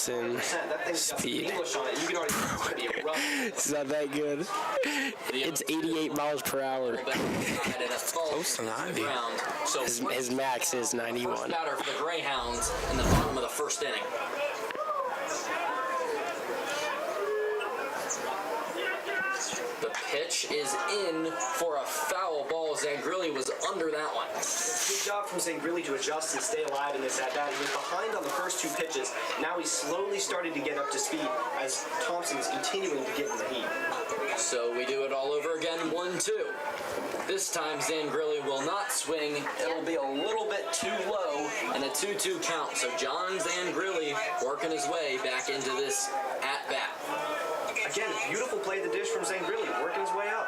Thompson speed. It's not that good. It's 88 miles per hour. Close to 90. His max is 91. First batter for the Greyhounds in the bottom of the first inning. The pitch is in for a foul ball. Zangrilli was under that one. Good job from Zangrilli to adjust and stay alive in this at-bat. He was behind on the first two pitches. Now he's slowly starting to get up to speed as Thompson is continuing to get in the heat. So we do it all over again, 1-2. This time Zangrilli will not swing. It'll be a little bit too low and a 2-2 count. So John Zangrilli working his way back into this at-bat. Again, beautiful play the dish from Zangrilli, working his way up.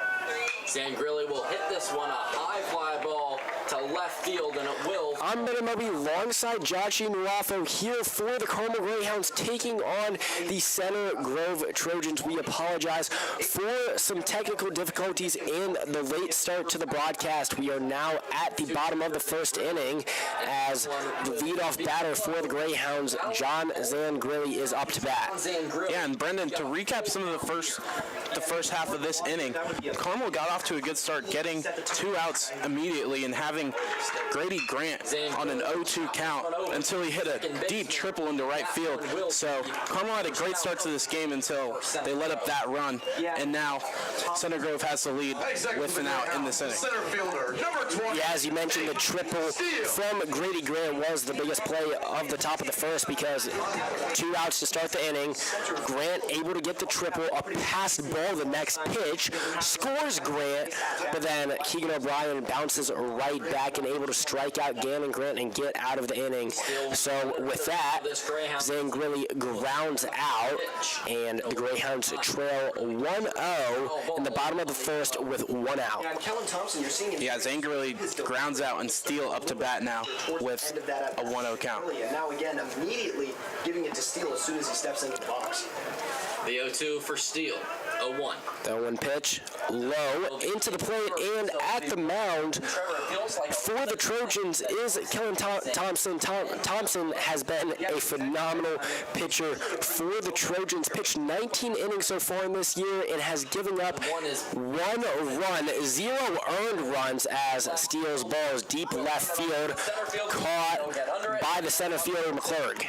Zangrilli will hit this one, a high fly ball to left field, and it will. I'm Melby alongside Joshi Nuafo here for the Carmel Greyhounds taking on the Center Grove Trojans. We apologize for some technical difficulties in the late start to the broadcast. We are now at the bottom of the first inning as the leadoff batter for the Greyhounds, John Zangrilli, is up to bat. Yeah, and Brendan, to recap some of the first half of this inning, Carmel got off to a good start, getting 2 outs immediately and having Grady Grant on an 0-2 count until he hit a deep triple into right field. So Carmel had a great start to this game until they let up that run, and now Center Grove has the lead with an out in this inning. Yeah, as you mentioned, the triple from Grady Grant was the biggest play of the top of the first because 2 outs to start the inning. Grant able to get the triple, a passed ball the next pitch, scores Grant, but then Keegan O'Brien bounces right back and able to strike out Gannon Grant and get out of the inning. So with that, Zangrilli grounds out, and the Greyhounds trail 1-0 in the bottom of the first with 1 out. Yeah, Zangrilli grounds out and Steele up to bat now with a 1-0 count. And now again, immediately giving it to Steele as soon as he steps into the box. The 0-2 for Steele, 0-1. That one pitch, low, into the plate, and at the mound for the Trojans is Kellen Thompson. Thompson has been a phenomenal pitcher for the Trojans. Pitched 19 innings so far in this year and has given up 1 run, 0 earned runs as Steele's ball is deep left field, caught by the center fielder McClurg.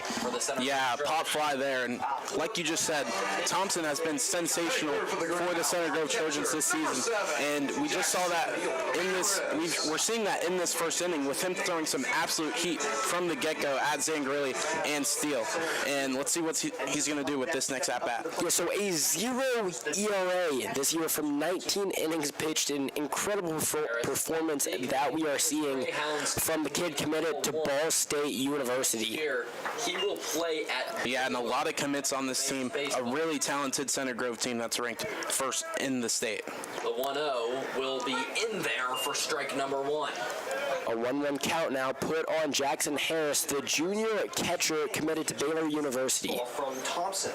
Yeah, pop fly there, and like you just said, Thompson has been sensational for the Center Grove Trojans this season, and we just saw that in this. We're seeing that in this first inning with him throwing some absolute heat from the get-go at Zangrilli and Steele. And let's see what he's going to do with this next at-bat. Yeah, so a 0 ERA this year from 19 innings pitched, an incredible performance that we are seeing from the kid committed to Ball State University. He will play at. Yeah, and a lot of commits on this team. A really talented Center Grove team that's ranked first in the state. The 1-0 will be in there for strike number 1. A 1-1 count now put on Jackson Harris, the junior catcher committed to Baylor University. From Thompson.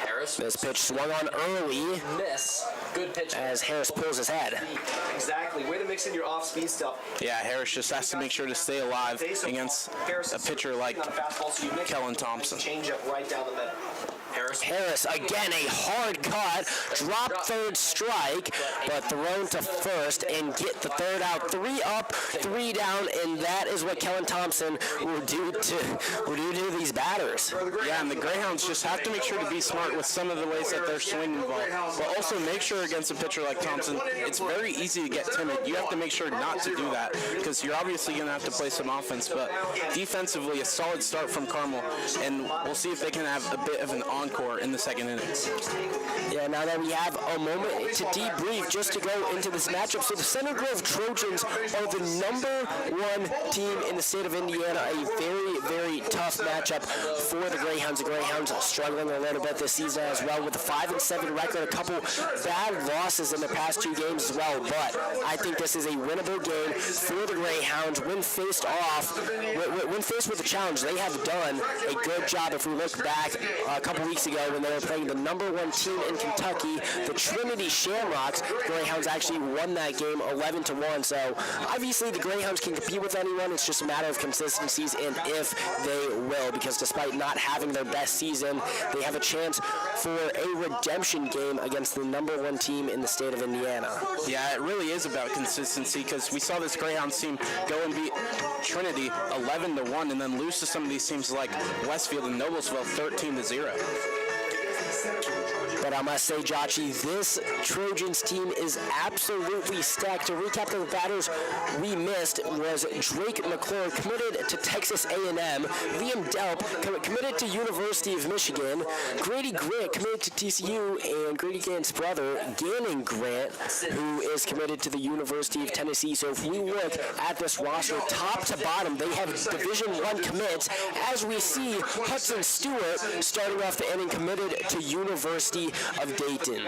Harris. This pitch swung on early. Miss. Good pitch. As Harris pulls his head. Exactly. Way to mix in your off-speed stuff. Yeah, Harris just has to make sure to stay alive against a pitcher like Kellen Thompson. Change up right down the middle. Harris, again, a hard cut, drop third strike, but thrown to first and get the third out. 3 up, 3 down, and that is what Kellen Thompson will do to these batters. Yeah, and the Greyhounds just have to make sure to be smart with some of the ways that they're swinging the ball, but also make sure against a pitcher like Thompson, it's very easy to get timid. You have to make sure not to do that because you're obviously going to have to play some offense, but defensively, a solid start from Carmel, and we'll see if they can have a bit of an encore in the second inning. Yeah, now that we have a moment to debrief just to go into this matchup. So the Center Grove Trojans are the #1 team in the state of Indiana. A very, very tough matchup for the Greyhounds. The Greyhounds are struggling a little bit this season as well with a 5-7 record, a couple bad losses in the past 2 games as well. But I think this is a winnable game for the Greyhounds. When faced with a challenge, they have done a good job. If we look back a couple weeks ago when they were playing the #1 team in Kentucky, the Trinity Shamrocks. Greyhounds actually won that game 11-1. So obviously the Greyhounds can compete with anyone. It's just a matter of consistencies and if they will, because despite not having their best season, they have a chance for a redemption game against the #1 team in the state of Indiana. Yeah, it really is about consistency because we saw this Greyhounds team go and beat Trinity 11-1 and then lose to some of these teams like Westfield and Noblesville 13-0. But I must say, Jotchi, this Trojans team is absolutely stacked. To recap the batters we missed was Drake McClure, committed to Texas A&M, Liam Delp, committed to University of Michigan, Grady Grant, committed to TCU, and Grady Grant's brother, Gannon Grant, who is committed to the University of Tennessee. So if we look at this roster, top to bottom, they have Division I commits, as we see Hudson Stewart starting off the inning committed to University of Dayton.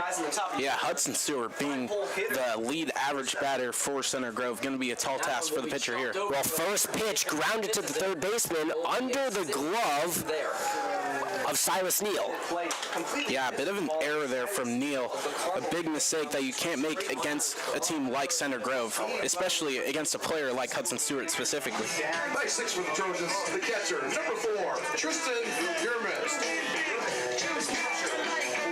Yeah, Hudson Stewart being the lead average batter for Center Grove, going to be a tall task for the pitcher here. Well, first pitch grounded to the third baseman under the glove of Silas Neal. Yeah, a bit of an error there from Neal. A big mistake that you can't make against a team like Center Grove, especially against a player like Hudson Stewart specifically. By 6 for the Trojans, the catcher, number 4, Tristan Yermis.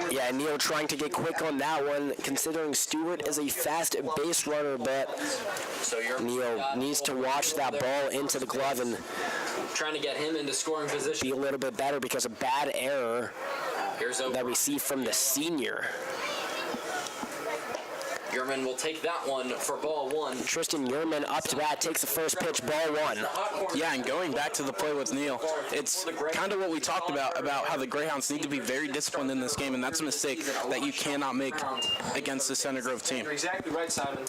Yeah, Neal trying to get quick on that one, considering Stewart is a fast base runner, but Neal needs to watch that ball into the glove and Trying to get him into scoring position. be a little bit better because a bad error that we see from the senior. Yerman will take that one for ball 1. Tristan Yerman up to bat, takes the first pitch, ball 1. Yeah, and going back to the play with Neal, it's kind of what we talked about how the Greyhounds need to be very disciplined in this game, and that's a mistake that you cannot make against the Center Grove team. You're exactly right, Simon.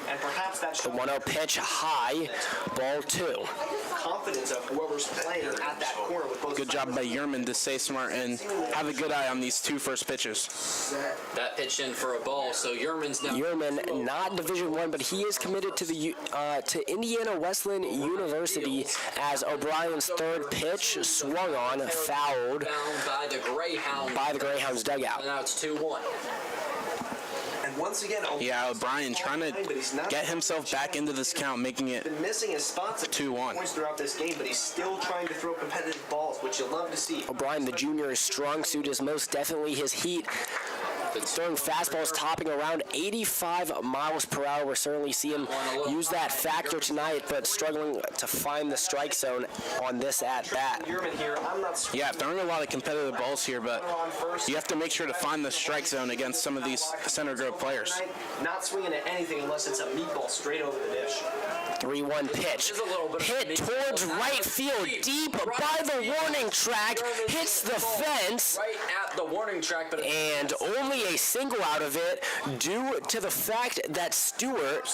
And perhaps that's The 1-0 pitch high, ball 2. confidence of whoever's playing at that corner with both. Good job by Yerman to stay smart and have a good eye on these 2 first pitches. That pitch in for a ball, so Yerman's now. Yerman, not Division I, but he is committed to the to Indiana Wesleyan University, as O'Brien's third pitch swung on, fouled Down by the Greyhounds dugout. And now it's 2-1. And once again, Yeah, O'Brien trying to get himself back into this count, making it been missing his spots at 2-1. points throughout this game, but he's still trying to throw competitive balls, which you'll love to see. O'Brien, the junior's strong suit is most definitely his heat. Throwing fastballs topping around 85 miles per hour. We're certainly seeing him use that factor tonight, but struggling to find the strike zone on this at-bat. Yerman here, I'm not Yeah, throwing a lot of competitive balls here, but you have to make sure to find the strike zone against some of these Center Grove players. not swinging at anything unless it's a meatball straight over the dish. 3-1 pitch. Hit towards right field, deep by the warning track, hits the fence, Right at the warning track, but and only a single out of it due to the fact that Stewart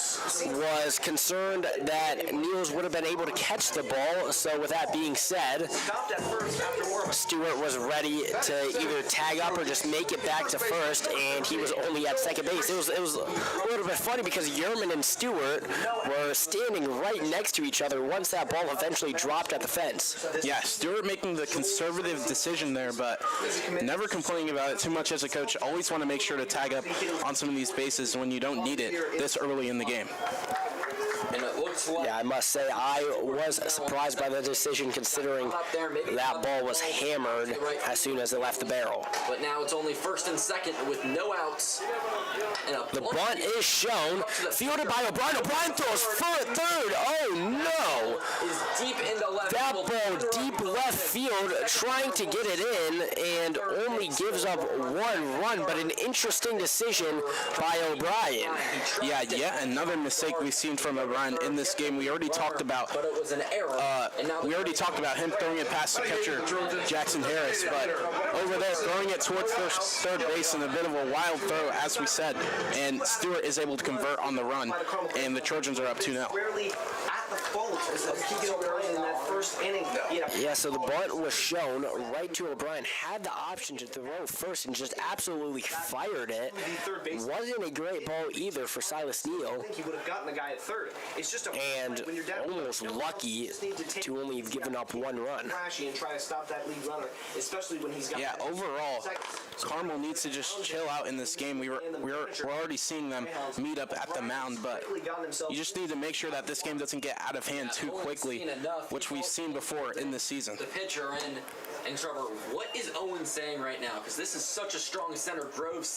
was concerned that Niels would have been able to catch the ball. So with that being said, Stopped at first after warm. Stewart was ready to either tag up or just make it back to first, and he was only at second base. It was a little bit funny because Yerman and Stewart were standing right next to each other once that ball eventually dropped at the fence. Yeah, Stewart making the conservative decision there, but never complaining about it too much as a coach. Always want to make sure to tag up on some of these bases when you don't need it this early in the game. and it looks like Yeah, I must say I was surprised by the decision, considering that ball was hammered as soon as it left the barrel. but now it's only first and second with no outs. And a The bunt is shown, fielded by O'Brien. O'Brien throws third. Oh no! is deep into left That field. ball deep left field, trying to get it in, and only gives up one run, but an interesting decision by O'Brien. Yeah, yet another mistake we've seen from O'Brien in this game. We already talked about But it was an error. And now we already talked about him throwing it past the catcher, Jackson Harris, but over there throwing it towards third base in a bit of a wild throw, as we said, and Stewart is able to convert on the run, and the Trojans are up 2-0. Squarely at the phone. of Keegan O'Brien in that first inning. Yeah, so the bunt was shown right to O'Brien. Had the option to throw first and just absolutely fired it. Wasn't a great ball either for Silas Neal. I think he would have gotten the guy at third. It's just And when you're down, almost lucky to only have given up one run. Flashy and try to stop that lead runner, especially when he's got. Yeah, overall, Carmel needs to just chill out in this game. We're already seeing them meet up at the mound, but you just need to make sure that this game doesn't get out of hand too quickly, which we've seen before in this season. The pitcher and Trevor, what is Owen saying right now? Because this is such a strong Center Grove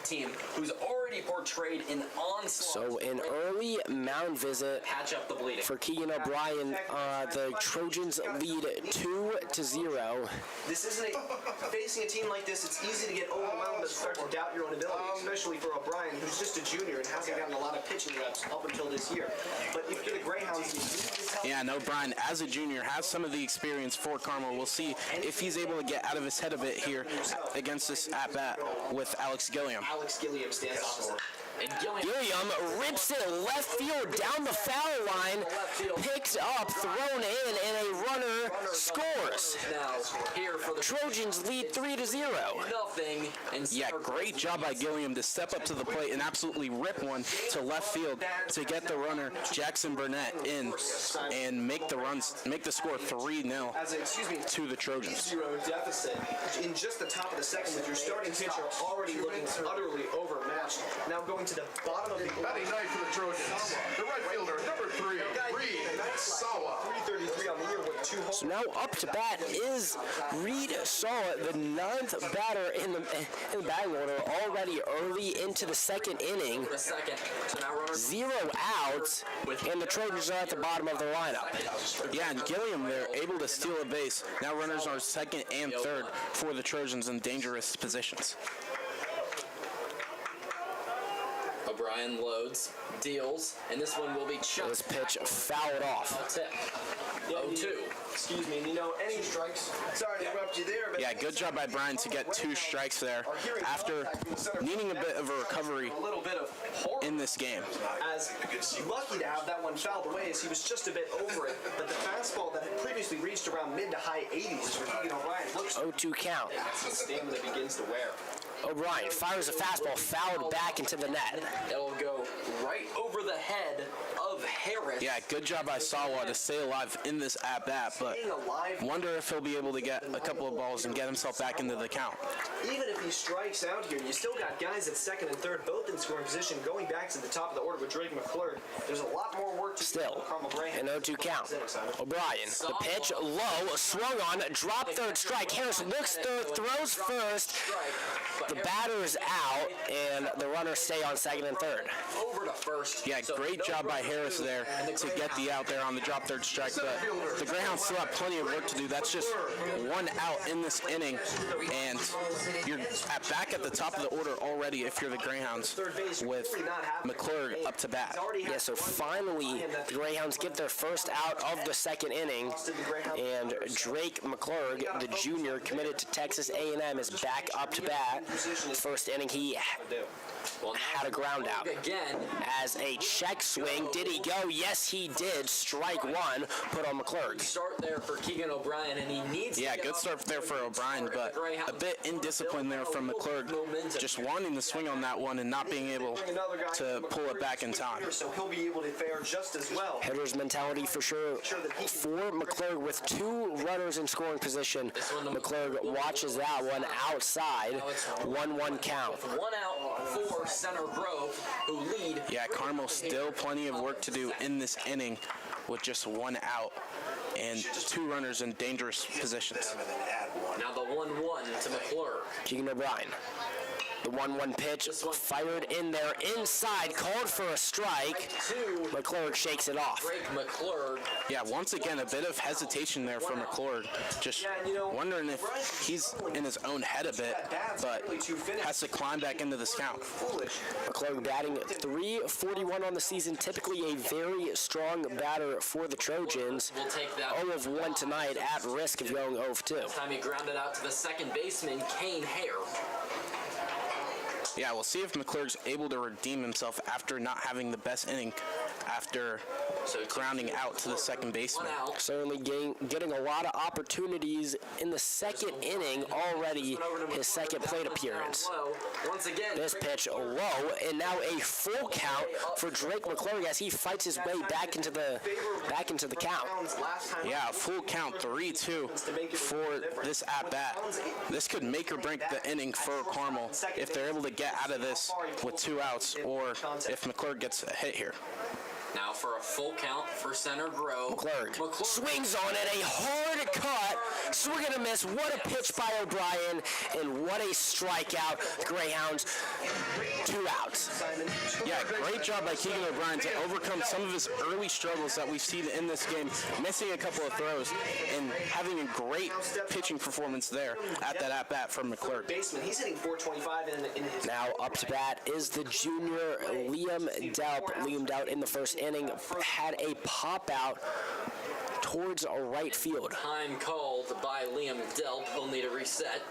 team who's already portrayed an onslaught. So an early mound visit Patch up the bleeding. for Keegan O'Brien. The Trojans lead 2-0. This isn't facing a team like this. It's easy to get overwhelmed and start to doubt your own ability, especially for O'Brien, who's just a junior and hasn't gotten a lot of pitching reps up until this year. But if you're the Greyhounds, you need to tell. Yeah, and O'Brien, as a junior, has some of the experience for Carmel. We'll see if he's able to get out of his head a bit here against this at-bat with Alex Gilliam. Alex Gilliam stands opposite. And Gilliam Gilliam rips it left field down the foul line, picked up, thrown in, and a runner scores. now here for the Trojans lead 3-0. nothing. And Yeah, great job by Gilliam to step up to the plate and absolutely rip one to left field to get the runner Jackson Burnett in and make the score 3-0 As a, to the Trojans. 0 deficit in just the top of the second with your starting pitcher already looking utterly overmatched. Now going to the bottom of the Batting ninth for the Trojans. The right fielder, number 3, Reed Sawa. 333 on the year with 2 home So now up to bat is Reed Sawa, the 9th batter in the batting order, already early into the second inning. the second. So now runners 0 outs, and the Trojans are at the bottom of their lineup. Yeah, and Gilliam there able to steal a base. Now runners are second and third for the Trojans in dangerous positions. O'Brien loads, deals, and this one will be chopped. This pitch fouled off. Tip. 0-2. Excuse me, any strikes? Sorry to interrupt you there, but Yeah, good job by Brian to get 2 strikes there after needing a bit of a recovery a little bit of horror. in this game. As lucky to have that one fouled away as he was just a bit over it, but the fastball that had previously reached around mid to high 80s for Keegan O'Brien looks 0-2 count. as the stamina begins to wear. O'Brien fires a fastball fouled back into the net. It'll go right over the head of Harris. Yeah, good job by Sawa to stay alive in this at-bat, but Staying alive, wonder if he'll be able to get a couple of balls and get himself back into the count. even if he strikes out here, you still got guys at second and third, both in scoring position, going back to the top of the order with Drake McClure. There's a lot more work to do Still, for Carmel Greyhounds. an 0-2 count. O'Brien, the pitch low, swung on, dropped third strike. Harris looks third, throws first. The batter is out, and the runners stay on second and third. Over to first. Yeah, So great no job by run Harris two, there and the to get the Greyhounds out there on the drop third strike, but the Greyhounds still have plenty of work to do. That's just 1 out in this inning, and you're back at the top of the order already if you're the Greyhounds with McClure up to bat. Yeah, so finally, the Greyhounds get their first out of the second inning, and Drake McClure, the junior committed to Texas A&M, is back up to bat. First inning, he Well, now had a ground out. again. As a check swing, did he go? Yes, he did. Strike one, put on McClure. Start there for Keegan O'Brien, and he needs Yeah, to get good off start there for O'Brien, but a bit indisciplined there from McClure, just wanting to swing on that one and not being able to pull it back in time. So he'll be able to fare just as well. Hitter's mentality for sure for McClure with 2 runners in scoring position. McClure watches that one outside. 1-1 count. 1 out for Center Grove, who lead. Yeah, Carmel still plenty of work to do in this inning with just 1 out and 2 runners in dangerous positions. Now the 1-1 to McClure. Keegan O'Brien. The 1-1 pitch fired in there inside, called for a strike. Two, McClure shakes it off. Drake McClure. Yeah, once again, a bit of hesitation there for McClure. Just wondering if he's in his own head a bit, but has to climb back into this count. McClure batting .341 on the season, typically a very strong batter for the Trojans. We'll take that. 0 of 1 tonight, at risk of going 0 of 2. This time he grounded out to the second baseman, Kane Hare. Yeah, we'll see if McClure's able to redeem himself after not having the best inning after grounding out to the second baseman. Certainly getting a lot of opportunities in the second inning already, his second plate appearance. Once again, This pitch low, and now a full count for Drake McClurg as he fights his way back into the count. Yeah, a full count, 3-2 for this at-bat. This could make or break the inning for Carmel if they're able to get out of this with 2 outs, or if McClurg gets a hit here. now for a full count for center Grove. McClurg swings on it, a hard cut, swing and a miss. What a pitch by O'Brien, and what a strikeout. Greyhounds, 2 outs. Yeah, great job by Keegan O'Brien to overcome some of his early struggles that we've seen in this game, missing a couple of throws and having a great pitching performance there at that at-bat from McClurg. He's hitting 425 in his... Now up to bat is the junior Liam Delp. Liam Delp in the first inning had a pop out towards a right field. Time called by Liam Delp. He'll need a reset.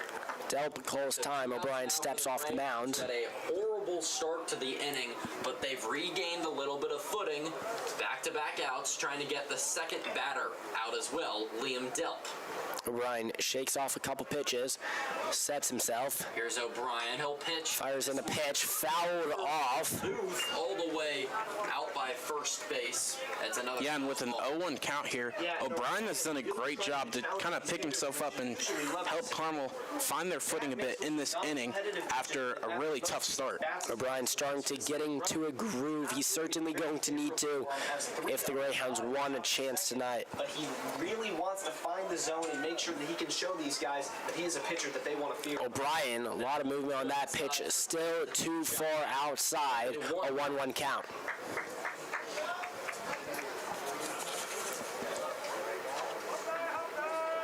Delp calls time. O'Brien steps off the mound. Had a horrible start to the inning, but they've regained a little bit of footing. Back-to-back outs, trying to get the second batter out as well, Liam Delp. O'Brien shakes off a couple pitches, sets himself, Here's O'Brien. He'll pitch. fires in a pitch, fouled off. All the way out by first base. That's another. Yeah, and with an 0-1 count here, O'Brien has done a great job to kind of pick himself up and help Carmel find their footing a bit in this inning after a really tough start. O'Brien starting to get into a groove. He's certainly going to need to if the Greyhounds want a chance tonight. But he really wants to find the zone and make sure that he can show these guys that he is a pitcher that they want to fear. O'Brien, a lot of movement on that pitch, still too far outside, a 1-1 count.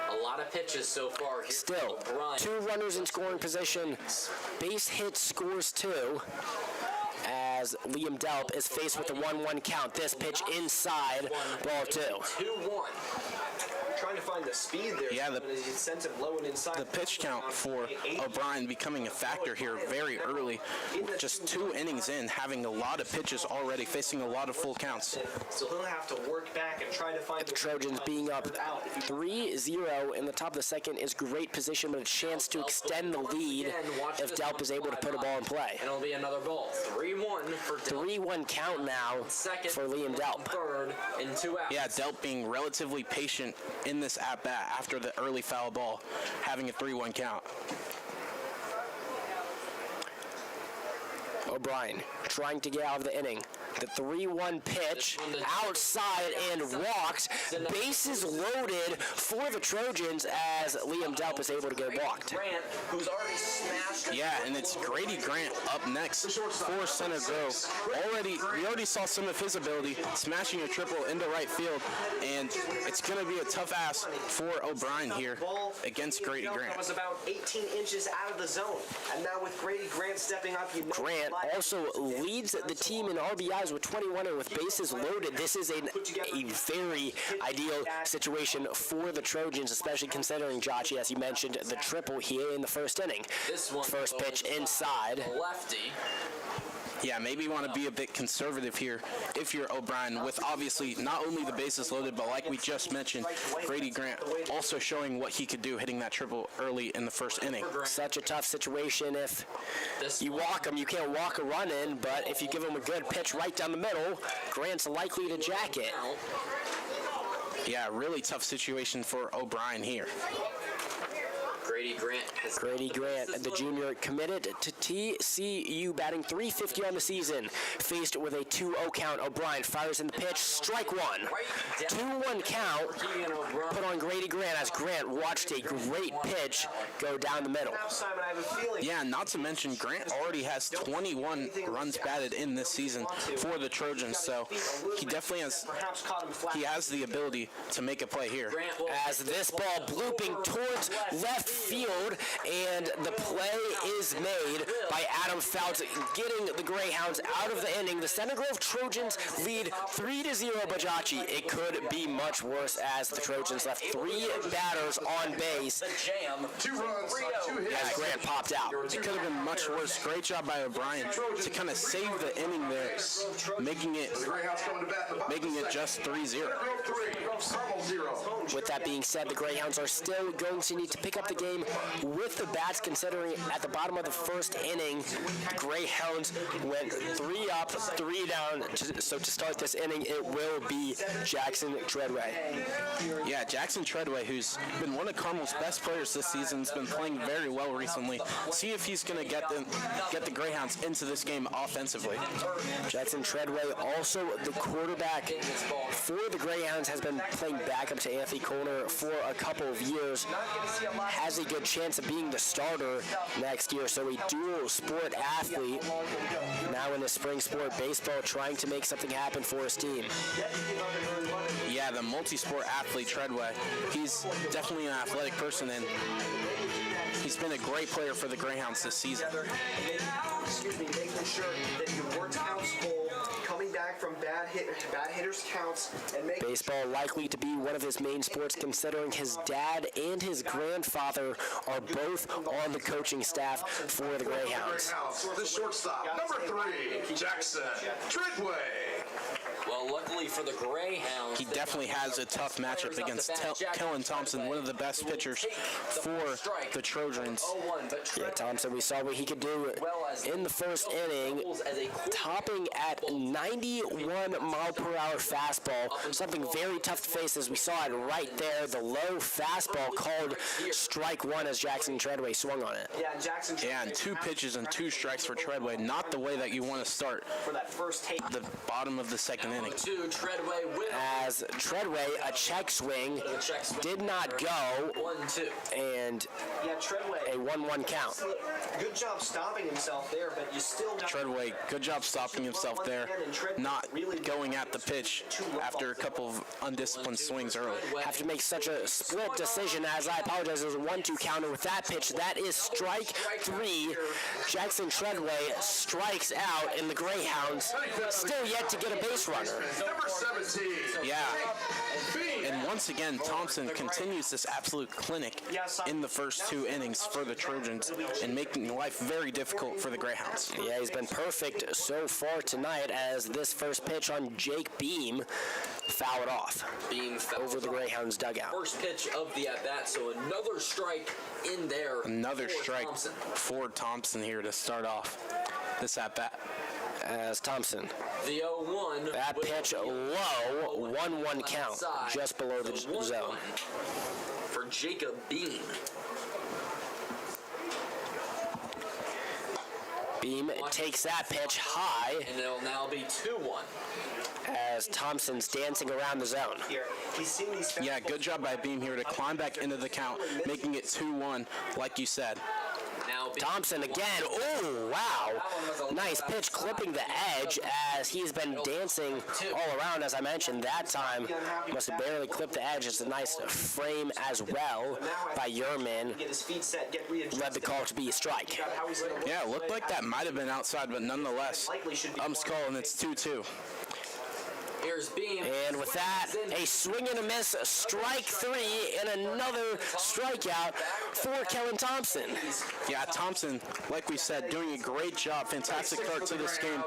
A lot of pitches so far. Here Still, for O'Brien. 2 runners in scoring position. Base hit scores 2. As Liam Delp is faced with a 1-1 count. This pitch inside, ball 2. 2-1. Trying to find the speed there. Yeah, he sends him low and inside. The pitch count for O'Brien becoming a factor here very early. Just 2 innings in, having a lot of pitches already, facing a lot of full counts. So he'll have to work back and try to find The Trojans being up 3-0 in the top of the second is great position, but a chance to extend the lead if Delp is able to put a ball in play. And it'll be another ball. 3-1 for Delp. 3-1 count now Second for Liam Delp. Third and 2 outs. Yeah, Delp being relatively patient in this at-bat after the early foul ball, having a 3-1 count. O'Brien trying to get out of the inning. The 3-1 pitch outside and walked. Bases loaded for the Trojans as Liam Delp is able to get walked. Grant, who's already smashed. Yeah, and it's Grady Grant up next for Center Grove. We already saw some of his ability, smashing a triple into right field, and it's going to be a tough ask for O'Brien here against Grady Grant. That was about 18 inches out of the zone. And now with Grady Grant stepping up, Grant also leads the team in RBIs with 21 and with bases loaded. This is a very ideal situation for the Trojans, especially considering, Jochy, as you mentioned, the triple here in the first inning. First pitch inside. Lefty. Yeah, maybe you want to be a bit conservative here if you're O'Brien, with obviously not only the bases loaded, but like we just mentioned, Grady Grant also showing what he could do hitting that triple early in the first inning. Such a tough situation. If you walk him, you can't walk a run in, but if you give him a good pitch right down the middle, Grant's likely to jack it. Yeah, really tough situation for O'Brien here. Grady Grant, the junior, committed to TCU, batting .350 on the season. Faced with a 2-0 count, O'Brien fires in the pitch, strike 1. 2-1 count put on Grady Grant as Grant watched a great pitch go down the middle. Yeah, not to mention Grant already has 21 runs batted in this season for the Trojans, so he definitely has the ability to make a play here. As this ball blooping towards left field, and the play is made by Adam Fouts, getting the Greyhounds out of the inning. The Center Grove Trojans lead 3-0 Bajachi. It could be much worse as the Trojans left 3 batters on base. 2 runs, 2 hits. As Grant popped out. It could have been much worse. Great job by O'Brien to kind of save the inning there, making it just 3-0. Carmel 0. With that being said, the Greyhounds are still going to need to pick up the game with the bats, considering at the bottom of the first inning, the Greyhounds went 3 up, 3 down. So to start this inning, it will be Jackson Treadway. Yeah, Jackson Treadway, who's been one of Carmel's best players this season, has been playing very well recently. See if he's going to get the Greyhounds into this game offensively. Jackson Treadway, also the quarterback for the Greyhounds, has been playing backup to Anthony Kohner for a couple of years. Has a good chance of being the starter next year. So a dual sport athlete now in the spring sport baseball, trying to make something happen for his team. Yeah, the multi-sport athlete Treadway. He's definitely an athletic person, and he's been a great player for the Greyhounds this season. Making sure that your work counts full, coming back from bad hitters counts, and making baseball likely to be one of his main sports, considering his dad and his grandfather are both on the coaching staff for the Greyhounds. The shortstop, number 3, Jackson Treadway. Well, luckily for the Greyhounds, He definitely has a tough matchup against Kellen Thompson, one of the best pitchers for the Trojans. Yeah, Thompson, we saw what he could do in the first inning, topping at 91-mile-per-hour fastball, something very tough to face, as we saw it right there, the low fastball called strike 1 as Jackson Treadway swung on it. Yeah, and 2 pitches and 2 strikes for Treadway, not the way that you want to start for that first take. the bottom of the second inning. 2, Treadway with As Treadway, a check swing, did not go, 1-2. and Treadway, a 1-1 count. good job stopping himself there, but you still got Treadway, good job stopping himself there, not going at the pitch after a couple of undisciplined swings early. Have to make such a split decision, as I apologize, it was a 1-2 counter with that pitch. That is strike 3. Jackson Treadway strikes out, and the Greyhounds still yet to get a base runner. Number 17. Yeah. And once again, Thompson continues this absolute clinic in the first 2 innings for the Trojans and making life very difficult for the Greyhounds. Yeah, he's been perfect so far tonight, as this first pitch on Jake Beam fouled off Beam over the Greyhounds dugout. First pitch of the at-bat, so another strike in there. Another for strike Thompson. for Thompson here to start off this at-bat. As Thompson, The 0-1. that pitch low, 1-1 count, just below the zone. For Jacob Beam. Beam takes that pitch high, And it'll now be 2-1. as Thompson's dancing around the zone. He's seen these Yeah, good job by Beam here to climb back into the count, making it 2-1, like you said. Now Thompson again. Oh, wow. Nice pitch, clipping the edge, as he's been dancing all around, as I mentioned. That time must have barely clipped the edge. It's a nice frame as well by Yerman. get his feet set, get readjusted. Led the call to be a strike. How he's gonna Yeah, it looked like that might have been outside, but nonetheless, ump's calling it's 2-2. here's Beam. And with that, a swing and a miss, strike 3, and another strikeout for Kellen Thompson. Yeah, Thompson, like we said, doing a great job. Fantastic start to this game.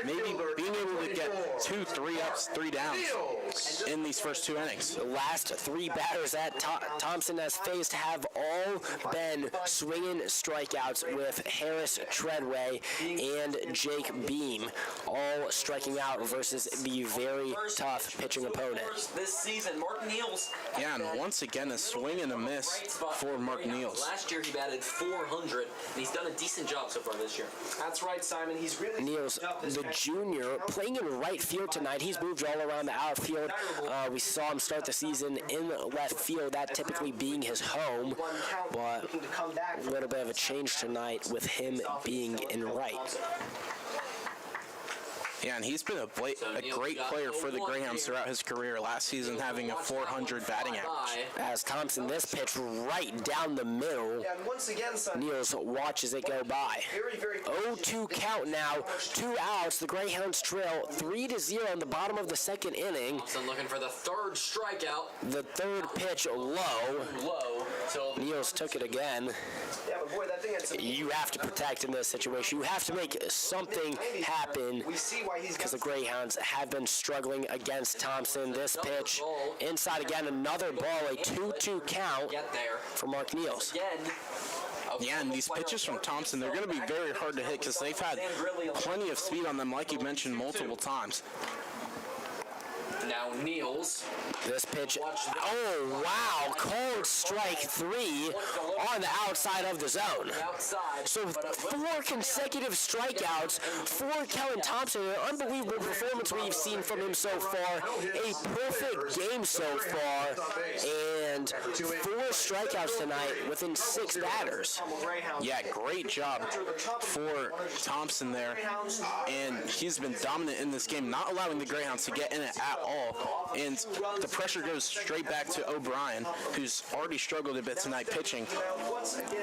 Maybe being able to get 2 3-ups, 3 downs in these first 2 innings. The last 3 batters that Thompson has faced have all been swinging strikeouts, with Harris Treadway and Jake Beam all striking out versus the very tough pitching opponent. This season, Mark Niels. Yeah, and once again, a swing and a miss for Mark Niels. Last year he batted 400, and he's done a decent job so far this year. That's right, Simon. He's really Niels, the junior, playing in right field tonight. He's moved all around the outfield. We saw him start the season in left field, that typically being his home, but a little bit of a change tonight with him being in right. Yeah, and he's been a great player for the Greyhounds throughout his career. Last season having a .400 batting average. As Thompson, this pitch right down the middle. And once again, son, Niels watches it go by. very 0-2 count now, 2 outs. The Greyhounds trail 3-0 in the bottom of the second inning. Thompson looking for the third strikeout. The third pitch low. So Niels took it again. Yeah, but boy, that thing had some. You have to protect in this situation. You have to make something happen We see why he's because got the Greyhounds have been struggling against Thompson. This pitch inside again, another ball, a 2-2 count get there for Mark Niels. again. Yeah, and these pitches from Thompson, they're going to be very hard to hit because they've had plenty of speed on them, like you mentioned multiple times. Now Niels. This pitch, oh wow, called strike 3 on the outside of the zone. Outside. So 4 consecutive strikeouts for Kellen Thompson. An unbelievable performance we've seen from him so far. A perfect game so far. And 4 strikeouts tonight within 6 batters. Yeah, great job for Thompson there. And he's been dominant in this game, not allowing the Greyhounds to get in it at all. And the pressure goes straight back to O'Brien, who's already struggled a bit tonight pitching.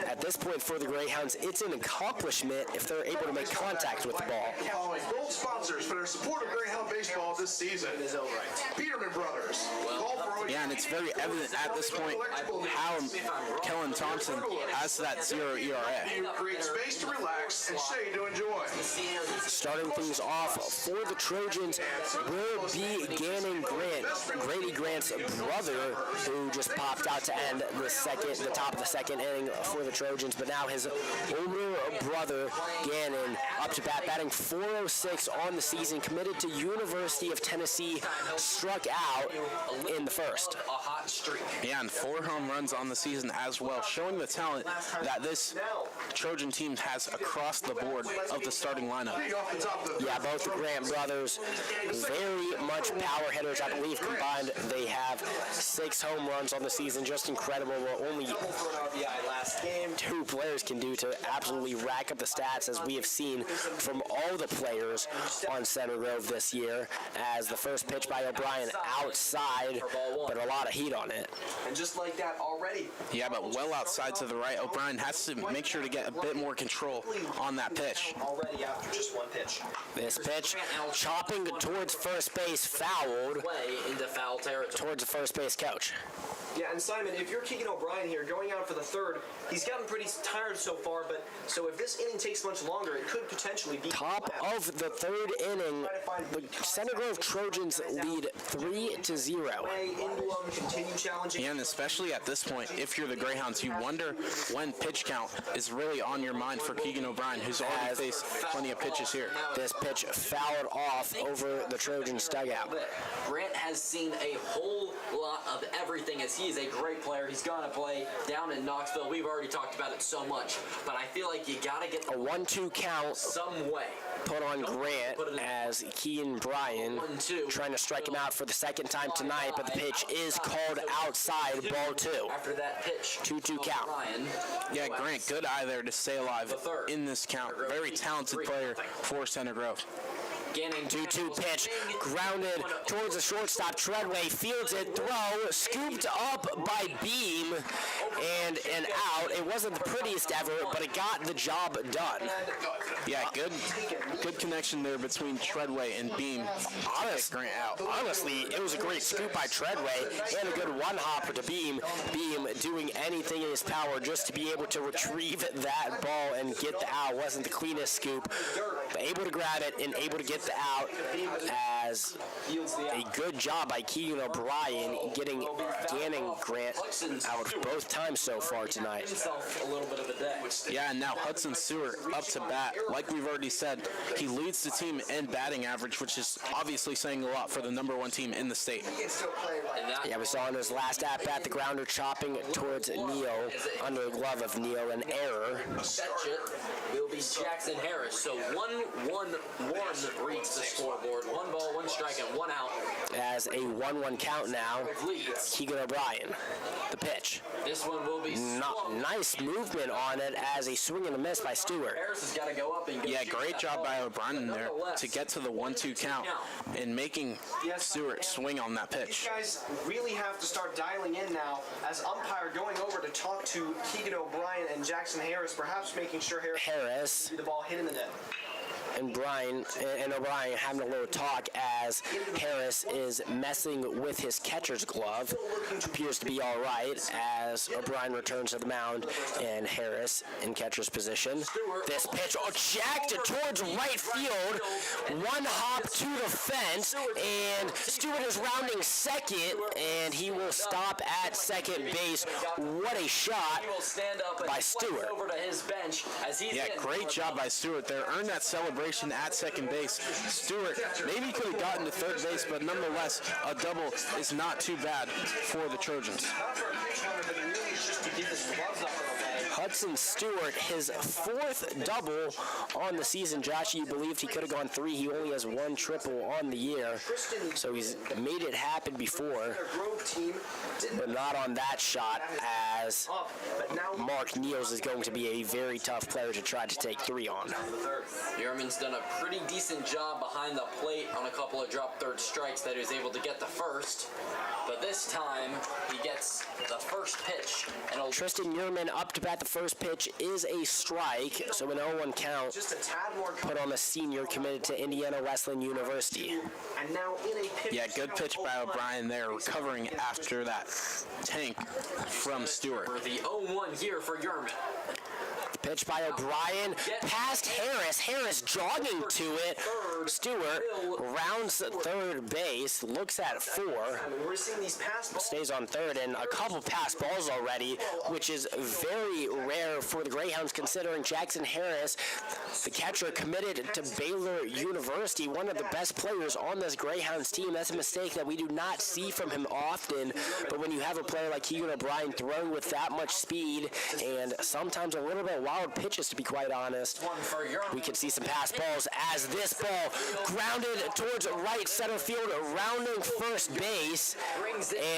At this point for the Greyhounds, it's an accomplishment if they're able to make contact with the ball. Following gold sponsors for their support of Greyhound baseball this season. Peterman Brothers. Yeah, and it's very evident at this point how Kellen Thompson has that 0 ERA. Create space to relax and shade to enjoy. Starting things off for the Trojans will be Gannon Grant, Grady Grant's brother, who just popped out to end the top of the second inning for the Trojans. But now his older brother, Gannon, up to bat, batting .406 on the season, committed to University of Tennessee, struck out in the first. A hot streak. Yeah, and 4 home runs on the season as well, showing the talent that this Trojan team has across the board of the starting lineup. Yeah, both the Grant brothers, very much power hitters. I believe combined they have 6 home runs on the season. Just incredible what only 2 players can do to absolutely rack up the stats, as we have seen from all the players on Center Grove this year. As the first pitch by O'Brien outside, but a lot of heat on it. And just like that already. Yeah, but well outside to the right. O'Brien has to make sure to get a bit more control on that pitch. Already after just 1 pitch. This pitch chopping towards first base, fouled Way into foul territory. towards the first base coach. Yeah, and Simon, if you're Keegan O'Brien here, going out for the third, he's gotten pretty tired so far, but so if this inning takes much longer, it could potentially be Top of the third inning, the Center Grove Trojans lead 3-0. way into him, continue challenging. And especially at this point, if you're the Greyhounds, you wonder when pitch count is really on your mind for Keegan O'Brien, who's already faced plenty of pitches here. This pitch fouled off over the Trojans dugout. Grant has seen a whole lot of everything, as he's a great player. He's going to play down in Knoxville. We've already talked about it so much, but I feel like you got to get A 1-2 count some way. put on Grant as Keegan Bryan trying to strike him out for the second time tonight, but the pitch is called outside, ball 2. After that pitch, 2-2 count. Ryan. Yeah, Grant, good eye there to stay alive in this count. Very talented player for Center Grove. 2-2 pitch, grounded towards the shortstop. Treadway fields it, throw, scooped up by Beam, and an out. It wasn't the prettiest ever, but it got the job done. Yeah, good connection there between Treadway and Beam. Grant out. Honestly, it was a great scoop by Treadway and a good one-hopper to Beam. Beam doing anything in his power just to be able to retrieve that ball and get the out. Wasn't the cleanest scoop, but able to grab it and able to get the out, as a good job by Keegan O'Brien getting Gannon Grant out both times so far tonight. Himself a little bit of a day. Yeah, and now Hudson Stewart up to bat. Like we've already said, he leads the team in batting average, which is obviously saying a lot for the #1 team in the state. Yeah, we saw in his last at-bat the grounder chopping towards Neal, under the glove of Neal, an error. Fetch it will be Jackson Harris. So 1-1-1 reads the scoreboard. 1 ball, 1 strike, and 1 out. As a 1-1 count now, Leads. Keegan O'Brien, the pitch. This one will be swung nice movement on it as a swing and a miss by Stewart. Harris has got to go up and go. Yeah, shoot great that job ball. by O'Brien there to get to the 1-2 count and making Stewart swing on that These pitch. guys really have to start dialing in now as umpire going over to talk to Keegan O'Brien and Jackson Harris, perhaps making sure Harris Harris the ball hit in the net. and O'Brien having a little talk as Harris is messing with his catcher's glove. Appears to be all right as O'Brien returns to the mound and Harris in catcher's position. This pitch jacked towards right field. One hop to the fence, and Stewart is rounding second, and he will stop at second base. What a shot He will stand up and by flex Stewart. over to his bench as he's Yeah, in great for job by Stewart there. Earned that celebration at second base. Stewart maybe could have gotten to third base, but nonetheless, a double is not too bad for the Trojans. Not for a pitch runner, but really just to get his gloves up in a way. Hudson Stewart, his fourth double on the season. Josh, you believed he could have gone 3. He only has 1 triple on the year, so he's made it happen before, Their Grove team didn't but not on that shot, as up, but now Mark Niels is going to be a very tough player to try to take 3 on. Yerman's done a pretty decent job behind the plate on a couple of drop third strikes that he was able to get the first. But this time, he gets the first pitch. And Tristan Yerman up to bat. The first pitch is a strike, so an 0-1 count just a tad more put on the senior committed to Indiana Wesleyan University. and now in a pitch. Yeah, good pitch by O'Brien there, recovering after that tank from Stewart. for the 0-1 here for Yerman. Pitch by O'Brien, past Harris. Harris jogging to it. Stewart rounds third base, looks at 4, I mean, we're seeing these pass balls. stays on third, and a couple pass balls already, which is very rare for the Greyhounds considering Jackson Harris, the catcher committed to Baylor University, one of the best players on this Greyhounds team. That's a mistake that we do not see from him often, but when you have a player like Keegan O'Brien throwing with that much speed and sometimes a little bit wild pitches, to be quite honest, One for Yerman. we could see some pass balls as this ball grounded towards right center field, rounding first base,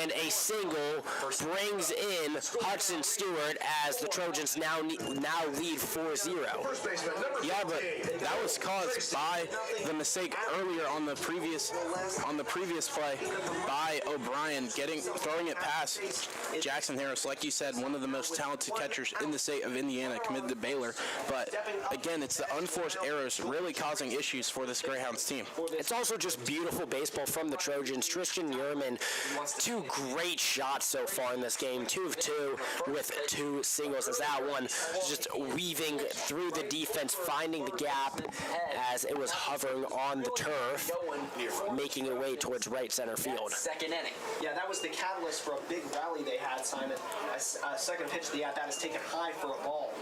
and a single brings in Hudson Stewart as the Trojans now lead 4-0. First baseman, number Yeah, but 58. that was caused by the mistake earlier on the previous play by O'Brien throwing it past Jackson Harris. Like you said, one of the most talented catchers in the state of Indiana, committed to Baylor. But again, it's the unforced errors really causing issues for this Greyhounds team. It's also just beautiful baseball from the Trojans. Tristan Yerman, 2 great shots so far in this game. 2 of 2 with 2 singles. As that one just weaving through the defense, finding the gap as it was hovering on the turf, making it way towards right center field. Second inning. Yeah, that was the catalyst for a big rally they had, Simon. A second pitch of the at-bat is taken high for a ball.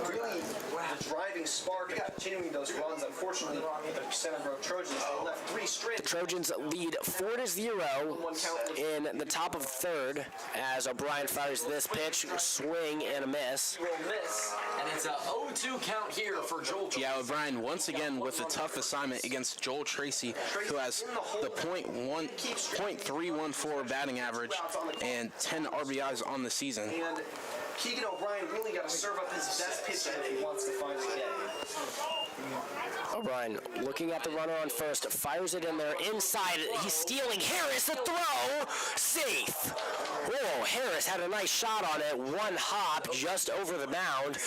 Really, the driving spark of continuing those runs. Unfortunately, the Center Grove Trojans, they left 3 straight. Trojans lead 4-0 in the top of third as O'Brien fires this pitch, swing and a miss. Will miss, and it's a 0-2 count here for Joel. Yeah, O'Brien once again with a tough assignment against Joel Tracy, who has the .314 batting average and 10 RBIs on the season. And Keegan O'Brien really got to serve up his best pitch if he wants to finally get it. O'Brien looking at the runner on first, fires it in there inside. He's stealing Harris. The throw, safe. Whoa, Harris had a nice shot on it. 1 hop just over the mound.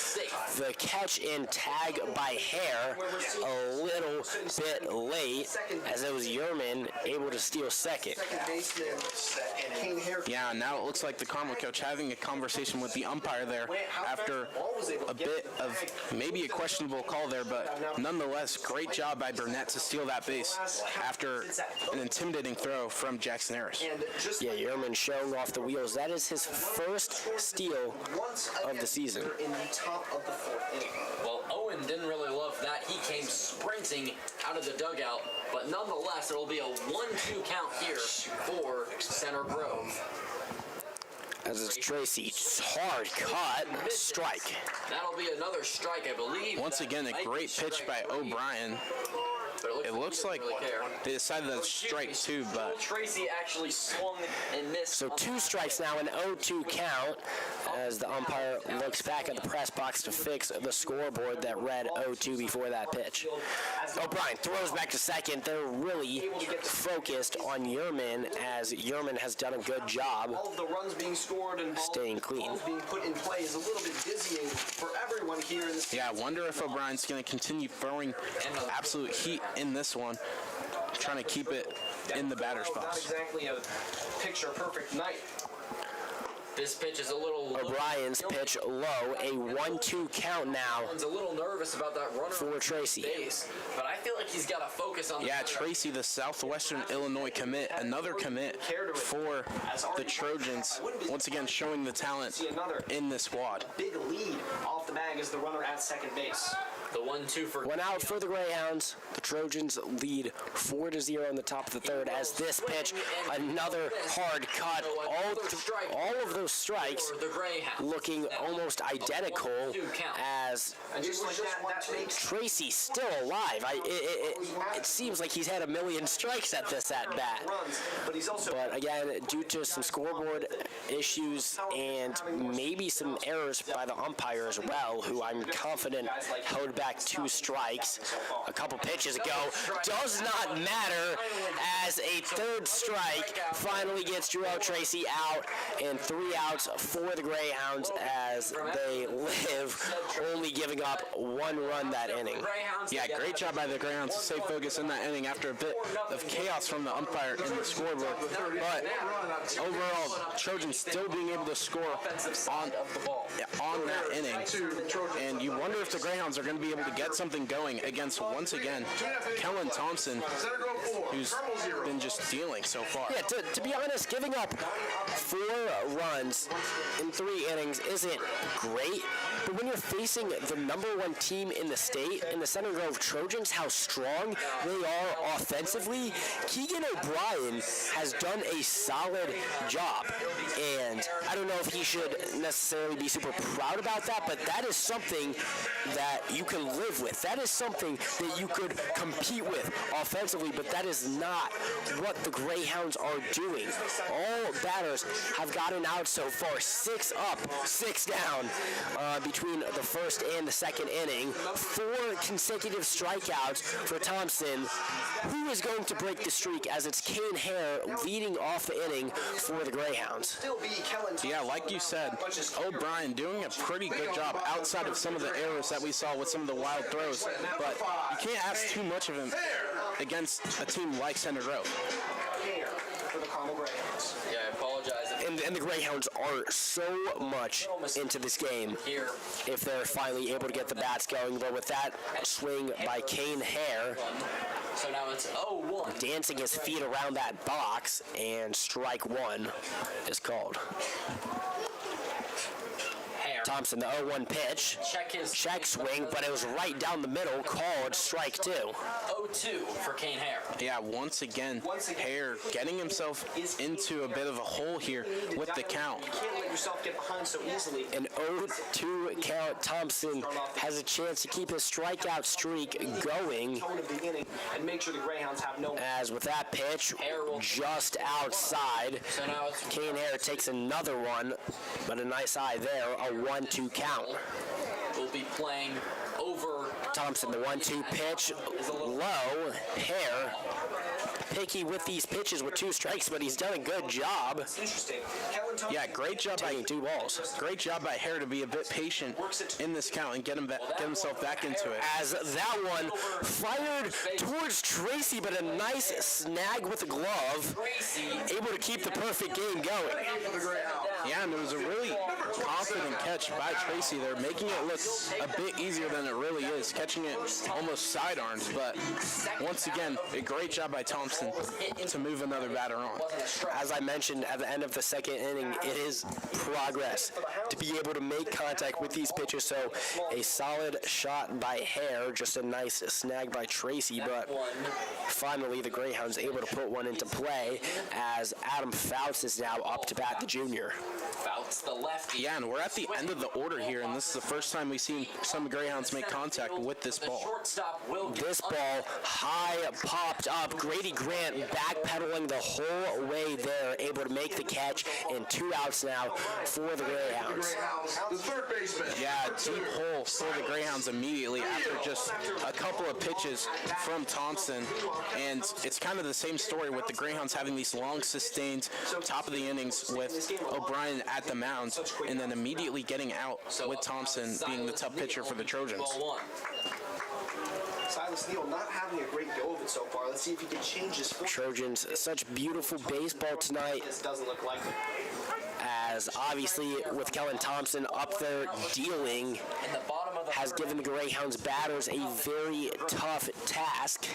The catch and tag by Hare a little bit late as it was Yerman able to steal second. Second baseman, Kane Hare. Yeah, now it looks like the Carmel coach having a conversation with the umpire there after a bit of maybe a questionable call there, but nonetheless, great job by Burnett to steal that base after an intimidating throw from Jackson Harris. And just Yeah, Yerman showing off the wheels. That is his first steal once of again, the season. they're in the top of the 4th inning. Well, Owen didn't really love that. He came sprinting out of the dugout, but nonetheless, it'll be a 1-2 count here for Center Grove. As it's Tracy, hard cut, strike. That'll be another strike, I believe. Once That again, a might be great pitch strike by 3. O'Brien But It looks like they decided to strike two, but Tracy actually swung and missed. So 2 strikes now, an 0-2 count, as the umpire looks back at the press box to fix the scoreboard that read 0-2 before that pitch. O'Brien throws back to second. They're really focused on Yerman, as Yerman has done a good job All of the runs being scored and staying clean. balls being put in play is a little bit dizzying for everyone here in this. yeah, I wonder if O'Brien's going to continue throwing absolute heat in this one, trying to keep it in the batter's Not box. exactly a picture-perfect night. This pitch is a little. O'Brien's pitch low, a 1-2 count now He's a little nervous about that runner for Tracy. base, but I feel like he's got to focus on. Yeah, Tracy, the Southwestern Illinois commit, another commit for the Trojans, once again showing the talent in this squad. Big lead off the bag as the runner at second base. The 1-2 for. One out for the Greyhounds. The Trojans lead 4-0 in the top of the third, as this pitch, another hard cut. All of those strikes For the Greyhounds. looking almost identical, as And just like that makes Tracy's still alive. It seems like he's had a million strikes at this at bat. runs, but he's also But again, due to some scoreboard issues and maybe some errors by the umpire as well, who I'm confident held back 2 strikes a couple pitches ago, does not matter, as a 3rd strike finally gets Jarrell Tracy out, and 3 outs for the Greyhounds as they live, only giving up 1 run that inning. Yeah, great job by the Greyhounds to stay focused in that inning after a bit of chaos from the umpire in the scoreboard. But overall, Trojans still being able to score on that inning. And you wonder if the Greyhounds are going to be able to get something going against, once again, Kellen Thompson, who's been just dealing so far. Yeah, to be honest, giving up 4 runs in 3 innings isn't great, but when you're facing the #1 team in the state, in the Center Grove Trojans, how strong they are offensively, Keegan O'Brien has done a solid job. And I don't know if he should necessarily be super proud about that, but that is something that you can live with. That is something that you could compete with offensively, but that is not what the Greyhounds are doing. All batters have gotten out so far, 6 up, 6 down between the first and the second inning. 4 consecutive strikeouts for Thompson. Who is going to break the streak, as it's Kane Hare leading off the inning for the Greyhounds? still be Kellen. Yeah, like you said, O'Brien doing a pretty good job outside of some of the errors that we saw with some of the wild throws. But you can't ask too much of him against a team like Center Grove. For the Carmel Greyhounds. Yeah, I apologize. And the Greyhounds are so much into this game Here. if they're finally able to get the bats going. But with that swing by Kane Hare, So now it's 0-1. dancing his feet around that box, and strike 1 is called. Hare. Thompson, the 0-1 pitch. Check swing, but it was right down the middle, called strike 2. 0-2 for Kane Hare. Yeah, once again, Hare getting himself into a bit of a hole here with the count. You can't let yourself get behind so easily. An 0-2 count. Thompson has a chance to keep his strikeout streak going, Tone of the inning and make sure the Greyhounds have no. as with that pitch just outside, So now it's Kane Hare takes another one, but a nice eye there, a 1-2 count. we'll be playing over. Thompson, the 1-2 pitch, low. Hare, picky with these pitches with 2 strikes, but he's done a good job. Interesting. Kellen Thompson. Yeah, great job by Taking 2 balls. Great job by Hare to be a bit patient in this count and get himself back into it. As that one fired towards Tracy, but a nice snag with the glove, able to keep the perfect game going. Yeah, and it was a really confident catch by Tracy there, making it look a bit easier than it really is, catching it almost sidearms. But once again, a great job by Thompson to move another batter on. As I mentioned at the end of the second inning, it is progress to be able to make contact with these pitches. So a solid shot by Hare, just a nice snag by Tracy, but finally the Greyhounds able to put one into play, as Adam Fouts is now up to bat, the junior. Fouts Schultz, the lefty. Yeah, and we're at the end of the order here, and this is the first time we've seen some Greyhounds make contact with this ball. Shortstop will get This ball high popped up. Grady Grant backpedaling the whole way there, able to make the catch, and 2 outs now for the Greyhounds. The third baseman. Yeah, deep hole for the Greyhounds immediately after just a couple of pitches from Thompson. And it's kind of the same story with the Greyhounds having these long sustained top of the innings with O'Brien at the mound and then immediately getting out with Thompson being the top pitcher for the Trojans. ball 1. Silas Neal not having a great go of it so far. Let's see if he can change his form. Trojans, such beautiful baseball tonight, This doesn't look like it. as obviously with Kellen Thompson up there dealing, In the bottom of the has given the Greyhounds batters a very tough task.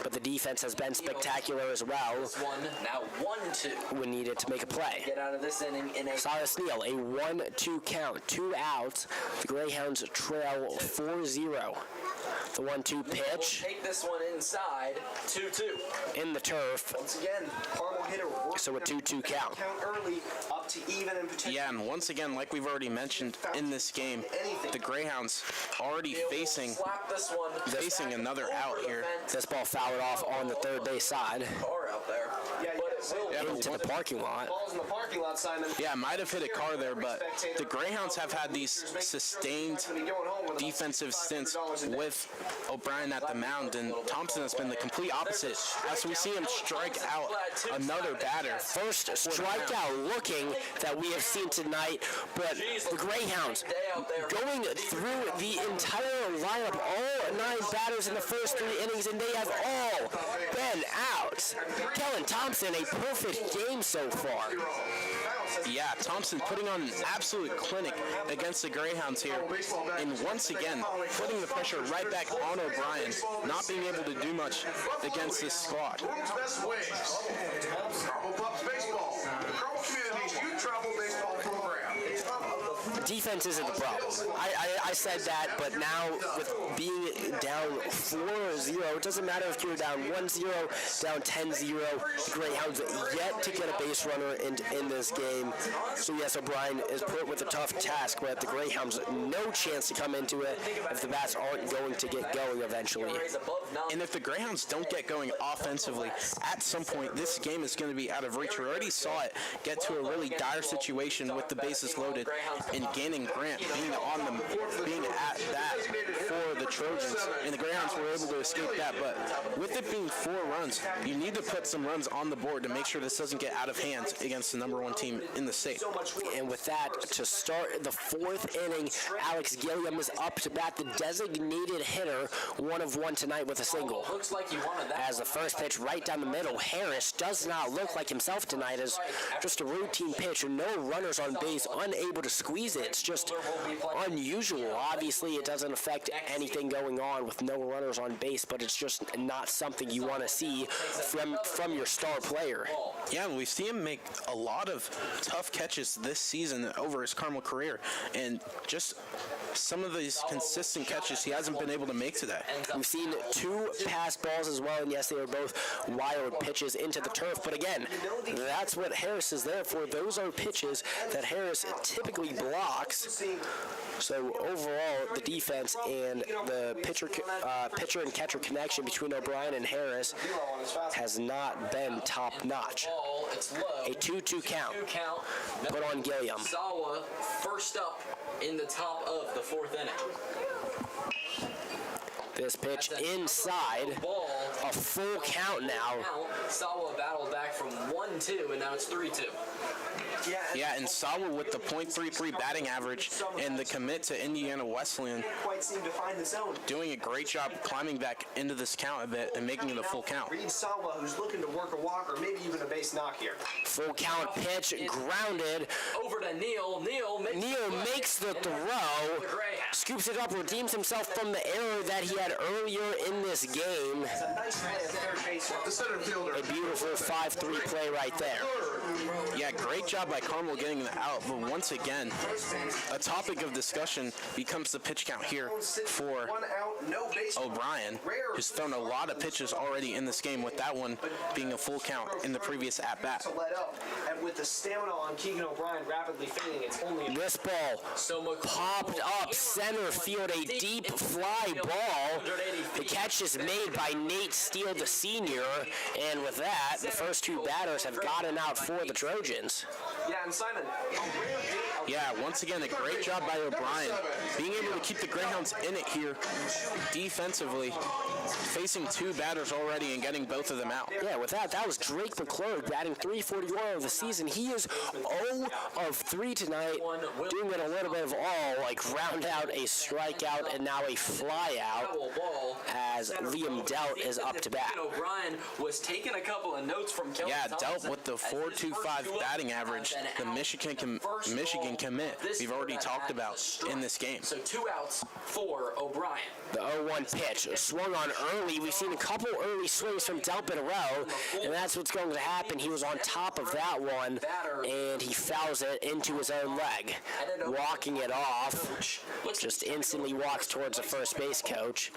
But the defense has been spectacular as well one, now 1-2. when needed to make a play. Get out of this inning in a Silas Neal, a 1-2 count, 2 outs. The Greyhounds trail 4-0. The 1-2 pitch Take this one inside, 2-2. in the turf. Once again, Carmel hitter working So a 2-2 count. early, up to even and potentially. Yeah, and once again, like we've already mentioned in this game, the Greyhounds already facing Slap this one. another out here. This ball fouled off on the third base side Car out there. Yeah, But it will Yeah, but into the parking lot. Balls in the parking lot, Simon. Yeah, might have hit a car there, but the Greyhounds have had these sustained defensive stints with O'Brien at the mound, and Thompson has been the complete opposite as we see him strike out another batter. First strikeout looking that we have seen tonight, but the Greyhounds going through the entire lineup, all 9 batters in the first 3 innings, and they have all been out. Kellen Thompson, a perfect game so far. Yeah, Thompson putting on an absolute clinic against the Greyhounds here, and once again putting the pressure right back on O'Brien, not being able to do much against this squad. World's best ways. Carmel Pups Baseball. The Carmel Community's youth travel baseball program. Defense isn't the problem. I said that, but now with being down 4-0, it doesn't matter if you're down 1-0, down 10-0. The Greyhounds yet to get a base runner in this game. So yes, O'Brien is put with a tough task, but the Greyhounds no chance to come into it if the bats aren't going to get going eventually. And if the Greyhounds don't get going offensively, at some point this game is going to be out of reach. We already saw it get to a really dire situation with the bases loaded and Gannon Grant being being at bat for the Trojans, and the Greyhounds were able to escape that. But with it being 4 runs, you need to put some runs on the board to make sure this doesn't get out of hand against the #1 team in the state. And with that, to start the 4th inning, Alex Gilliam is up to bat, the designated hitter, 1 of 1 tonight with a single. Looks like you wanted that. As the first pitch right down the middle, Harris does not look like himself tonight, as just a routine pitch, no runners on base, unable to squeeze it. It's just unusual. Obviously, it doesn't affect anything going on with no runners on base, but it's just not something you want to see from your star player. Yeah, we've seen him make a lot of tough catches this season over his Carmel career, and just some of these consistent catches he hasn't been able to make today. We've seen 2 pass balls as well, and yes, they were both wild pitches into the turf, but again, that's what Harris is there for. Those are pitches that Harris typically blocks. So overall, the defense and the pitcher and catcher connection between O'Brien and Harris has not been top-notch. It's low. A 2-2 count put on Gilliam. Sawa first up in the top of the 4th inning. This pitch inside, a full count now. Sawa battled back from 1-2, and now it's 3-2. Yeah, and Sawa with the .33 batting average and the commit to Indiana Wesleyan, Quite seem to find the zone. doing a great job climbing back into this count a bit and making it a full count. Reed Sawa, who's looking to work a walk or maybe even a base knock here. Full count pitch, grounded. Over to Neal. Neal Makes the throw, scoops it up, redeems himself from the error that he had earlier in this game. It's a nice play at third base. The center fielder. A beautiful 5-3 play right there. Yeah, great job by Carmel getting the out, but once again, a topic of discussion becomes the pitch count here for O'Brien, who's thrown a lot of pitches already in this game, with that one being a full count in the previous at-bat. And with the stamina on Keegan O'Brien rapidly fading, it's only This ball popped up center field, a deep fly ball. The catch is made by Nate Steele, the senior, and with that, the first two batters have gotten out for the Trojans. Yeah, and Simon, Yeah, once again, a great job by O'Brien, being able to keep the Greyhounds in it here defensively, facing two batters already and getting both of them out. Yeah, with that was Drake McClure batting .341 of the season. He is 0 of 3 tonight, doing it a little bit of all, like round out a strikeout and now a fly out as Liam Delt is up to bat. O'Brien was taking a couple of notes from Kelly Yeah, Thompson Delt with the .425 batting average, the Michigan commit we've already talked about in this game. So 2 outs for O'Brien. The 0-1 pitch swung on early. We've seen a couple early swings from Delp in a row, and that's what's going to happen. He was on top of that one, and he fouls it into his own leg. Walking it off, just instantly walks towards the first base coach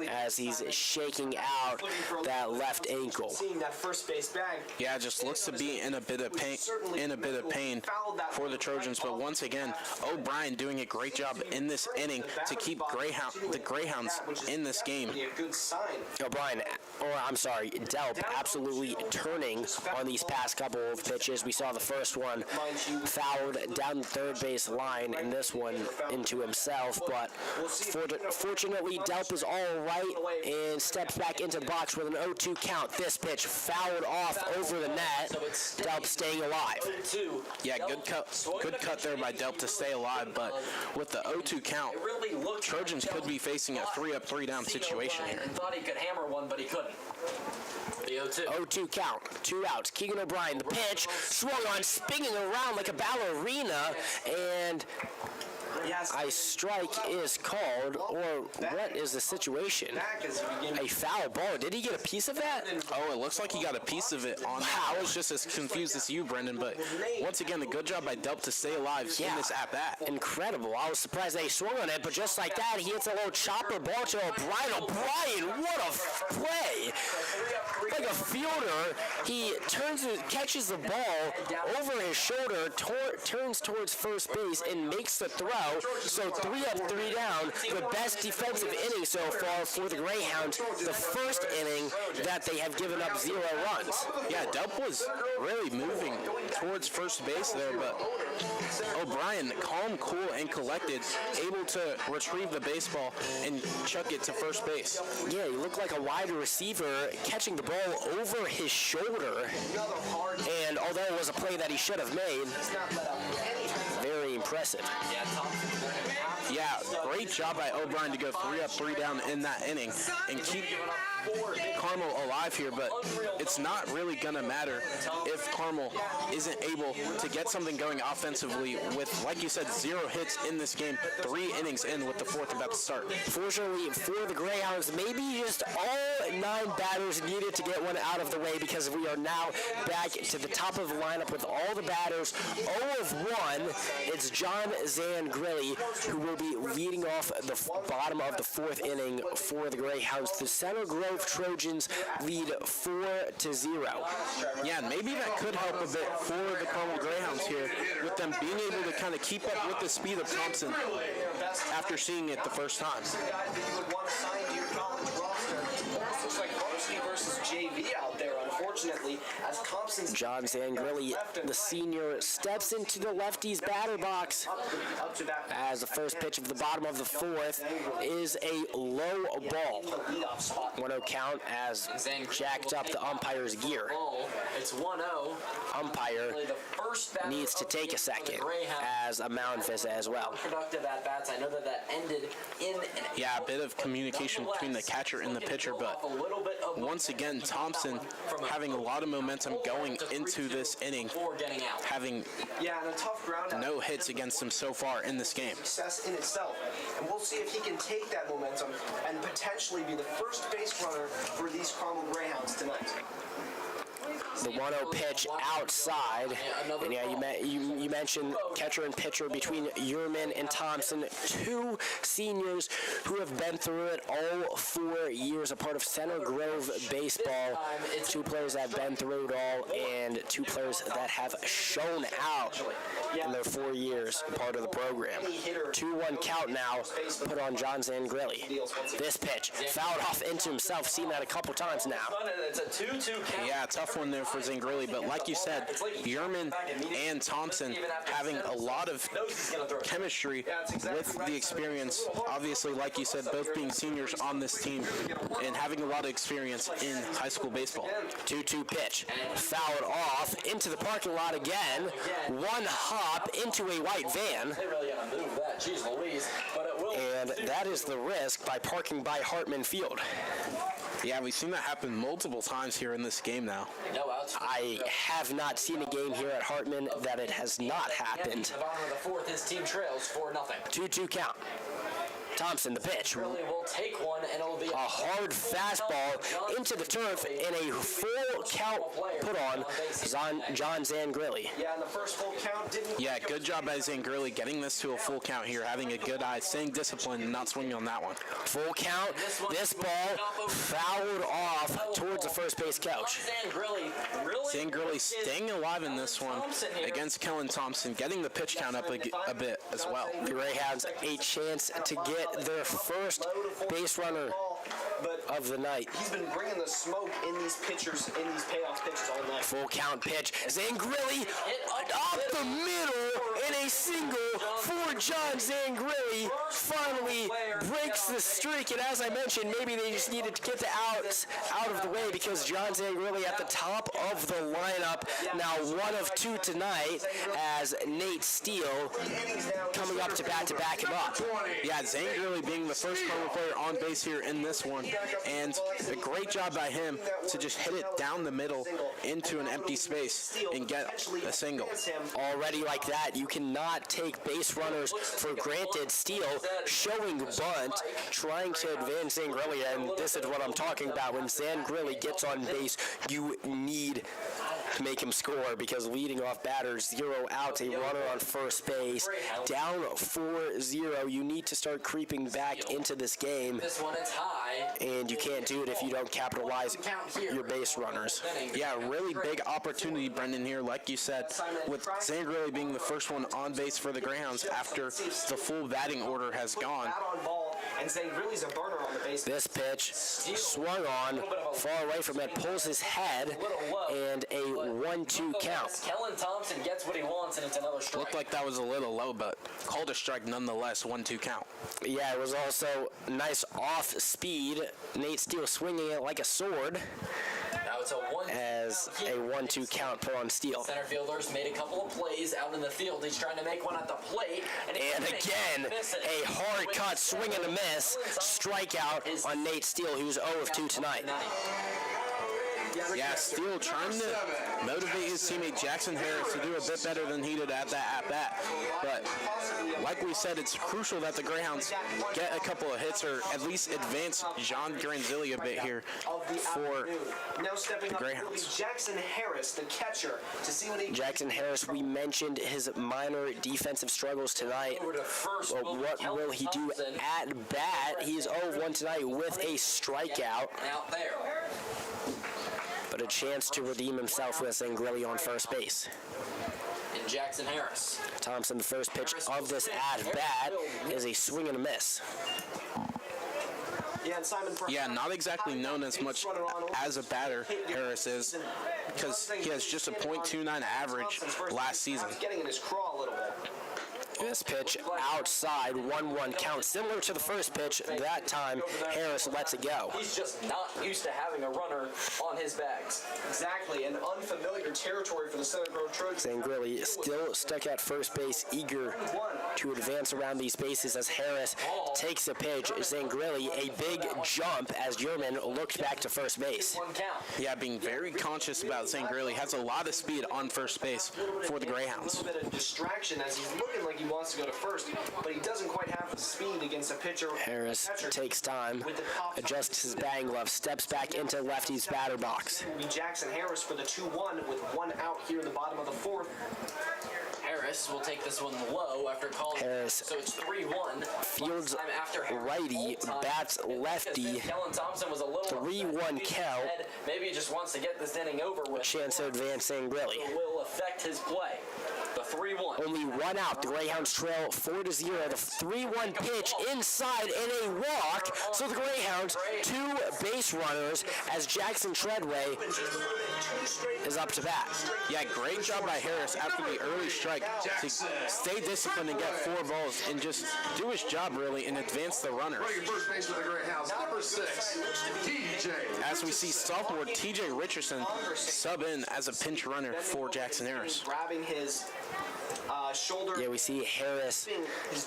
as he's shaking out that left ankle. seeing that first base bag. Yeah, just looks to be in a bit of pain for the Trojans, but once again, O'Brien doing a great job in this inning to keep the Greyhounds in this game. O'Brien, or I'm sorry, Delp absolutely turning on these past couple of pitches. We saw the first one fouled down the third base line, and this one into himself, but fortunately Delp is all right and steps back into the box with an 0-2 count. This pitch fouled off over the net. Delp staying alive. Yeah, good cut there by Delp to stay alive, but with the 0-2 count, Trojans could be facing a 3-up, 3-down situation here. And thought he could hammer one, but he couldn't. The 0-2 count, 2 outs. Keegan O'Brien, the pitch, swung on, spinning around like a ballerina, and a strike is called, or what is the situation? A foul ball. Did he get a piece of that? Oh, it looks like he got a piece of it on that. I was just as confused as you, Brendan, but once again, a good job by Delp to stay alive in this at-bat. Incredible. I was surprised they swung on it, but just like that, he hits a little chopper ball to O'Brien. O'Brien, what a play! Like a fielder, he catches the ball over his shoulder, turns towards first base, and makes the throw. So 3-up, 3-down, the best defensive inning so far for the Greyhounds. The first inning that they have given up 0 runs. Yeah, Delp was really moving towards first base there, but O'Brien, calm, cool, and collected, able to retrieve the baseball and chuck it to first base. Yeah, he looked like a wide receiver catching the ball over his shoulder. And although it was a play that he should have made, very impressive. Yeah, great job by O'Brien to go 3-up, 3-down in that inning and keep Carmel alive here, but it's not really going to matter if Carmel isn't able to get something going offensively with, like you said, 0 hits in this game, 3 innings in with the 4th about to start. Fortunately for the Greyhounds, maybe just all 9 batters needed to get one out of the way, because we are now back to the top of the lineup with all the batters. 0 of 1, it's John Zangrilli, who will be leading off the bottom of the 4th inning for the Greyhounds. The Center Grove Trojans lead 4-0. Yeah, and maybe that could help a bit for the Carmel Greyhounds here, with them being able to kind of keep up with the speed of Thompson after seeing it the first time. Looks like varsity versus JV out there, unfortunately, as Thompson's John Zangrilli, the senior, steps into the lefty's batter box as the first pitch of the bottom of the 4th is a low ball. 1-0 count as jacked up the umpire's gear. It's 1-0. Umpire needs to take a second as a mound visit as well. Productive at-bats. I know that ended in Yeah, a bit of communication between the catcher and the pitcher, but once again, Thompson having a lot of momentum going into this inning, having no hits against him so far in this game. Success in itself, and we'll see if he can take that momentum and potentially be the first base runner for these Carmel Greyhounds tonight. The 1-0 pitch outside. And yeah, you mentioned catcher and pitcher between Yerman and Thompson, two seniors who have been through it all 4 years, a part of Center Grove baseball. Two players that have been through it all, and two players that have shown out in their 4 years, part of the program. 2-1 count now, put on John Zangrilli. This pitch, fouled off into himself, seen that a couple times now. It's a 2-2 count. Yeah, tough one there for Zangrilli, but like you said, Yerman and Thompson having a lot of chemistry with the experience. Obviously, like you said, both being seniors on this team and having a lot of experience in high school baseball. 2-2 pitch, fouled off into the parking lot again. One hop into a white van. They really got to move that. Jeez Louise. But it will. And that is the risk by parking by Hartman Field. Yeah, we've seen that happen multiple times here in this game now. No outs. I have not seen a game here at Hartman that it has not happened. The bottom of the fourth, his team trails 4-0. 2-2 count. Thompson, the pitch. Really will take one, and it'll be A hard fastball into the turf and a full count put on John Zangrilli. Yeah, and the first full count didn't. Yeah, good job by Zangrilli getting this to a full count here, having a good eye, staying disciplined, and not swinging on that one. Full count. This ball fouled off towards the first base coach. Zangrilli staying alive in this one against Kellen Thompson, getting the pitch count up a bit as well. The Greyhounds a chance to get their first base runner of the night. He's been bringing the smoke in these pitchers, in these payoff pitches all night. Full count pitch. Zangrilli up the middle in a single for John Zangrilli. Finally breaks the streak, and as I mentioned, maybe they just needed to get the outs out of the way because John Zangrilli at the top of the lineup, now 1 of 2 tonight, as Nate Steele coming up to bat to back him up. Yeah, Zangrilli being the first Carmel player on base here in this one, and a great job by him to just hit it down the middle into an empty space and get a single. Already like that, you cannot take base runners for granted. Steele showing bunt, trying to advance Zangrilli, and this is what I'm talking about. When Zangrilli gets on base, you need to make him score because leading off batters, 0 outs, a runner on first base, down 4-0. You need to start creeping back into this game, This one is high. and you can't do it if you don't capitalize your base runners. Yeah, really big opportunity, Brendan, here, like you said, with Zangrilli being the first one on base for the Greyhounds after the full batting order has gone. Out on ball, and Zangrilli's a burner on the base. This pitch swung on, far away from it, pulls his head, and a 1-2 count. Kellen Thompson gets what he wants, and it's another strike. Looked like that was a little low, but called a strike nonetheless, 1-2 count. Yeah, it was also nice off speed. Nate Steele swinging it like a sword Now it's a 1-2 as count a here. 1-2 count put on Steele. Center fielders made a couple of plays out in the field. He's trying to make one at the plate. And again, a hard cut, swing and a miss, strikeout on Nate Steele, who's 0 of 2 tonight. Yeah, Steele trying to motivate his teammate Jackson Harris to do a bit better than he did at that at-bat. But like we said, it's crucial that the Greyhounds get a couple of hits or at least advance John Granzilli a bit here for Now stepping the up will be Greyhounds. Jackson Harris, the catcher, to see what he Jackson Harris, we mentioned his minor defensive struggles tonight. Over to first. Well, what will he do at bat? He's 0-1 tonight with a strikeout, Out there. but a chance to redeem himself with Zangrilli on first base. And Jackson Harris. Thompson, the first pitch of this at-bat is a swing and a miss. Yeah, and Simon. Yeah, not exactly known as much as a batter, Harris is, because he has just a .29 average last season. Getting in his craw a little bit. This pitch outside, 1-1 count. Similar to the first pitch, that time Harris lets it go. He's just not used to having a runner on his bags. Exactly, an unfamiliar territory for the Center Grove Trojans. Zangrilli still stuck at first base, eager to advance around these bases as Harris takes a pitch. Zangrilli, a big jump as Yerman looked back to first base. 1 count. Yeah, being very conscious about Zangrilli, has a lot of speed on first base for the Greyhounds. A little bit of distraction as he's looking like he wants to go to first, but he doesn't quite have speed against a pitcher. Harris takes time, adjusts his batting glove, steps back into lefty's batter box. It will be Jackson Harris for the 2-1 with 1 out here in the bottom of the 4th. Harris will take this one low after calling. Harris So it's 3-1. fields Time after righty, bats lefty. Kellen Thompson was a little 3-1 count. Maybe he just wants to get this inning over with. Chance to advance Grilly. Will affect his play. The 3-1. Only 1 out. The Greyhounds trail 4-0. The 3-1 pitch inside and a walk. So the Greyhounds 2 base runners as Jackson Treadway is up to bat. Yeah, great job by Harris after the early strike to stay disciplined and get 4 balls and just do his job really and advance the runners. Playing first base for the Greyhounds, number 6, TJ. As we see sophomore TJ Richardson sub in as a pinch runner for Jackson Harris. Grabbing his shoulder. Yeah, we see Harris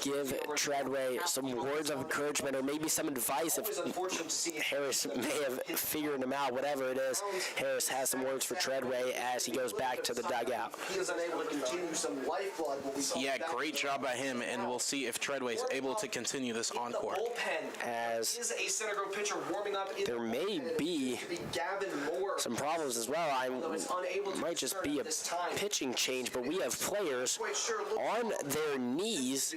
give Treadway some words of encouragement or maybe some advice. It's unfortunate to see Harris may have figured him out, whatever it is. Harris has some words for Treadway as he goes back to the dugout. he is unable to continue some lifeblood. Yeah, great job by him, and we'll see if Treadway is able to continue this encore. The bullpen As is a center grove pitcher warming up. there may be Gavin Moore. some problems as well. I unable to might just be a pitching change, but we have players on their knees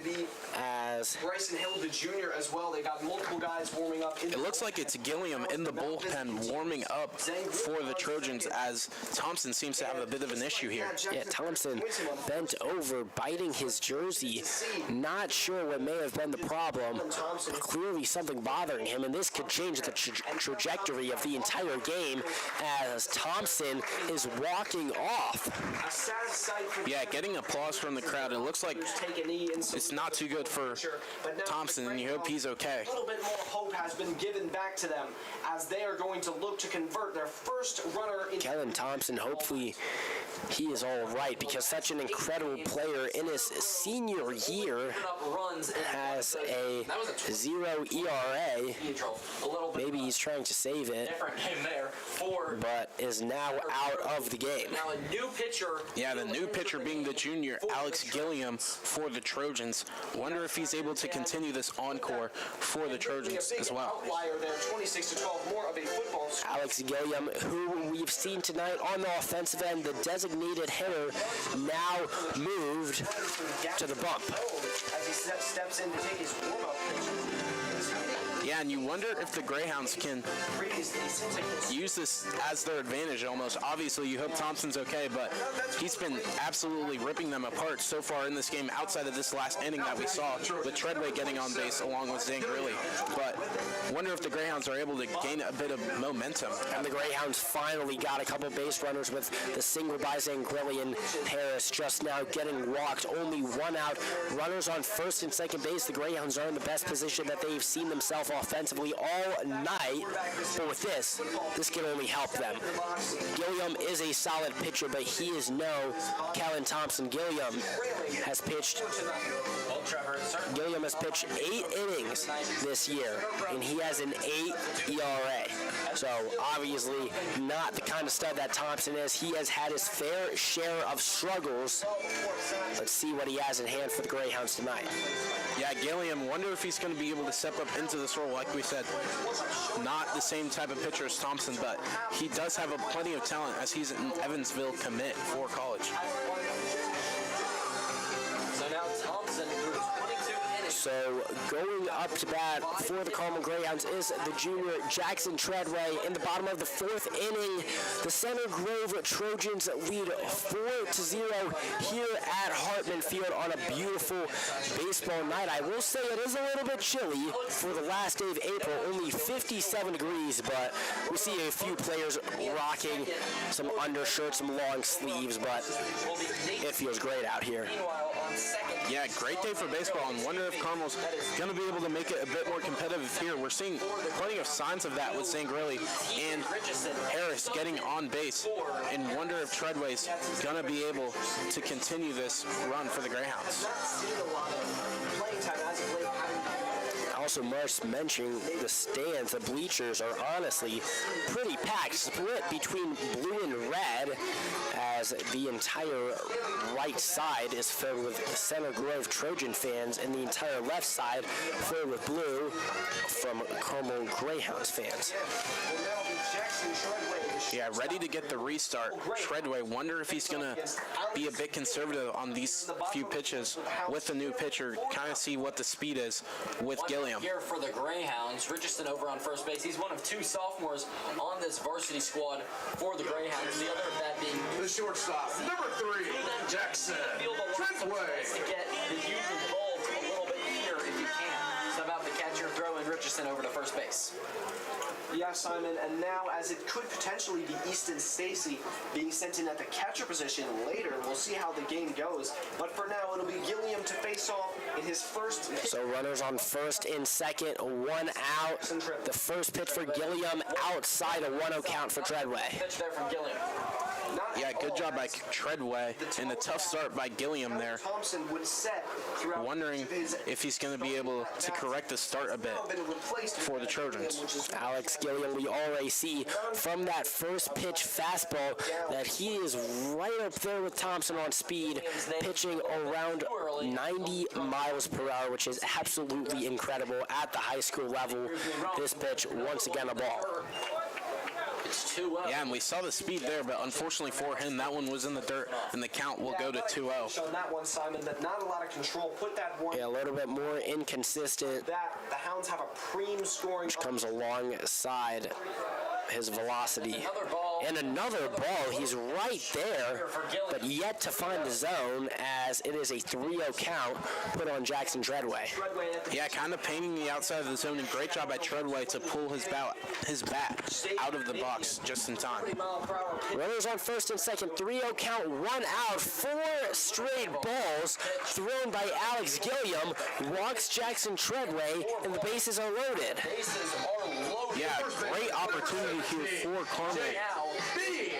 as Bryson Hill, the junior, as well. They got multiple guys warming up. It looks like it's Gilliam in the bullpen warming up for the Trojans as Thompson seems to have a bit of an issue here. yeah, Thompson bent over, biting his jersey. Not sure what may have been the problem. Clearly something bothering him, and this could change the trajectory of the entire game as Thompson is walking off. A sad sight for Yeah, getting applause from the crowd. It looks like take a knee in some it's not too good for Thompson, and you hope he's okay. A little bit more hope has been given back to them as they are going to look to convert their first runner in. Kellen Thompson, hopefully he is all right because such an incredible player in his senior year has a 0 ERA. Maybe he's trying to save it, Different game there for but is now out of the game. now a new pitcher. Yeah, the new pitcher being the junior Alex Gilliam for the Trojans. Wonder if he's able to continue this encore for the Trojans as well. Outlier there, 26-12, more of a football score. Alex Gilliam, who we've seen tonight on the offensive end, the designated hitter, now moved to the bump. As he steps in to take his warm-up pitch. Yeah, and you wonder if the Greyhounds can Previously, it seems like this use this as their advantage almost. Obviously, you hope Thompson's okay, but he's been absolutely ripping them apart so far in this game outside of this last inning that we saw with Treadway getting on base along with Grilly. But wonder if the Greyhounds are able to gain a bit of momentum. And the Greyhounds finally got a couple base runners with the single by Grilly and Harris just now getting walked. Only 1 out. Runners on first and second base. The Greyhounds are in the best position that they've seen themselves offensively all night. But with this can only help them. Gilliam is a solid pitcher, but he is no Kellen Thompson. Gilliam has pitched 8 innings this year, and he has an 8 ERA. So obviously not the kind of stud that Thompson is. He has had his fair share of struggles. Let's see what he has in hand for the Greyhounds tonight. Yeah, Gilliam, wonder if he's going to be able to step up into this role. Like we said, not the same type of pitcher as Thompson, but he does have plenty of talent as he's an Evansville commit for college. So now Thompson, who's 22 innings. So going up to bat for the Carmel Greyhounds is the junior Jackson Treadway. In the bottom of the 4th inning, the Center Grove Trojans lead 4-0 here at Hartman Field on a beautiful baseball night. I will say it is a little bit chilly for the last day of April, only 57 degrees, but we see a few players rocking some undershirts, some long sleeves, but it feels great out here. Meanwhile, on second. Yeah, great day for baseball, and wonder if Carmel's going to be able to make it a bit more competitive here. We're seeing plenty of signs of that with Grilly and Harris getting on base, and wonder if Treadway's going to be able to continue this run for the Greyhounds. not seen a lot of playing time as of late. Also, Marsh mentioning the stands, the bleachers are honestly pretty packed, split between blue and red, as the entire right side is filled with Center Grove Trojan fans, and the entire left side filled with blue from Carmel Greyhounds fans. Yeah, ready to get the restart. Treadway, wonder if he's going to be a bit conservative on these few pitches with the new pitcher, kind of see what the speed is with Gilliam. Here for the Greyhounds, Richardson over on first base. He's one of 2 sophomores on this varsity squad for the Greyhounds. The other of that being The shortstop, number 3, Jackson Treadway. to get the youth involved a little bit here if you can. So about the catcher throwing Richardson over to first base. Yeah, Simon, and now as it could potentially be Easton Stacy being sent in at the catcher position later, we'll see how the game goes. But for now, it'll be Gilliam to face off in his first pitch. So runners on first and second, 1 out. The first pitch for Gilliam outside a 1-0 count for Treadway. Pitch there from Gilliam. Yeah, good job by Treadway, and a tough start by Gilliam there. Thompson would set throughout Wondering if he's going to be able to correct the start a bit for the Trojans. Alex Gilliam, we already see from that first pitch fastball that he is right up there with Thompson on speed, pitching around 90 miles per hour, which is absolutely incredible at the high school level. This pitch, once again, a ball. It's 2-0. Yeah, and we saw the speed there, but unfortunately for him, that one was in the dirt, and the count will go to 2-0. Shown that one, Simon, that not a lot of control. Put that one. Yeah, a little bit more inconsistent. That the Hounds have a preem scoring. Which comes alongside his velocity. Another ball. And another ball. He's right there, but yet to find the zone as it is a 3-0 count put on Jackson Treadway. Yeah, kind of painting the outside of the zone, and great job by Treadway to pull his bat out of the box just in time. Runners on first and second, 3-0 count, 1 out, 4 straight balls thrown by Alex Gilliam, walks Jackson Treadway, and the bases are loaded. Bases are loaded. Yeah, great opportunity here for Carmel.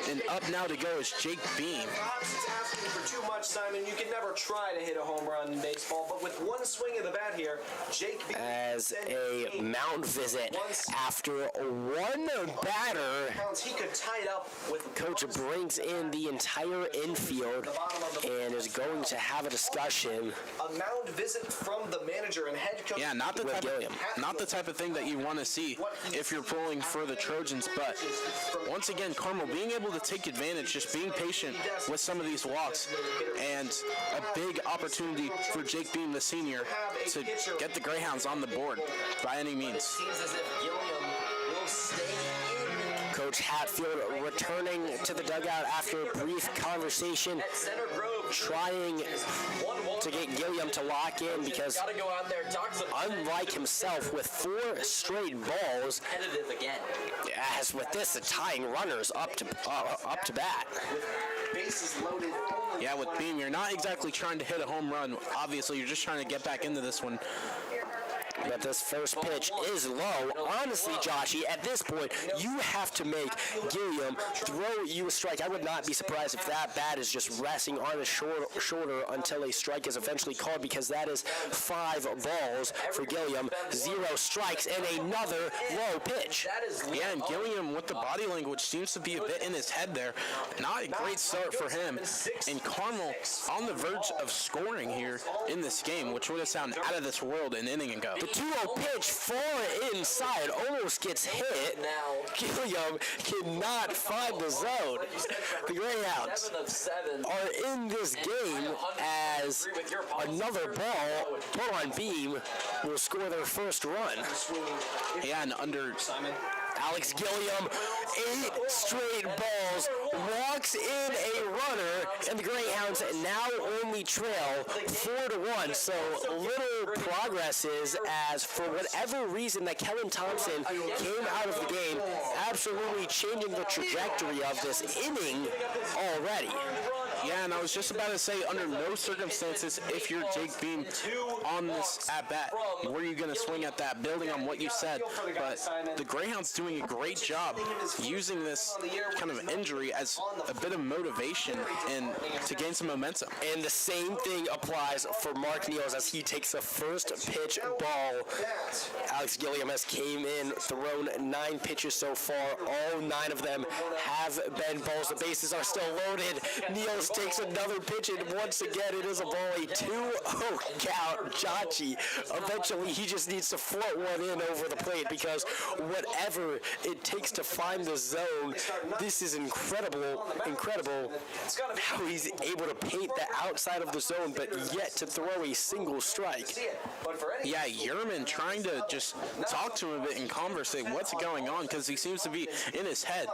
And up now to go is Jake Beam. Perhaps it's asking for too much, Simon. You can never try to hit a home run in baseball, but with one swing of the bat here, Jake As a mound visit after one batter, he could tie it up with coach brings in the entire infield and is going to have a discussion. a mound visit from the manager and head coach. Yeah, not the With type Gilliam. not the type of thing that you want to see if you're pulling for the Trojans, but once again, Carmel being able to take advantage, just being patient with some of these walks, and a big opportunity for Jake Beam, the senior, to get the Greyhounds on the board by any means. Seems as if Gilliam will stay in Coach Hatfield returning to the dugout after a brief conversation, at Center Grove. trying 1-1. to get Gilliam to lock in because Got to go out there, talk some unlike himself with 4 straight balls, competitive again. as with this, tying runners up to bat. Bases loaded. Yeah, with Beam, you're not exactly trying to hit a home run. Obviously, you're just trying to get back into this one. But this first pitch is low. Honestly, Joshy, at this point, you have to make Gilliam throw you a strike. I would not be surprised if that bat is just resting on his shoulder until a strike is eventually called, because that is 5 balls for Gilliam, 0 strikes, and another low pitch. That is Yeah, and Gilliam with the body language seems to be a bit in his head there. Not a great start for him. And Carmel on the verge of scoring here in this game, which would have sounded out of this world an inning ago. The 2-0 pitch far inside, almost gets hit. Gilliam cannot find the zone. The Greyhounds 7 of 7. are in this game as another ball put on Beam will score their first run. Yeah, and under Alex Gilliam, 8 straight balls, walks in a runner, and the Greyhounds now only trail 4-1. So little progress is, as for whatever reason that Kellen Thompson came out of the game, absolutely changing the trajectory of this inning already. Yeah, and I was just about to say, under no circumstances, if you're Jake Beam on this at-bat, were you going to swing at that, building on what you said. But the Greyhounds doing a great job using this kind of injury as a bit of motivation and to gain some momentum. And the same thing applies for Mark Niels as he takes the first pitch ball. Alex Gilliam has came in, thrown 9 pitches so far. All 9 of them have been balls. The bases are still loaded. Niels takes another pitch, and once again it is a ball. A 2-0 count. Jachi, eventually he just needs to float one in over the plate because whatever it takes to find the zone, this is incredible how he's able to paint the outside of the zone, but yet to throw a single strike. Yeah, Yerman trying to just talk to him a bit and conversate what's going on because he seems to be in his head.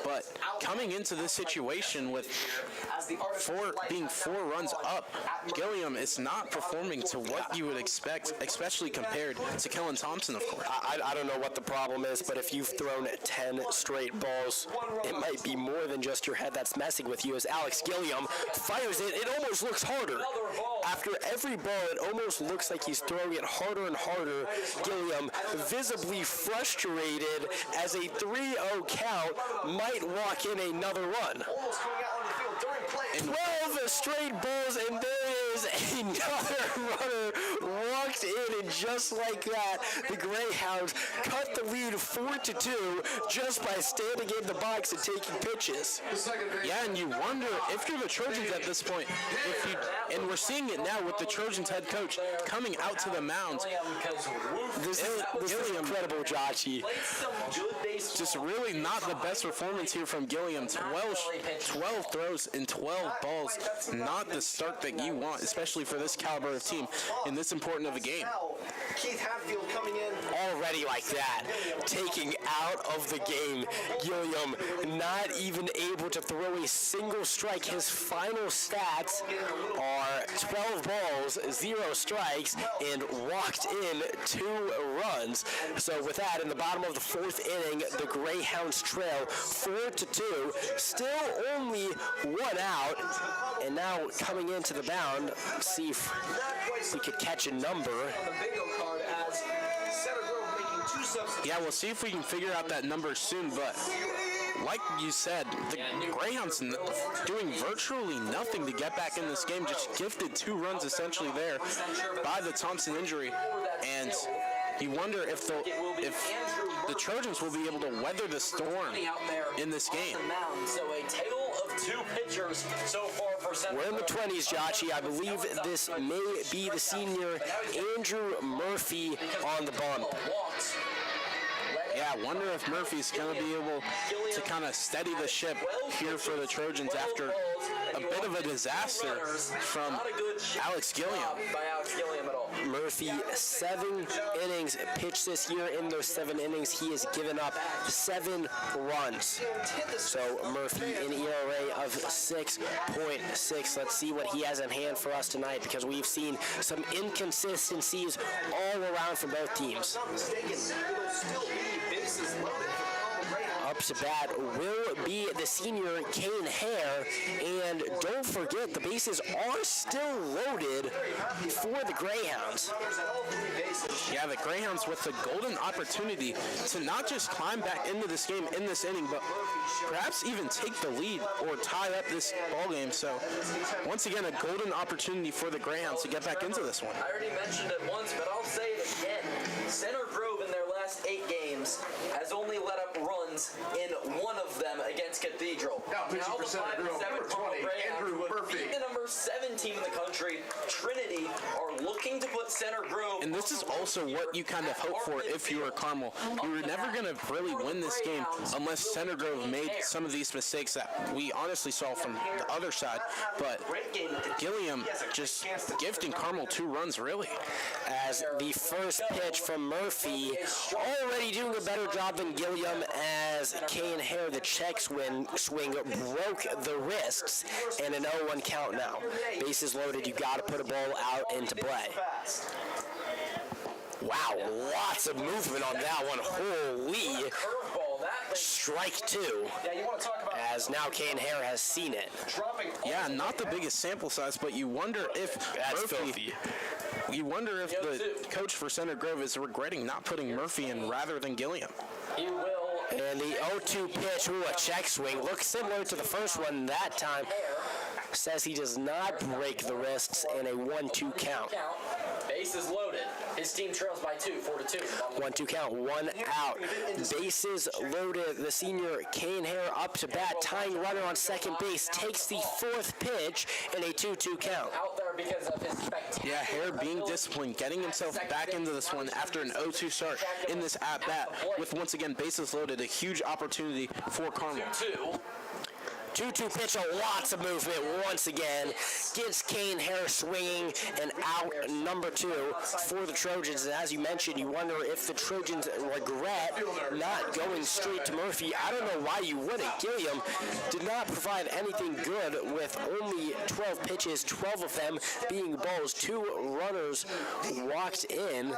But coming into this situation with being 4 runs up, Gilliam is not performing to what you would expect, especially compared to Kellen Thompson, of course. I don't know what the problem is, but if you've thrown 10 straight balls, it might be more than just your head that's messing with you. As Alex Gilliam fires it, it almost looks harder. After every ball, it almost looks like he's throwing it harder and harder. Gilliam, visibly frustrated as a 3-0 count, might walk in another run. 12 straight balls, and there is another runner walked in, and just like that, the Greyhounds cut the lead 4-2 just by standing in the box and taking pitches. Yeah, and you wonder if you're the Trojans at this point, and we're seeing it now with the Trojans head coach coming out to the mound. This is incredible, Jachi. Just really not the best performance here from Gilliam. 12 throws in 12 balls. Not the start that you want, especially for this caliber of team in this important of a game. Keith Hatfield coming in. Already like that, taking out of the game. Gilliam not even able to throw a single strike. His final stats are 12 balls, 0 strikes, and walked in 2 runs. So with that, in the bottom of the 4th inning, the Greyhounds trail 4-2. Still only 1 out. And now coming into the mound, see if we could catch a number. Yeah, we'll see if we can figure out that number soon, but like you said, the Greyhounds doing virtually nothing to get back in this game, just gifted 2 runs essentially there by the Thompson injury, and you wonder if the Trojans will be able to weather the storm in this game. So a tale of 2 pitchers so far for Central. We're in the 20s, Jachi. I believe this may be the senior Andrew Murphy on the bump. Yeah, I wonder if Murphy's going to be able to kind of steady the ship here for the Trojans after a bit of a disaster from Alex Gilliam. Murphy, 7 innings pitched this year. In those 7 innings, he has given up 7 runs. So Murphy, an ERA of 6.6. Let's see what he has in hand for us tonight, because we've seen some inconsistencies all around from both teams. Up to bat will be the senior Kane Hare, and don't forget the bases are still loaded for the Greyhounds. Yeah, the Greyhounds with the golden opportunity to not just climb back into this game in this inning, but perhaps even take the lead or tie up this ball game. So once again, a golden opportunity for the Greyhounds to get back into this one. I already mentioned it once, but I'll say it again. Center Grove in their last 8 games has only let up runs in 1 of them against Cathedral. Now pitching for Center Grove, number 20, Andrew Murphy. The number 7 team in the country, Trinity, are looking to put Center Grove. And this is also what you kind of hope for if you were Carmel. You were never going to really win this game unless Center Grove made some of these mistakes that we honestly saw from the other side. But Gilliam just gifting Carmel 2 runs, really. As the first pitch from Murphy, already doing a better job than Gilliam, as Kane Hare, the check swing broke the wrists, and an 0-1 count now. Bases loaded, you got to put a ball out into play. Wow, lots of movement on that one. Holy. strike two, Yeah, you want to talk about as now Kane Hare has seen it. dropping. Yeah, not the biggest sample size, but you wonder if That's Murphy, filthy. you wonder if the coach for Center Grove is regretting not putting Murphy in rather than Gilliam. He will. And the 0-2 pitch, a check swing, looks similar to the first one that time. Says he does not break the wrists in a 1-2 count. Bases loaded. His team trails by 2, 4-2. 1-2 count, 1 out. Bases loaded. The senior Kane Hare up to bat, tying runner on second base, takes the fourth pitch in a 2-2 count. Out there because of his spectacular. Yeah, Hare being disciplined, getting himself back into this one after an 0-2 start in this at-bat with, once again, bases loaded, a huge opportunity for Carmel. 2-2 pitch, lots of movement once again. Gets Kane Hare swinging and out number 2 for the Trojans. And as you mentioned, you wonder if the Trojans regret not going straight to Murphy. I don't know why you wouldn't. Gilliam did not provide anything good with only 12 pitches, 12 of them being balls. 2 runners walked in.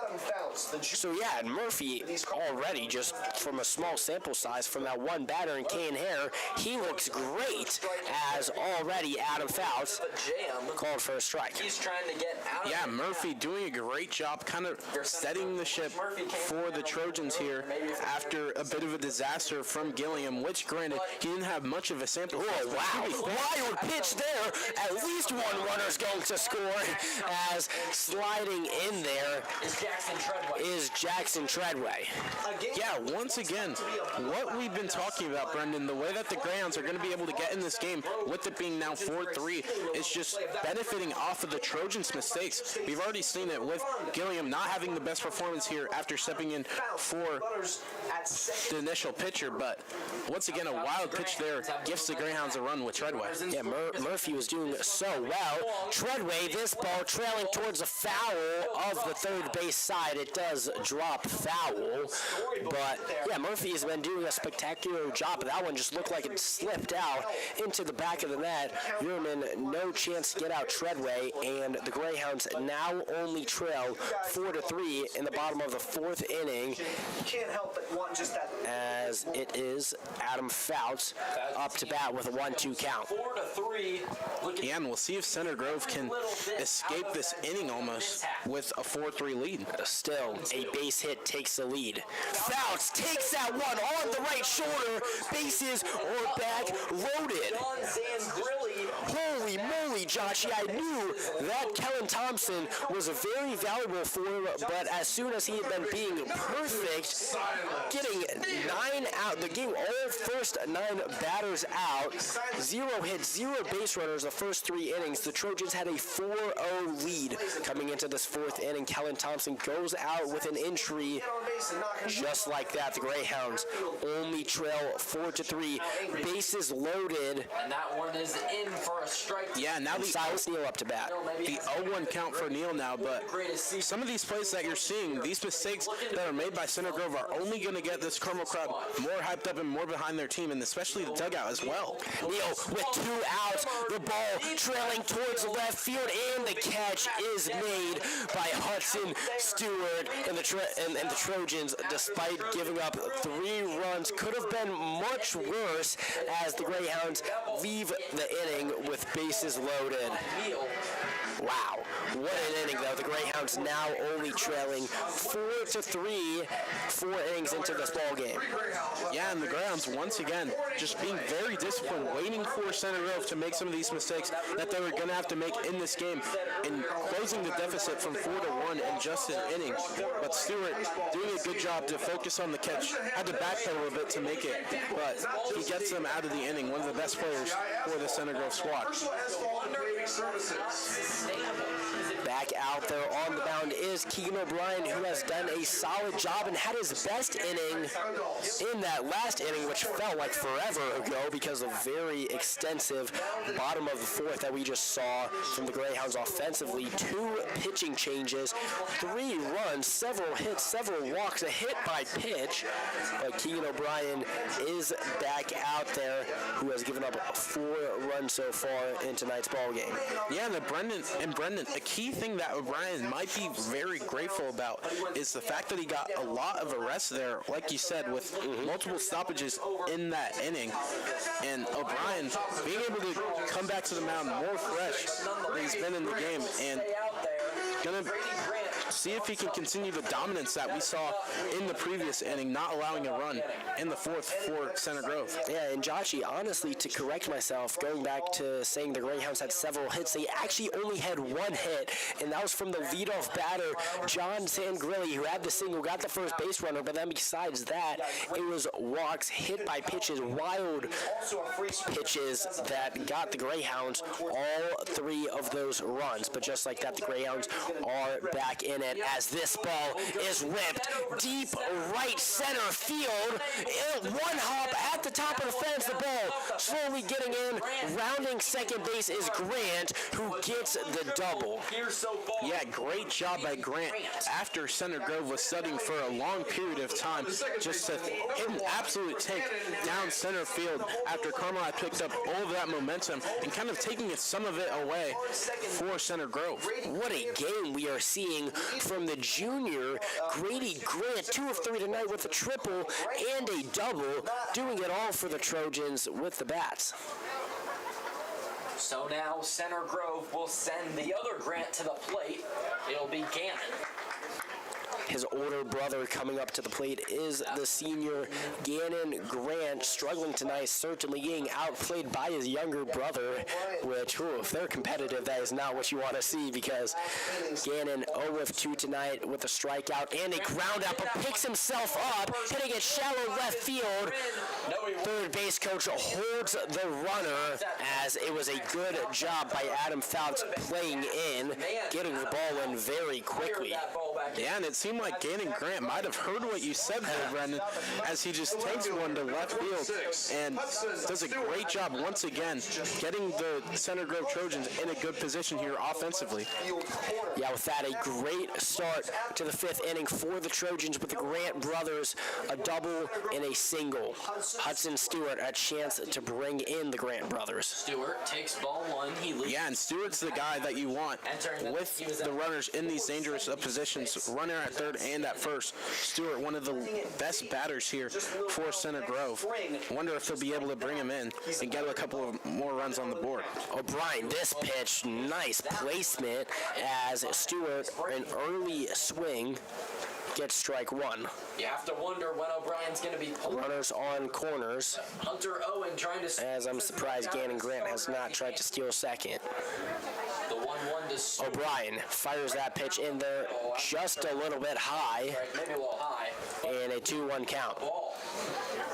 So yeah, and Murphy already, just from a small sample size from that one batter in Kane Hare, he looks great, as already Adam Fouts called for a strike. He's trying to get out of Yeah, Murphy doing a great job kind of steadying the ship for the Trojans here after a bit of a disaster from Gilliam, which granted, he didn't have much of a sample. Oh, wow. Wild pitch there. At least one runner's going to score, as sliding in there is Jackson Treadway. Yeah, once again, what we've been talking about, Brendan, the way that the Greyhounds are going to be able to get in this game, with it being now 4-3, is just benefiting off of the Trojans' mistakes. We've already seen it with Gilliam not having the best performance here after stepping in for the initial pitcher, but once again, a wild pitch there gives the Greyhounds a run with Treadway. Yeah, Murphy was doing so well. Treadway, this ball trailing towards the foul of the third base side. It does drop foul, but yeah, Murphy has been doing a spectacular job. That one just looked like it slipped out into the back of the net. Uriman, no chance to get out Treadway, and the Greyhounds now only trail 4-3 in the bottom of the 4th inning. You can't help but want just that. As it is Adam Fouts up to bat with a 1-2 count. 4-3. Yeah, and we'll see if Center Grove can escape this inning almost with a 4-3 lead. Still, a base hit takes the lead. Fouts takes that one on the right shoulder. Bases are back loaded. Holy moly, Joshy. I knew that Kellen Thompson was very valuable for him, but as soon as he had been being perfect, getting 9 out, getting all first 9 batters out, 0 hits, 0 base runners the first 3 innings. The Trojans had a 4-0 lead coming into this 4th inning. Kellen Thompson goes out with an injury. Just like that, the Greyhounds only trail 4-3. Bases loaded. And that one is in for a strike. Yeah, now the Silas Neal up to bat. The 0-1 count for Neal now, but some of these plays that you're seeing, these mistakes that are made by Center Grove are only going to get this Carmel crowd more hyped up and more behind their team, and especially the dugout as well. Neal with 2 outs, the ball trailing towards the left field, and the catch is made by Hudson Stewart and the Trojans, despite giving up 3 runs. Could have been much worse, as the Greyhounds leave the inning with bases loaded. Wow, what an inning though. The Greyhounds now only trailing 4-3, 4 innings into this ball game. Yeah, and the Greyhounds once again just being very disciplined, waiting for Center Grove to make some of these mistakes that they were going to have to make in this game, and closing the deficit from 4-1 in just an inning. But Stewart doing a good job to focus on the catch. Had to backpedal a bit to make it, but he gets them out of the inning. One of the best players for the Center Grove squad. Back out there on the mound is Keegan O'Brien, who has done a solid job and had his best inning in that last inning, which felt like forever ago because of very extensive bottom of the 4th that we just saw from the Greyhounds offensively. 2 pitching changes, 3 runs, several hits, several walks, a hit by pitch. But Keegan O'Brien is back out there, who has given up 4 runs so far in tonight's ball game. Yeah, Brendan, a key thing thing that O'Brien might be very grateful about is the fact that he got a lot of arrests there, like you said, with multiple stoppages in that inning. And O'Brien being able to come back to the mound more fresh than he's been in the game, and going to see if he can continue the dominance that we saw in the previous inning, not allowing a run in the fourth for Center Grove. Yeah, and Joshy, honestly, to correct myself, going back to saying the Greyhounds had several hits, they actually only had one hit, and that was from the leadoff batter, John Sangrilli, who had the single, got the first base runner, but then besides that, it was walks, hit by pitches, wild pitches that got the Greyhounds all three of those runs. But just like that, the Greyhounds are back in it as this ball is whipped deep right center field. One hop at the top of the fence, the ball slowly getting in. Rounding second base is Grant, who gets the double. Yeah, great job by Grant after Center Grove was studying for a long period of time just to hit an absolute take down center field after Carmel had picked up all of that momentum and kind of taking some of it away for Center Grove. What a game we are seeing from the junior Grady Grant, 2 of 3 tonight with a triple and a double, doing it all for the Trojans with the bats. So now Center Grove will send the other Grant to the plate. It'll be Gannon. His older brother coming up to the plate is the senior Gannon Grant, struggling tonight, certainly getting outplayed by his younger brother, which, if they're competitive, that is not what you want to see, because Gannon 0 of 2 tonight with a strikeout and a ground out, but picks himself up, hitting it shallow left field. Third base coach holds the runner, as it was a good job by Adam Fouts playing in, getting the ball in very quickly. Yeah, and it seemed like Gannon Grant might have heard what you said there, Brendan, as he just takes one to left field and does a great job once again getting the Center Grove Trojans in a good position here offensively. Yeah, with that, a great start to the 5th inning for the Trojans with the Grant brothers, a double and a single. Hudson Stewart a chance to bring in the Grant brothers. Stewart takes ball 1. He leads. Yeah, and Stewart's the guy that you want with the runners in these dangerous positions, runner at third and at first. Stewart, one of the best batters here for Center Grove. Wonder if they'll be able to bring him in and get a couple of more runs on the board. O'Brien, this pitch, nice placement as Stewart, an early swing, gets strike 1. You have to wonder when O'Brien's going to be pulling. Runners on corners. Hunter Owen trying to... As I'm surprised Gannon Grant has not tried to steal second. The 1-1 to Stewart. O'Brien fires that pitch in there just a little bit high. Right, maybe a little high. And a 2-1 count. Ball.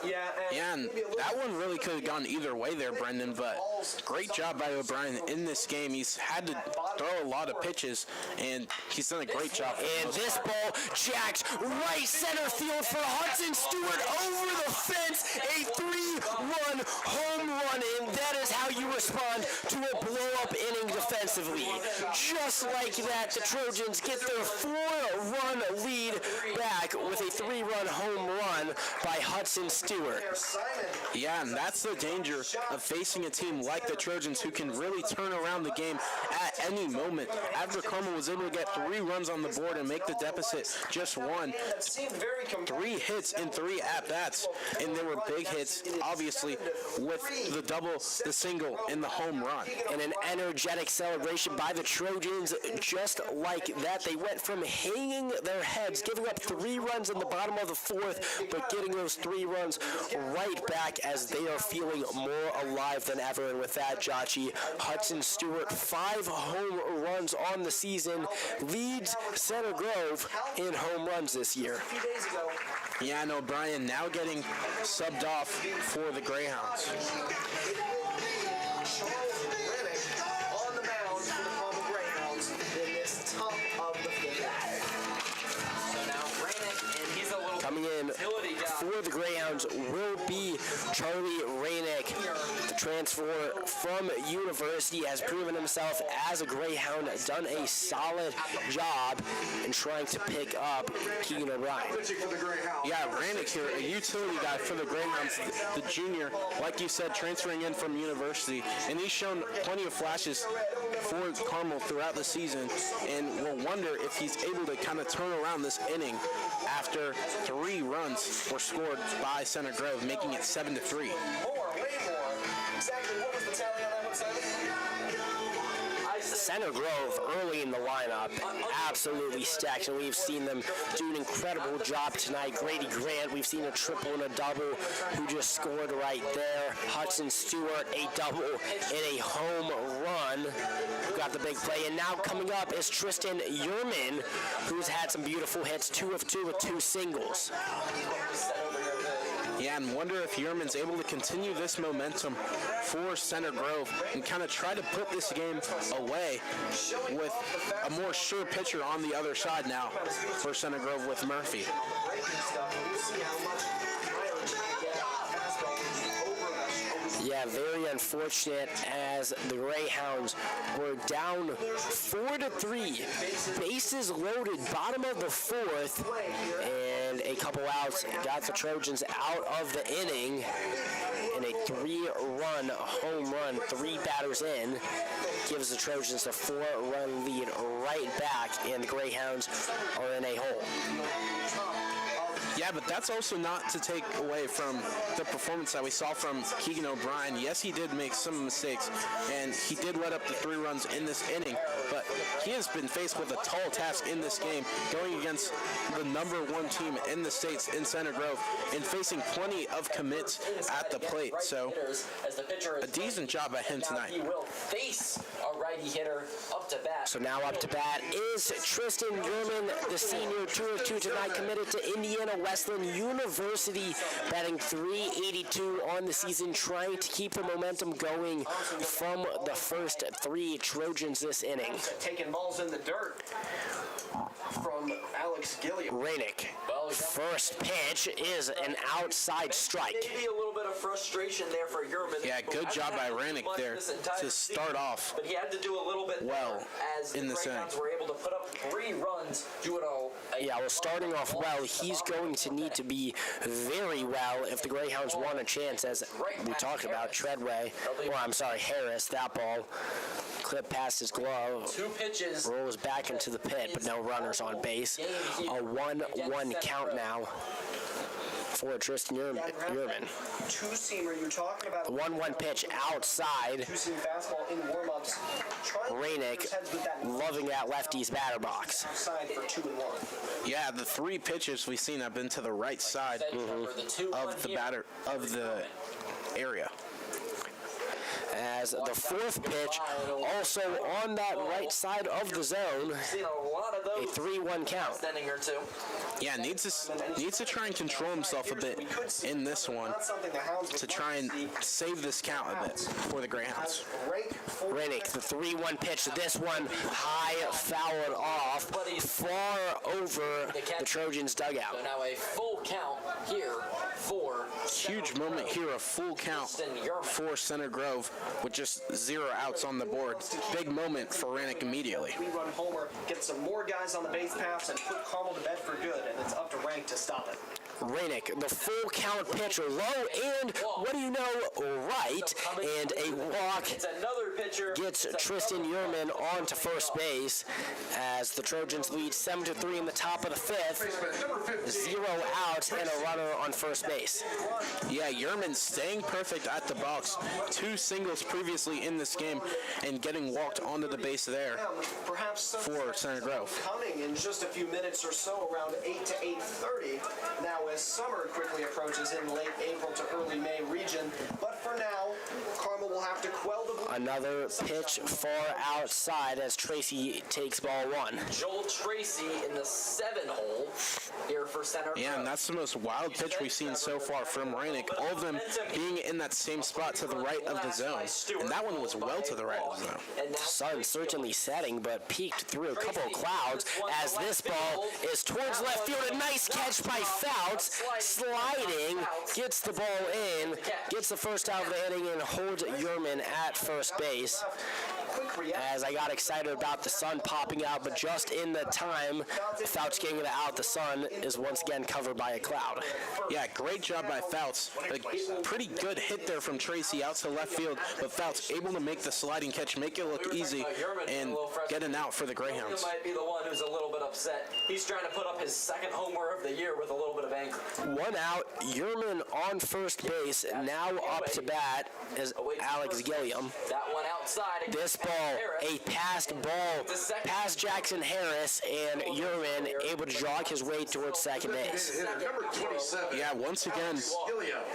Yeah, and that one really could have gone either way there, Brendan, but great job by O'Brien in this game. He's had to throw a lot of pitches, and he's done a great job. And this ball jacked right center field for Hudson Stewart over the fence. A 3-run home run, and that is how you respond to a blow-up inning defensively. Just like that, the Trojans get their 4-run lead back with a 3-run home run by Hudson Stewart. Yeah, and that's the danger of facing a team like the Trojans who can really turn around the game at any moment. After Carmel was able to get 3 runs on the board and make the deficit just 1, 3 hits in 3 at-bats, and there were big hits, obviously, with the double, the single, and the home run. And an energetic celebration by the Trojans. Just like that, they went from hanging their heads, giving up 3 runs in the bottom of the 4th, but getting those 3 runs right back as they are feeling more alive than ever. And with that, Jochy, Hudson Stewart, 5 home runs on the season, leads Center Grove in home runs this year. Yeah, and O'Brien now getting subbed off for the Greyhounds. On the mound for the Carmel Greyhounds in this top of the 5th. So now Raegan, and he's a little Coming in for the Greyhounds will be Charlie Rainick, the transfer from University, has proven himself as a Greyhound, done a solid job in trying to pick up Keegan O'Brien. Yeah, Rannick here, a utility guy for the Greyhounds, the junior, like you said, transferring in from University, and he's shown plenty of flashes for Carmel throughout the season, and we'll wonder if he's able to kind of turn around this inning after 3 runs were scored by Center Grove, making it 7-3. More, way more. Exactly what was the tally on that one, Simon? Center Grove early in the lineup, absolutely stacked, and we've seen them do an incredible job tonight. Grady Grant, we've seen a triple and a double, who just scored right there. Hudson Stewart, a double and a home run, got the big play. And now coming up is Tristan Yerman, who's had some beautiful hits, 2 of 2 with 2 singles. Yeah, and wonder if Yerman's able to continue this momentum for Center Grove and kind of try to put this game away with a more sure pitcher on the other side now for Center Grove with Murphy. Yeah, very unfortunate as the Greyhounds were down 4-3. Bases loaded, bottom of the 4th, and a couple outs got the Trojans out of the inning. And a 3-run home run, 3 batters in, gives the Trojans a 4-run lead right back, and the Greyhounds are in a hole. Yeah, but that's also not to take away from the performance that we saw from Keegan O'Brien. Yes, he did make some mistakes, and he did let up the 3 runs in this inning, but he has been faced with a tall task in this game, going against the #1 team in the states in Center Grove and facing plenty of commits at the plate. So a decent job by him tonight. He will face a righty hitter up to bat. So now up to bat is Tristan Yerman, the senior, 2 of 2 tonight, committed to Indiana Wesleyan University, batting .382 on the season, trying to keep the momentum going from the first 3 Trojans this inning. Taking balls in the dirt from Alex Gilliam. Raegan, first pitch is an outside strike. Maybe a little bit of frustration there for Yerman. Yeah, good job by Raegan there to start off but he had to do a little bit well as the in this inning. Greyhounds were able to put up 3 runs, do it all. Yeah, well, starting off well, he's going to need to be very well if the Greyhounds want a chance, as we talked about. Harris, that ball clipped past his glove, 2 pitches. rolls back into the pit, but no runners on base. A 1-1 count now for Tristan Yerman. Two-seamer, you're talking about. The 1-1 pitch outside. Two-seam fastball in warm-ups. Raegan loving that lefty's batter box. Outside for 2-1. Yeah, the 3 pitches we've seen have been to the right side of the batter of the area. As the 4th pitch, also on that right side of the zone, a 3-1 count. Yeah, needs to try and control himself a bit in this one to try and save this count a bit for the Greyhounds. Raegan, the 3-1 pitch. This one high, fouled off, far over the Trojans' dugout. So now a full count here for Huge moment here, a full count for Center Grove with just 0 outs on the board. Big moment for Raegan immediately. Three-run homer, get some more guys on the base paths and put Carmel to bed for good, and it's up to Rank to stop it. Raegan, the full count pitch, low, and what do you know, right, and a walk gets Tristan Yerman on to first base as the Trojans lead 7-3 in the top of the 5th. 0 outs and a runner on first base. Yeah, Yerman staying perfect at the box. 2 singles previously in this game and getting walked onto the base there for Center Grove. Coming in just a few minutes or so, around 8 to 8:30. Now as summer quickly approaches in late April to early May region. But for now, Carmel will have to quell the... Another pitch far outside as Tracy takes ball 1. Joel Tracy in the 7 hole here for for center. Yeah, and that's the most wild pitch we've seen so far from Raegan. All of them being in that same spot to the right of the zone. And that one was well to the right of the zone. The sun certainly setting, but peeked through a couple of clouds as this ball is towards left field. A nice catch by Fouts, sliding, gets the ball in, gets the first out of the inning, and holds Yerman at first base. As I got excited about the sun popping out, but just in the time Fouts getting it out, the sun is once again covered by a cloud. Yeah, great job by Fouts. A pretty good hit there from Tracy out to left field, but Fouts able to make the sliding catch, make it look easy, and get an out for the Greyhounds. Might be the one who's a little bit upset. He's trying to put up his second homer of the year with a little bit of anger. One out, Yerman on first base, now up to bat is Alex Gilliam. That one outside. This ball, a passed ball past Jackson Harris, and Yerman able to jog his way towards second base. Number 27. Yeah, once again,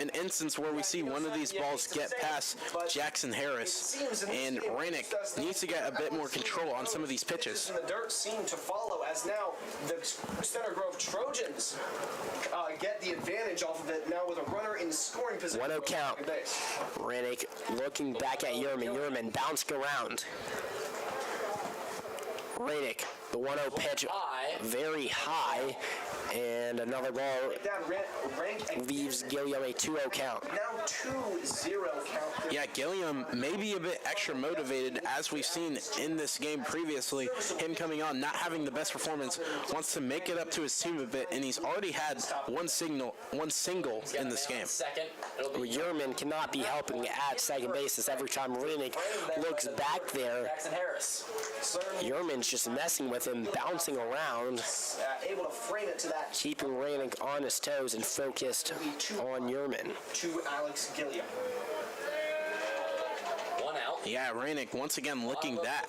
an instance where we see one of these balls get past Jackson Harris, and Raegan needs to get a bit more control on some of these pitches. The dirt seemed to follow as now the Center Grove Trojans get the advantage off of it now with a runner in scoring position. 1-0 count. Raegan looking back at Yerman. Yerman bouncing around. Raegan, the 1-0 pitch, very high, and another ball leaves Gilliam a 2-0 count. Now 2-0 count. Yeah, Gilliam may be a bit extra motivated, as we've seen in this game previously. Him coming on, not having the best performance, wants to make it up to his team a bit, and he's already had one single in this game. Yerman cannot be helping at second base as every time Raegan looks back there, Yerman's just messing with him, bouncing around, Able to frame it to that keeping Raegan on his toes and focused on Yerman. to Alex Gilliam. One out. Yeah, Raegan once again looking back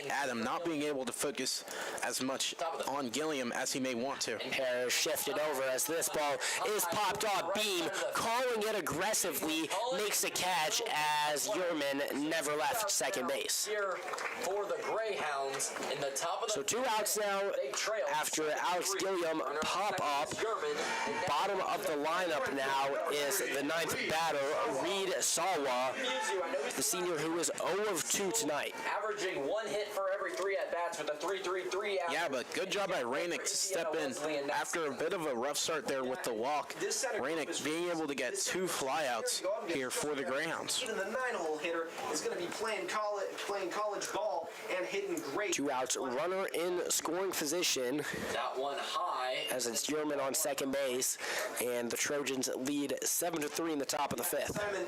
at him, not being able to focus as much on Gilliam as he may want to. Harris shifted over as this ball is popped off. Beam calling it aggressively, makes a catch as Yerman never left second base. Here for the Greyhounds in the top of the. So 2 outs now after Alex Gilliam pop up. Bottom of the lineup now is the 9th batter, Reed Sawa, the senior who is 0 of 2 tonight. Averaging 1 hit for every 3 at-bats with a 3.33 average. Yeah, but good job by Raegan to step in after a bit of a rough start there with the walk. Raegan being able to get 2 flyouts here for the Greyhounds. Even the 9-hole hitter is going to be playing college ball and hitting great. 2 outs, runner in scoring position That one high. as it's Yerman on second base, and the Trojans lead 7-3 in the top of the 5th. Simon,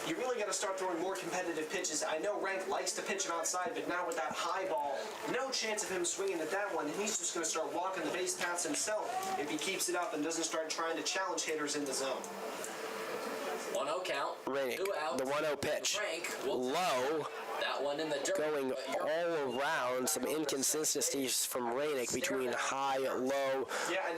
you really got to start throwing more competitive pitches. I know Rank likes to pitch it outside, but now with that high ball, no chance of him swinging at that one, and he's just going to start walking the base paths himself if he keeps it up and doesn't start trying to challenge hitters in the zone. 1-0 count. Raegan, 2 outs. the 1-0 pitch, Rank will low, that one in the dirt. going all around, some inconsistencies from Raegan between high, low,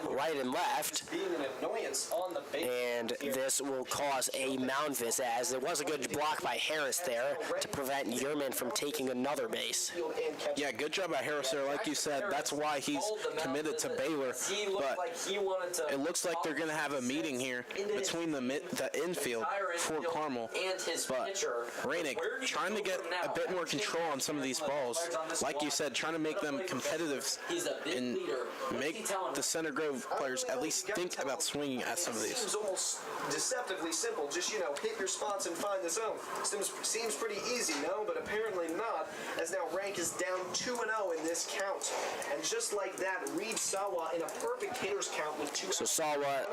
right, and left. Being an annoyance on the base. And this will cause a mound visit, as there was a good block by Harris there to prevent Yerman from taking another base. Yeah, good job by Harris there. Like you said, that's why he's committed to Baylor. But it looks like they're going to have a meeting here between the infield for Carmel. But Raegan trying to get a bit more control on some of these balls. Like you said, trying to make them competitive and make the Center Grove players at least think about swinging at some of these. Seems almost deceptively simple. Just, hit your spots and find the zone. Seems pretty easy, no? But apparently not, as now Rank is down 2-0 in this count. And just like that, Reed Sawa in a perfect hitter's count with 2 outs. So Sawa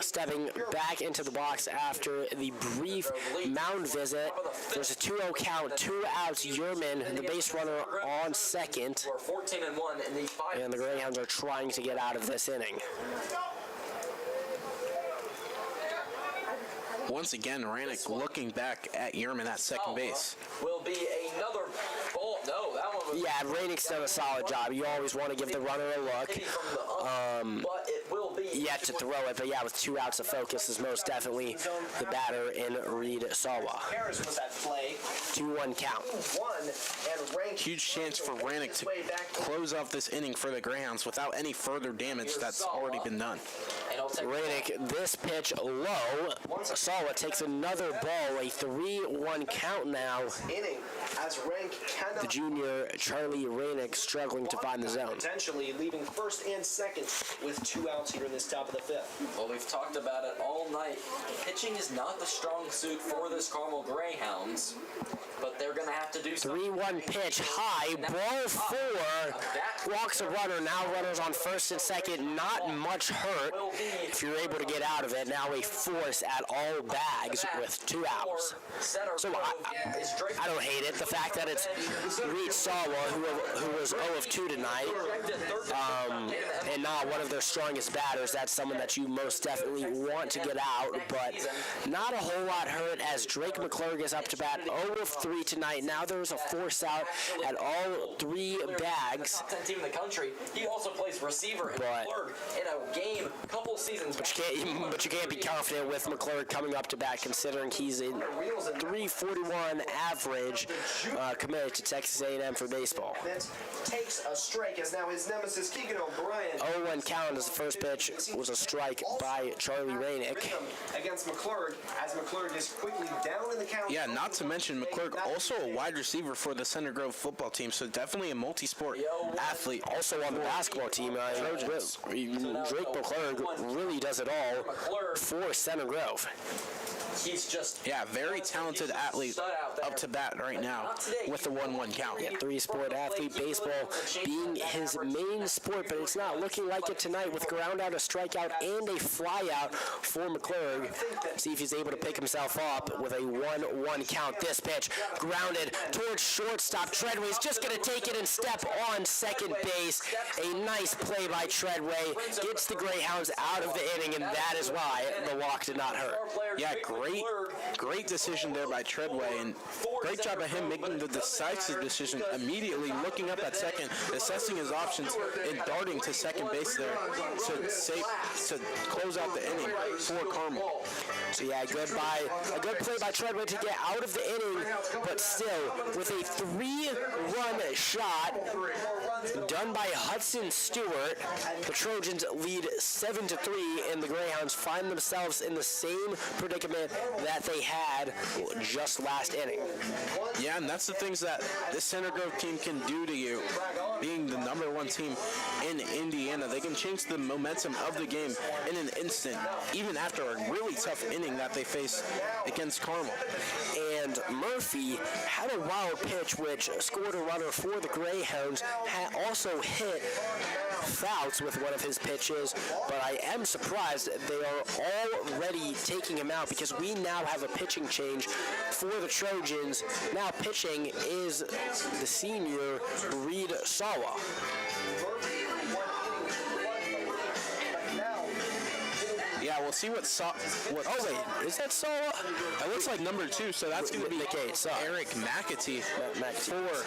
stepping back into the box after the brief mound visit. There's a 2-0 count, 2 outs. Yerman, the base runner, on second. We're 14-1 in the 5. And the Greyhounds are trying to get out of this inning. Once again, Raegan looking back at Yerman at second base. Will be another ball. No, that one was. Yeah, Raegan's done a solid job. You always want to give the runner a look. But it will be yet to throw it, but yeah, with 2 outs, the focus is most definitely the batter in Reed Sawa. Harris was at play. 2-1 count. Huge chance for Raegan to close off this inning for the Greyhounds without any further damage that's already been done. Raegan, this pitch low. Sawa takes another ball, a 3-1 count now. The junior Charlie Raegan struggling to find the zone. Potentially leaving first and second with 2 outs here in this top of the 5th. Well, we've talked about it all night. Pitching is not the strong suit for this Carmel Greyhounds, but they're going to have to do something. 3-1 pitch high, ball 4, walks a runner, now runners on first and second, not much hurt if you're able to get out of it. Now a force at all bags with 2 outs. So I don't hate it. The fact that it's Reed Sawa, who was 0 of 2 tonight, and not one of their strongest batters, that's someone that you most definitely want to get out, but not a whole lot hurt as Drake McClurg is up to bat 0 of 3 tonight. Now there's a force out at all 3 bags. Top 10 team in the country. He also plays receiver in McClurg in a game a couple seasons back. But you can't be confident with McClurg coming up to bat, considering he's a 341 average committed to Texas A&M for baseball. Takes a strike as now his nemesis Keegan O'Brien. 0-1 count as the first pitch was a strike by Charlie Raegan. Against McClurg, as McClurg is quickly down in the count. Yeah, not to mention McClurg also a wide receiver for the Center Grove football team, so definitely a multi-sport athlete. Also on the basketball team, Drake McClurg really does it all for Center Grove. He's just very talented athlete up to bat right now with the 1-1 count. Yeah, 3-sport athlete, baseball being his main sport, but it's not looking like it tonight with ground out, a strikeout, and a fly out for McClurg. See if he's able to pick himself up with a 1-1 count. This pitch grounded towards shortstop. Treadway's just going to take it and step on second base. A nice play by Treadway. Gets the Greyhounds out of the inning, and that is why the walk did not hurt. Yeah, great decision there by Treadway, and great job of him making the decisive decision immediately, looking up at second, assessing his options, and darting to second base there to close out the inning for Carmel. So yeah, a good play by Treadway to get out of the inning, but still with a 3-run shot done by Hudson Stewart, the Trojans lead 7-3, and the Greyhounds find themselves in the same predicament that they had just last inning. Yeah, and that's the things that this Center Grove team can do to you. Being the #1 team in Indiana, they can change the momentum of the game in an instant, even after a really tough inning that they face against Carmel. And Murphy had a wild pitch which scored a runner for the Greyhounds, had also hit Fouts with one of his pitches, but I am surprised they are already taking him out because we now have a pitching change for the Trojans. Now pitching is the senior Reed Sawa. Yeah, we'll see what oh, wait, is that Sawa? It looks like #2, so that's going to be Eric McAtee for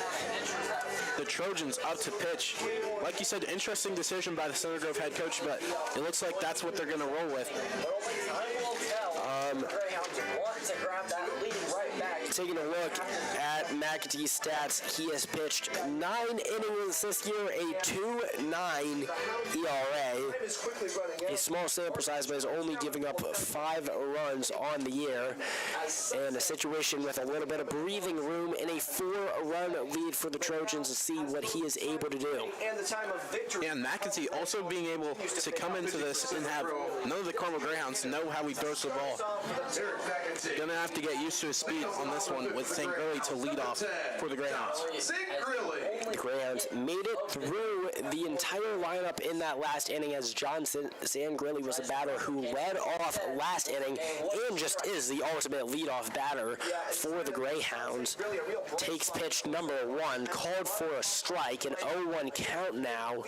the Trojans up to pitch. Like you said, interesting decision by the Center Grove head coach, but it looks like that's what they're going to roll with. Taking a look at McAtee's stats, he has pitched 9 innings this year, a 2.9 ERA. A small sample size, but is only giving up 5 runs on the year. And a situation with a little bit of breathing room in a 4-run lead for the Trojans to see what he is able to do. And McAtee also being able to come into this and have none of the Carmel Greyhounds know how he throws the ball. Going to have to get used to his speed on this one with St. Gurley to lead off for the Greyhounds. The Greyhounds made it through the entire lineup in that last inning as John Sangrilli was a batter who led off last inning and just is the ultimate leadoff batter for the Greyhounds. Takes pitch #1, called for a strike, an 0-1 count now,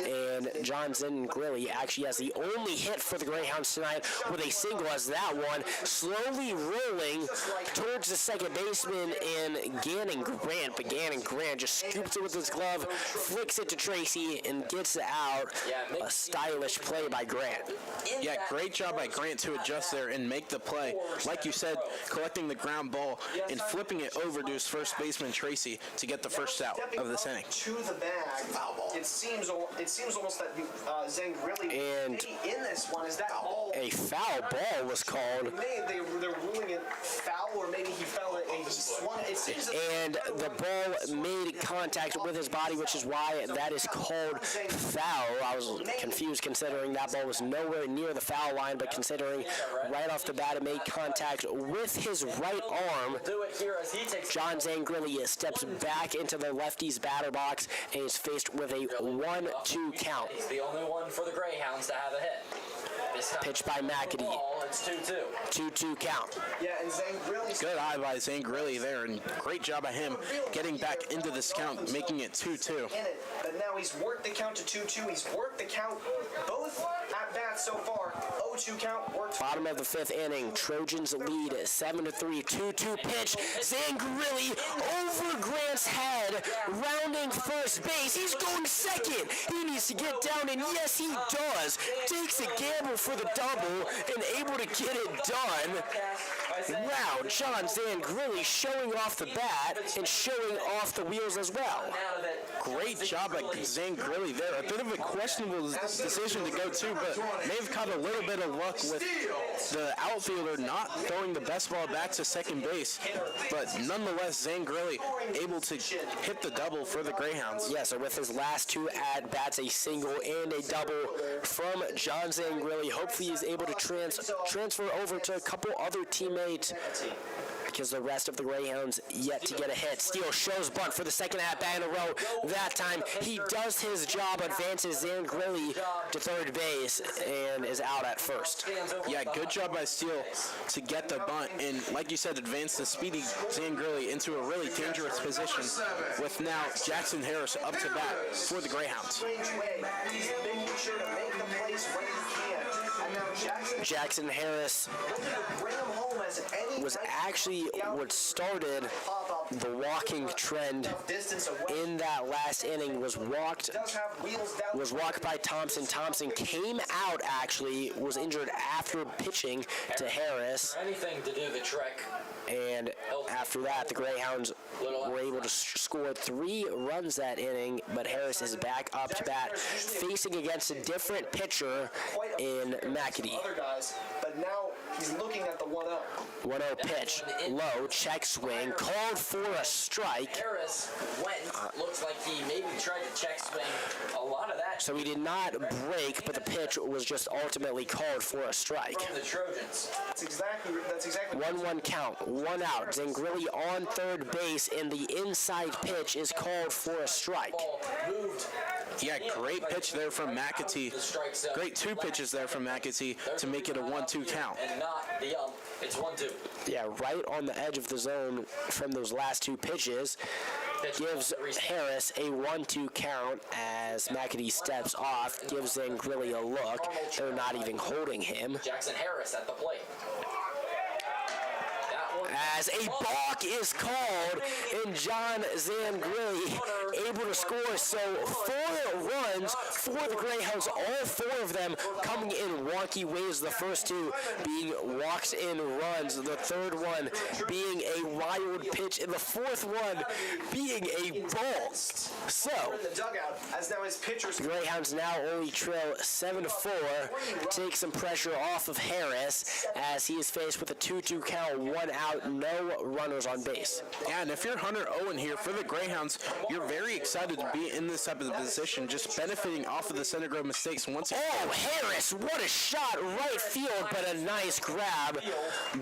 and John Sangrilli actually has the only hit for the Greyhounds tonight with a single as that one slowly rolling towards the second baseman and Gannon Grant, but Gannon Grant just scoops it with his glove, flicks it to Tracy, Tracy and gets it out. A stylish play by Grant. Yeah, great job by Grant to adjust there and make the play. Like you said, collecting the ground ball and flipping it over to his first baseman, Tracy, to get the first out of this inning. To the bag, it seems almost that Zang really And in this one is that ball. a foul ball was called. They're ruling it foul, or maybe he fell and he swung. It seems that And the ball made contact with his body, which is why that is called foul. I was confused considering that ball was nowhere near the foul line, but considering right off the bat it made contact with his right arm. Do it here as he takes John Zangrilli steps back into the lefty's batter box and is faced with a 1-2 count. He's the only one for the Greyhounds to have a hit. This time, Pitch by McAdee. ball, it's 2-2. 2-2 count. yeah, and Zang really Good eye by Zangrilli there, and great job by him getting back into this count, making it 2-2. in it, but now he's worked the count to 2-2. He's worked the count both at bats so far. 0-2 count worked. Bottom of the fifth inning, Trojans lead 7-3. 2-2 pitch. Zangrilli over Grant's head, rounding first base. He's going second. He needs to get down, and yes, he does. Takes a gamble for the double and able to get it done. Wow, John Zangrilli showing off the bat and showing off the wheels as well. Great job by Zangrilli there. A bit of a questionable decision to go to, but may have caught a little bit of luck with the outfielder not throwing the best ball back to second base. But nonetheless, Zangrilli able to hit the double for the Greyhounds. Yeah, so with his last two at-bats, a single and a double from John Zangrilli. Hopefully he's able to transfer over to a couple other teammates because the rest of the Greyhounds yet to get a hit. Steele shows bunt for the second at-bat in a row. That time, he does his job, advances Zangrilli to third base, and is out at first. Yeah, good job by Steele to get the bunt, and like you said, advance the speedy Zangrilli into a really dangerous position with now Jackson Harris up to bat for the Greyhounds. Strange way. He's making sure to make the plays when he can. And now Jackson Harris bring him home as any was actually what started the walking trend distance away. in that last inning. Was walked Does have wheels down. by Thompson. Thompson came out, actually, was injured after pitching to Harris. Anything to do the trick. And after that, the Greyhounds were able to score 3 runs that inning, but Harris is back up to bat, facing against a different pitcher in McAdee. Other guys, but now he's looking at the 1-0. 1-0 pitch, low, check swing, called for a strike. Harris went. Looks like he maybe tried to check swing. A lot of that So he did not break, but the pitch was just ultimately called for a strike. from the Trojans. That's exactly 1-1 count, 1 out. Zangrilli on third base, and the inside pitch is called for a strike. Ball moved. Yeah, great pitch there from McAtee. The strike zone. Great 2 pitches there from McAtee to make it a 1-2 count. And not the It's 1-2. Yeah, right on the edge of the zone from those last 2 pitches. Gives Harris a 1-2 count as McAdee steps off, gives Zangrilli a look. They're not even holding him. Jackson Harris at the plate. As a balk is called, and John Zangrilli able to score. So 4 runs for the Greyhounds, all 4 of them coming in wonky ways. The first 2 being walks in runs, the third one being a wild pitch, and the fourth one being a balk. So in the dugout as now his pitchers. the Greyhounds now only trail 7-4. Take some pressure off of Harris as he is faced with a 2-2 count, 1 out, no runners on base. Yeah, and if you're Hunter Owen here for the Greyhounds, you're very excited to be in this type of position, just benefiting off of the center grove mistakes once again. Oh, Harris, what a shot, right field, but a nice grab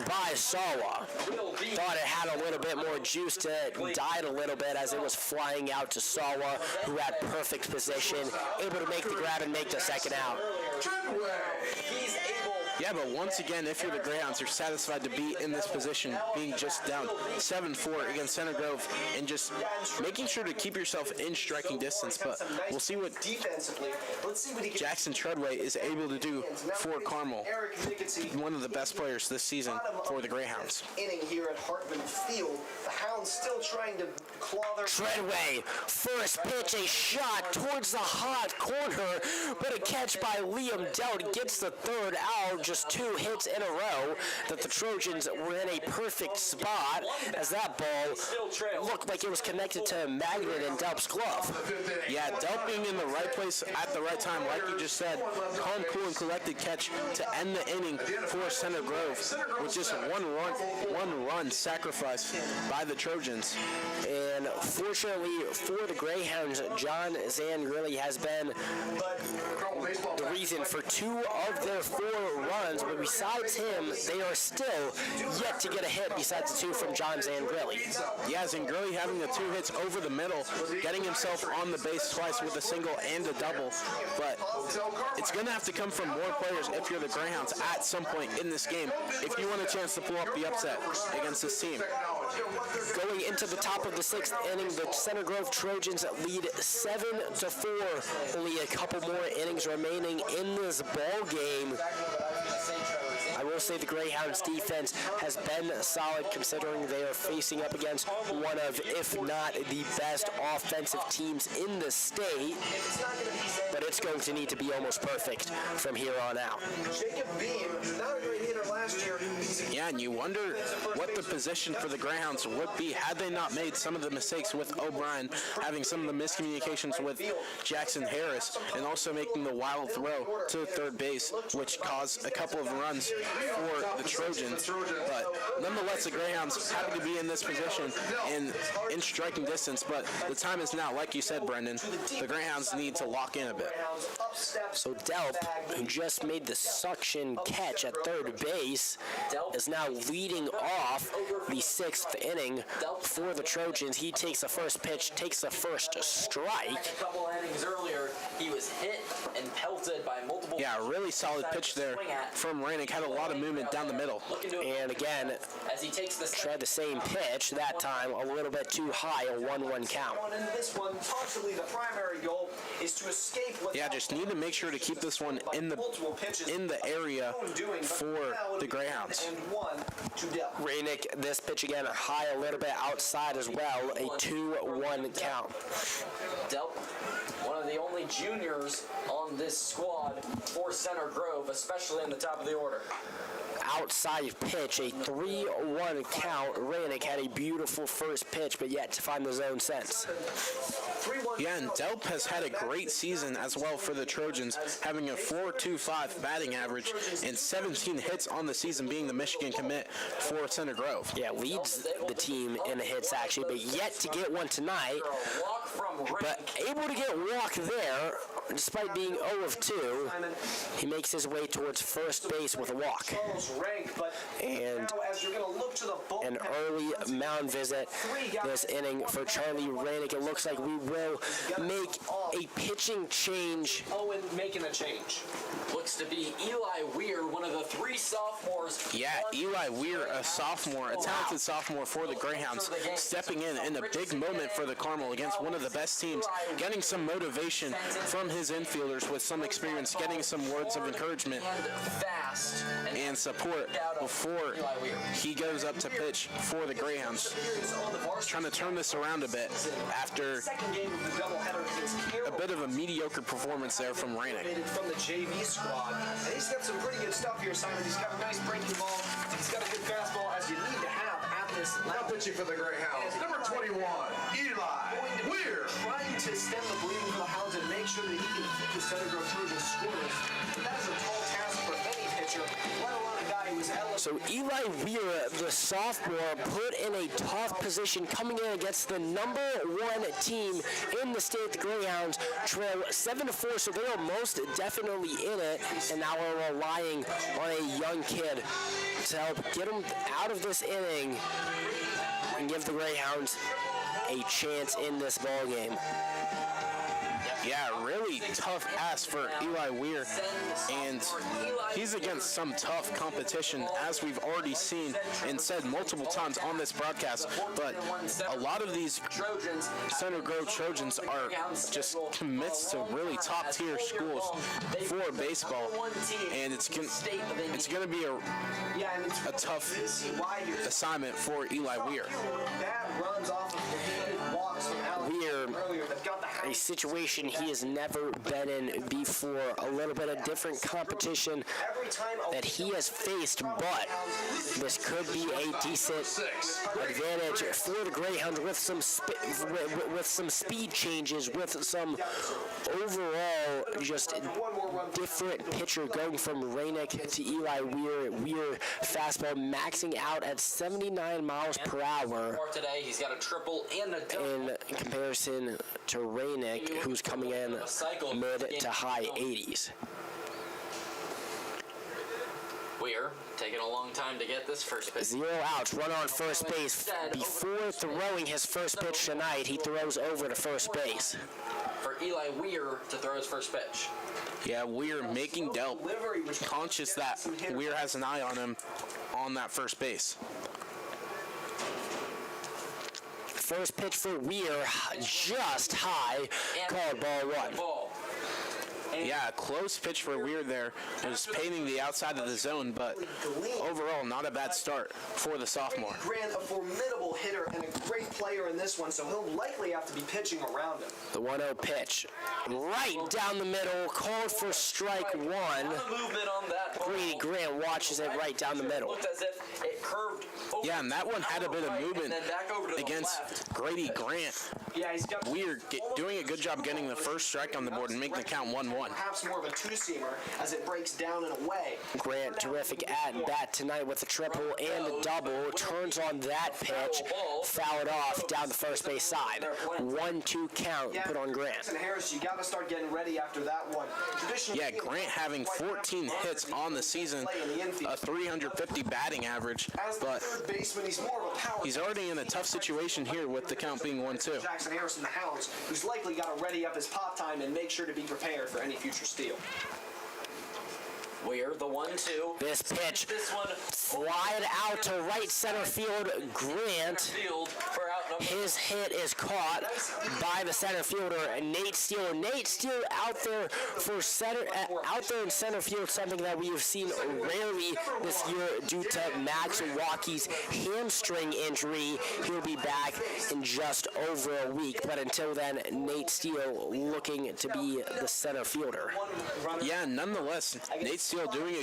by Sawa. Thought it had a little bit more juice to it, died a little bit as it was flying out to Sawa, who had perfect position, able to make the grab and make the second out. He's able Yeah, but once again, if you're the Greyhounds, you're satisfied to be in this position, being just down 7-4 against Center Grove, and just making sure to keep yourself in striking distance. But we'll see what Jackson Treadway is able to do for Carmel. One of the best players this season for the Greyhounds. Inning here at Hartman Field. The Hounds still trying to claw their... Treadway, first pitch, a shot towards the hot corner, but a catch by Liam Delt gets the third out. Just 2 hits in a row that the Trojans were in a perfect spot as that ball looked like it was connected to a magnet in Delp's glove. Yeah, Delp being in the right place at the right time, like you just said. Calm, cool, and collected catch to end the inning for Center Grove with just one run sacrifice by the Trojans. And fortunately for the Greyhounds, John Zangrilli has been the reason for 2 of their 4 runs, but besides him, they are still yet to get a hit besides the 2 from John Zangrilli. Yeah, Zangrilli having the 2 hits over the middle, getting himself on the base twice with a single and a double, but it's going to have to come from more players if you're the Greyhounds at some point in this game if you want a chance to pull up the upset against this team. Going into the top of the 6th inning, the Center Grove Trojans lead 7-4. Only a couple more innings remaining in this ball game. I will say the Greyhounds defense has been solid considering they are facing up against one of, if not the best offensive teams in the state. But it's going to need to be almost perfect from here on out. Yeah, and you wonder what the position for the Greyhounds would be had they not made some of the mistakes with O'Brien, having some of the miscommunications with Jackson Harris, and also making the wild throw to third base, which caused a couple of runs for the Trojans. But nonetheless, the Greyhounds happy to be in this position and in striking distance. But the time is now, like you said, Brendan. The Greyhounds need to lock in a bit. So Delp, who just made the suction catch at third base, is now leading off the 6th inning for the Trojans. He takes the first pitch, takes the first strike. A couple innings earlier, he was hit and pelted by multiple... Yeah, a really solid pitch there from Raegan. Had a lot of movement down the middle. And again, as he takes the tried the same pitch, that time a little bit too high, a 1-1 count. In this one, possibly the primary goal is to escape what... Yeah, just need to make sure to keep this one in the area for the Greyhounds. Raegan, this pitch again high, a little bit outside as well, a 2-1 count. Delp, one of the only juniors on this squad for Center Grove, especially in the top of the order. Outside pitch, a 3-1 count. Raegan had a beautiful first pitch, but yet to find the zone sense. Yeah, and Delp has had a great season as well for the Trojans, having a .425 batting average and 17 hits on the season, being the Michigan commit for Center Grove. Yeah, leads the team in the hits actually, but yet to get one tonight. But able to get a walk there, despite being 0 of 2. He makes his way towards first base with a walk. And an early mound visit this inning for Charlie Raegan. It looks like we will make a pitching change. Owen making a change. Looks to be Eli Weir, one of the 3 sophomores. Yeah, Eli Weir, a sophomore, a talented sophomore for the Greyhounds, stepping in a big moment for the Carmel against one of the best teams, getting some motivation from his infielders with some experience, getting some words of encouragement and support before he goes up to pitch for the Greyhounds. Trying to turn this around a bit after a bit of a mediocre performance there from Raegan. From the JV squad. And he's got some pretty good stuff here, Simon. He's got a nice breaking ball. He's got a good fastball, as you need to have at this Now pitching for the Greyhounds, number 21, Eli Weir. Trying to stem the bleeding for the Hounds and make sure that he can keep the Center Grove Trojans scoreless. But that is a tall task for any pitcher, let alone a guy who is eligible. So Eli Weir, the sophomore, put in a tough position coming in against the number 1 team in the state. The Greyhounds trail 7-4, so they are most definitely in it, and now we're relying on a young kid to help get them out of this inning and give the Greyhounds a chance in this ball game. Yeah, really really tough ask for Eli Weir, and he's against some tough competition, as we've already seen and said multiple times on this broadcast. But a lot of these Center Grove Trojans are just commits to really top-tier schools for baseball, and it's going to be a tough assignment for Eli Weir. Weir, a situation he has never been in before, a little bit of different competition that he has faced, but this could be a decent advantage for the Greyhounds with some speed changes, with some overall just different pitcher going from Raegan to Eli Weir. Weir fastball maxing out at 79 miles per hour today. He's got a triple and a double. in comparison to Raegan, who's coming in mid to high 80s. Weir taking a long time to get this first pitch. 0 outs, runner on first base. Before throwing his first pitch tonight, he throws over to first base. For Eli Weir to throw his first pitch. Yeah, Weir making Delp conscious that Weir has an eye on him on that first base. First pitch for Weir, just high, called ball one. Yeah, close pitch for Weir there. It was painting the outside of the zone, but overall, not a bad start for the sophomore. Grant, a formidable hitter and a great player in this one, so he'll likely have to be pitching around him. The 1-0 pitch, right down the middle, called for strike one. Movement on that. Grady Grant watches it right down the middle. Looked as if it curved over. Yeah, and that one had a bit of movement against Grady Grant. Yeah, he's got Weir doing a good job getting the first strike on the board and making the count 1-1. perhaps more of a two-seamer as it breaks down and away. Grant, terrific at bat tonight with a triple and a double. Turns on that pitch, fouled off down the first base side. 1-2 count put on Grant. And Harris, you got to start getting ready after that one. Yeah, Grant having 14 hits on the season, a 350 batting average, but he's already in a tough situation here with the count being 1-2. Jackson Harris and the Hounds, who's likely got to ready up his pop time and make sure to be prepared for any future steal. Weir, the 1-2. This pitch, This one flying out to right center field. Grant, field for out number. his hit is caught by the center fielder, Nate Steele. Nate Steele out there for out there in center field, something that we have seen rarely this year due to Max Walkie's hamstring injury. He'll be back in just over a week, but until then, Nate Steele looking to be the center fielder. Yeah, nonetheless, Nate Steele doing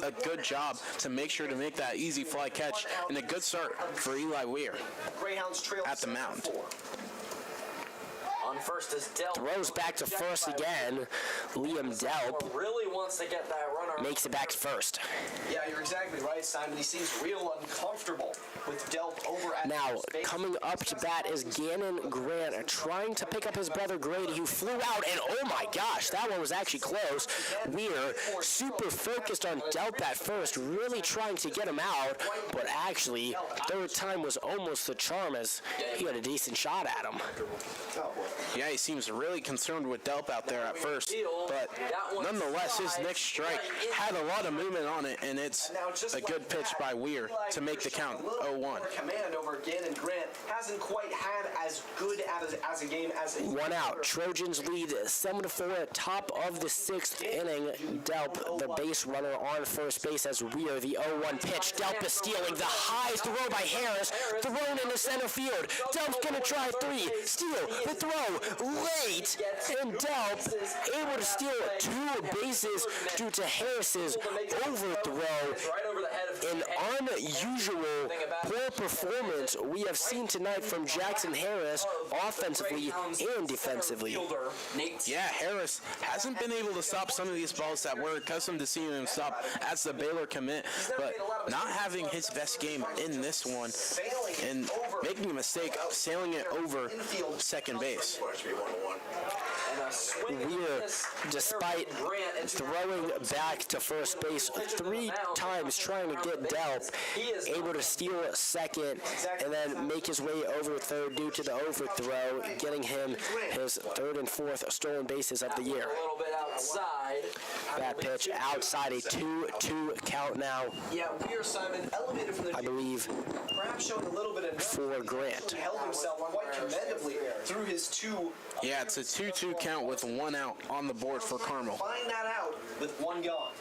a good job to make sure to make that easy fly catch, and a good start for Eli Weir Greyhounds trail at the mound. On first is Delp. Throws back to first again. Liam Delp Really wants to get that runner. makes it back to first. Yeah, you're exactly right, Simon. He seems real uncomfortable with Delp over at Now, first base. coming up to bat is Gannon Grant, trying to pick up his brother Grady, who flew out, and oh my gosh, that one was actually close. Weir, super focused on Delp at first, really trying to get him out, but actually, third time was almost the charm as he had a decent shot at him. Yeah, he seems really concerned with Delp out there at first, but nonetheless, his next strike had a lot of movement on it, and it's a good pitch by Weir to make the count 0-1. Command over Gannon Grant hasn't quite had as good as a game as a 1 out. Trojans lead 7-4 at top of the 6th inning. Delp, the base runner on first base as Weir, the 0-1 pitch. Delp is stealing the high throw by Harris, thrown into center field. Delp's gonna try 3, steal the throw late, and Delp able to steal 2 bases due to Harris's overthrow. An unusual poor performance we have seen tonight from Jackson Harris offensively and defensively. Yeah, Harris hasn't been able to stop some of these balls that we're accustomed to seeing him stop as the Baylor commit, but not having his best game in this one and making a mistake of sailing it over second base. Weir, despite throwing back to first base 3 times trying to get Delp, able to steal second and then make his way over third due to the overthrow, getting him his 3rd and 4th stolen bases of the year. A little bit outside. That pitch outside, a 2-2 count now, Yeah, Weir, Simon, elevated from the I believe, perhaps showing a little bit of for Grant. held himself quite commendably through his 2. Yeah, it's a 2-2 count with 1 out on the board for Carmel. Find that out with 1 gone.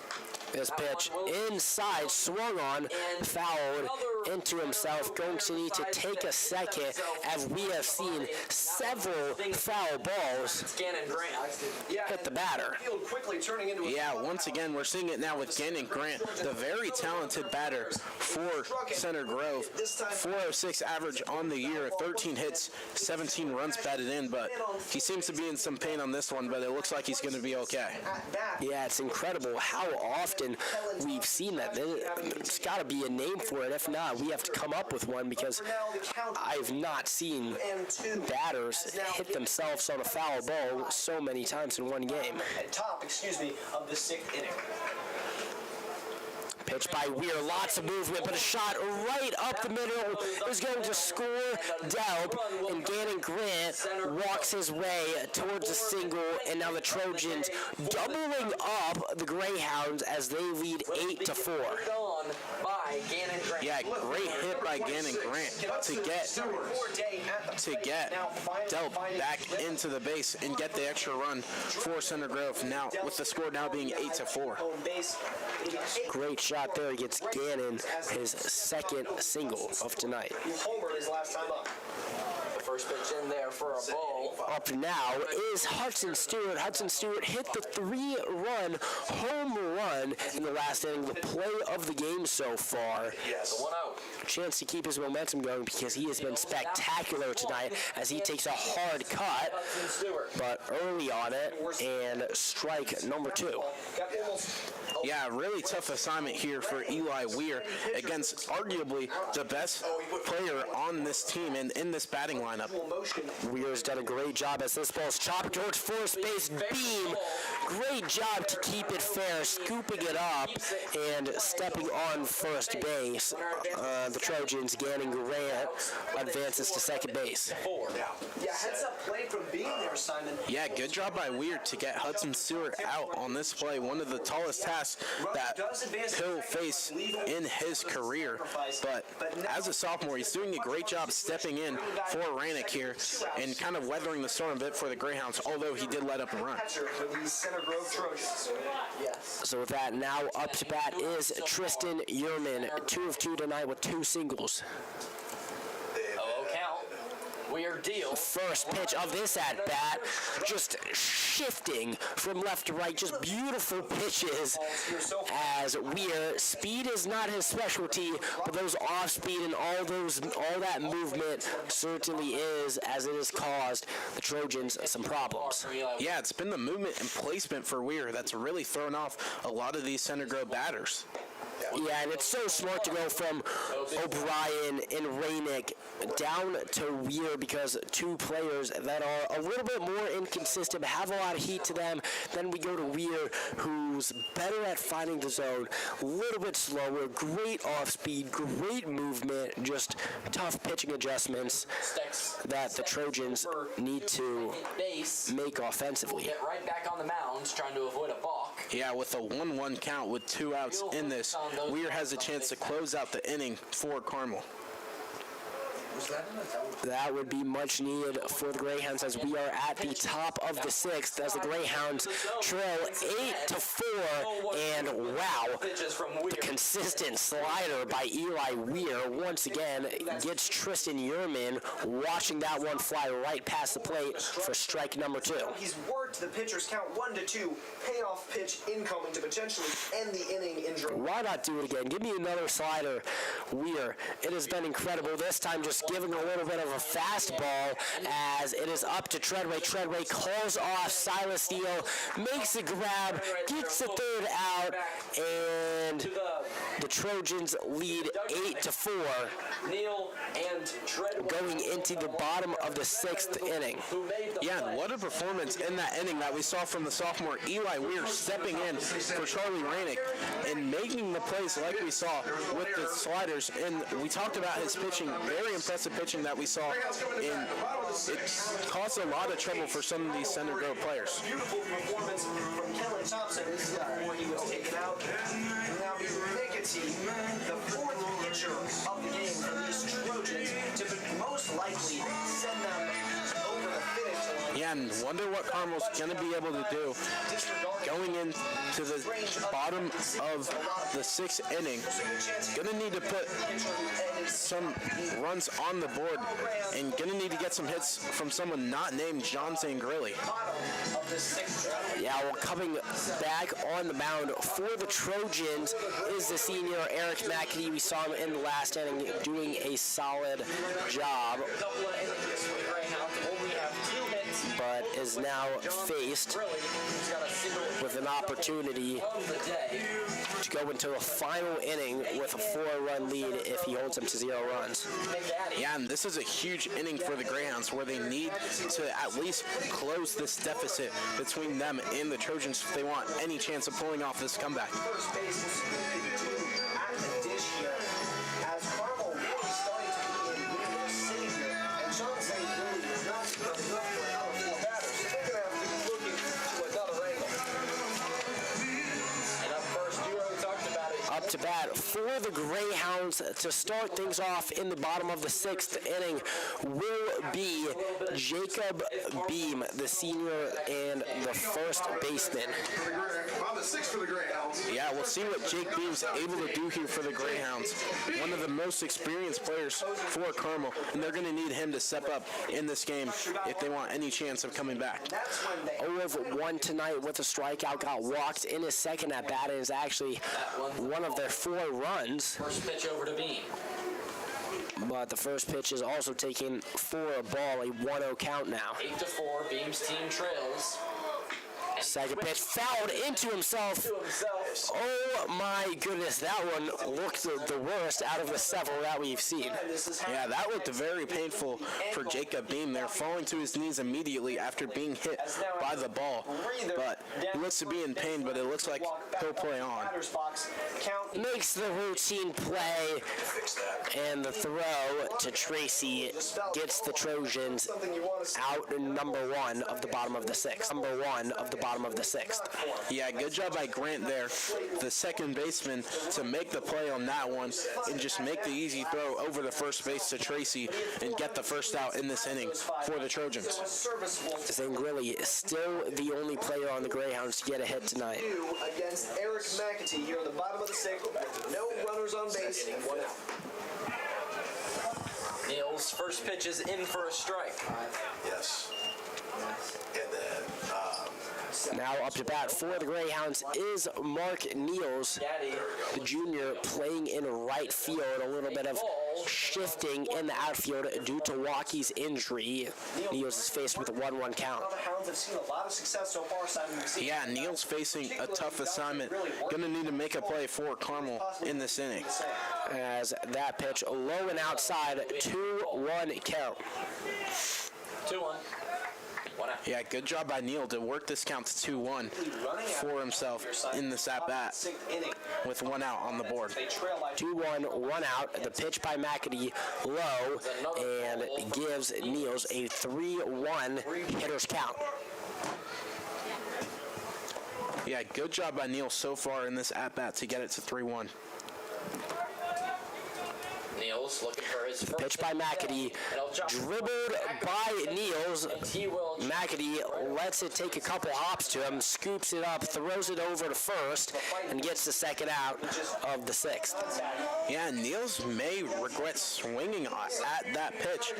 This pitch inside, swung on, fouled into himself, going to need to take a second, as we have seen several foul balls Gannon Grant. hit the batter. Field quickly turning into a Yeah, once again, we're seeing it now with Gannon Grant, the very talented batter for Center Grove. 406 average on the year, 13 hits, 17 runs batted in, but he seems to be in some pain on this one, but it looks like he's going to be okay. at bat. Yeah, it's incredible how often we've seen that. There's got to be a name for it. If not, we have to come up with one, because I've not seen batters hit themselves on a foul ball so many times in one game. At top, of the 6th inning. Pitch by Weir, lots of movement, but a shot right up the middle is going to score Delp, and Gannon Grant walks his way towards a single, and now the Trojans doubling up the Greyhounds as they lead 8-4. Gone by Gannon Grant. Yeah, great hit by Gannon Grant to get Delp back into the base and get the extra run for Center Grove. Now, with the score now being 8-4. Home base. Great shot there against Gannon, his 2nd single of tonight. Homer his last time up. The first pitch in there for a ball. Up now is Hudson Stewart. Hudson Stewart hit the 3-run home run in the last inning, the play of the game so far. Yes. 1 out. Chance to keep his momentum going, because he has been spectacular tonight as he takes a hard cut, Hudson Stewart. but early on it, and strike number 2. Got almost Yeah, really tough assignment here for Eli Weir against arguably the best player on this team and in this batting lineup. motion. Weir's done a great job as this ball's chopped towards first base. Beam, great job to keep it fair, scooping it up and stepping on first base. The Trojans, Gannon Grant, advances to second base. Yeah, heads up play from being there, Simon. Yeah, good job by Weir to get Hudson Stewart out on this play. One of the tallest tasks that he'll face in his career. But as a sophomore, he's doing a great job stepping in for Rannick here and kind of weathering the storm a bit for the Greyhounds, although he did let up a run. For the Center Grove Trojans. Yes. So with that, now up to bat is Tristan Yerman, 2 of 2 tonight with 2 singles. Hello, count. Weird deal. First pitch of this at-bat, just shifting from left to right, just beautiful pitches as Weir. Speed is not his specialty, but those off-speed and all that movement certainly is, as it has caused the Trojans some problems. Yeah, it's been the movement and placement for Weir that's really thrown off a lot of these Center Grove batters. Yeah, and it's so smart to go from O'Brien and Rainick down to Weir, because 2 players that are a little bit more inconsistent, have a lot of heat to them. Then we go to Weir, who's better at finding the zone, a little bit slower, great off-speed, great movement, just tough pitching adjustments that the Trojans need to make offensively. Get right back on the mound, trying to avoid a balk. Yeah, with a 1-1 count with 2 outs in this, Weir has a chance to close out the inning for Carmel. That would be much needed for the Greyhounds, as we are at the top of the 6th, as the Greyhounds trail 8-4, and wow, the consistent slider by Eli Weir once again gets Tristan Yerman watching that one fly right past the plate for strike number 2. He's worked the pitcher's count 1-2, payoff pitch incoming to potentially end the inning injury. Why not do it again? Give me another slider, Weir. It has been incredible. This time just giving a little bit of a fastball as it is up to Treadway. Treadway calls off Silas Steele, makes a grab, gets the 3rd out, and The Trojans lead 8-4 Neil and Treadwell going into the bottom of the 6th inning. Yeah, and what a performance in that inning that we saw from the sophomore Eli Weir stepping in for Charlie Rainick and making the plays like we saw with the sliders. And we talked about his pitching, very impressive pitching that we saw. And it caused a lot of trouble for some of these center field players. Beautiful performance from Kellen Thompson before he was taken out. Now Nicotine, the 4th pitcher of the game for these Trojans, to most likely send them over the finish line. Yeah, and wonder what Carmel's going to be able to do going into the bottom of the 6th inning. Going to need to put some runs on the board and going to need to get some hits from someone not named John Zangrilli. Yeah, well, coming back on the mound for the Trojans is the senior Eric McAdee. We saw him in the last inning doing a solid job, but is now faced with an opportunity to go into a final inning with a 4-run lead if he holds them to 0 runs. Yeah, and this is a huge inning for the Greyhounds where they need to at least close this deficit between them and the Trojans if they want any chance of pulling off this comeback. First base at the dish here as Carmel really starting to be in their savior, and Johnson really is not good enough for another 4 batters. So they're going to have to be looking to another angle. And up first, you already talked about it. Up to bat for the Greyhounds to start things off in the bottom of the 6th inning will be Jacob Beam, the senior and the first baseman. On the 6th for the Greyhounds. Yeah, we'll see what Jake Beam's able to do here for the Greyhounds. One of the most experienced players for Carmel, and they're going to need him to step up in this game if they want any chance of coming back. 0 of 1 tonight with a strikeout, got walked in his second at bat, and is actually one of their 4 runs. First pitch over to Beam. But the first pitch is also taken for a ball, a 1-0 count now. 8-4, Beam's team trails. Second pitch fouled into himself. Oh my goodness, that one looked the worst out of the several that we've seen. Yeah, that looked very painful for Jacob Beam there, falling to his knees immediately after being hit by the ball. But he looks to be in pain, but it looks like he'll play on. Makes the routine play, and the throw to Tracy gets the Trojans out in number 1 of the bottom of the 6th. Number 1 of the bottom of the 6th. Yeah, good job by Grant there, the second baseman, to make the play on that one and just make the easy throw over the first base to Tracy and get the first out in this inning for the Trojans. Zangrilli is still the only player on the Greyhounds to get a hit tonight. Against Eric McAtee here in the bottom of the 6th. No runners on base and 1 out. Neil's first pitch is in for a strike. Yes. And then, Now up to bat for the Greyhounds is Mark Niels, the junior, playing in right field. A little bit of shifting in the outfield due to Walkie's injury. Niels is faced with a 1-1 count. The Hounds have seen a lot of success so far, Simon. Yeah, Neil's facing a tough assignment. Going to need to make a play for Carmel in this inning. As that pitch low and outside, 2-1 count. 2-1. 1 out. Yeah, good job by Neil to work this count to 2-1 for himself in this at-bat with 1 out on the board. 2-1, 1 out. The pitch by McAdee low and gives Niels a 3-1 hitter's count. Yeah, good job by Neil so far in this at-bat to get it to 3-1. Niels looking for his first Pitch by McAdee, dribbled by Niels. McAdee lets it take a couple hops to him, scoops it up, throws it over to first, and gets the second out of the 6th. Yeah, Niels may regret swinging at that pitch.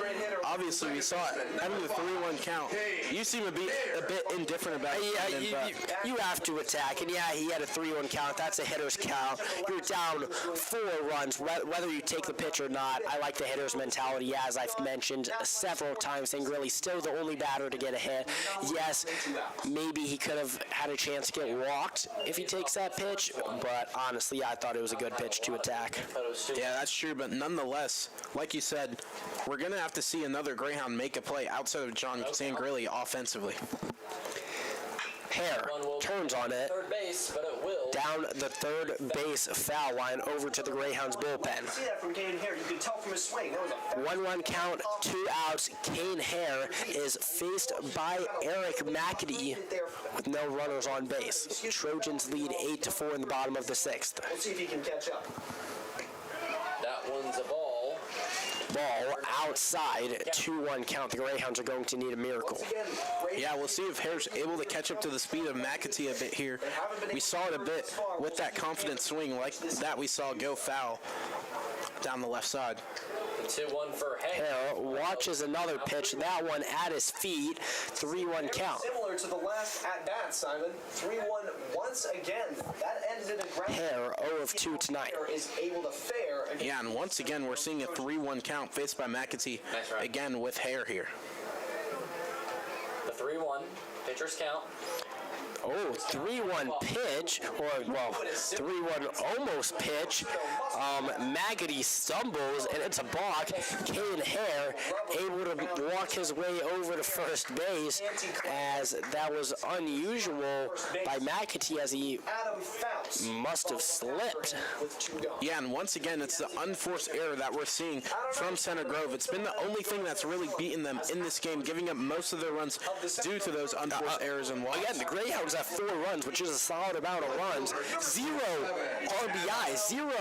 Obviously, we saw it having the 3-1 count. You seem to be a bit indifferent about it. Yeah, you have to attack, and yeah, he had a 3-1 count. That's a hitter's count. You're down 4 runs, whether you take the pitch pitch or not, I like the hitter's mentality, as I've mentioned several times. And Grilly's still the only batter to get a hit. Yes, maybe he could have had a chance to get walked if he takes that pitch, but honestly, I thought it was a good pitch to attack. Yeah, that's true, but nonetheless, like you said, we're going to have to see another Greyhound make a play outside of John Sangrilli offensively. Hare turns on it, Third base, but it will. down the third base foul line over to the Greyhounds bullpen. See that from Kane Hare. You could tell from his swing. That was a 1-1 count, 2 outs. Kane Hare is faced by Eric McAdee with no runners on base. Trojans lead 8-4 in the bottom of the 6th. We'll see if he can catch up. That one's a ball. Ball outside, 2-1 count. The Greyhounds are going to need a miracle. Yeah, we'll see if Hare's able to catch up to the speed of McAtee a bit here. We saw it a bit with that confident swing like that we saw go foul down the left side. 2-1 for Hare. Hare watches another pitch, that one at his feet, 3-1 count. Similar to the last at bat, Simon. 3-1 once again. That ended in a ground. Hare 0 of 2 tonight. Is able to fare. Yeah, and once again, we're seeing a 3-1 count faced by McAtee, again with Hare here. The 3-1. Pitcher's count. Oh, 3-1 pitch, or, well, 3-1 almost pitch. McAdee stumbles, and it's a balk. Kane Hare able to walk his way over to first base, as that was unusual by McAtee, as he must have slipped. Yeah, and once again, it's the unforced error that we're seeing from Center Grove. It's been the only thing that's really beaten them in this game, giving up most of their runs due to those unforced errors and walks. Again, the Greyhounds have 4 runs, which is a solid amount of runs. 0 RBI, 0.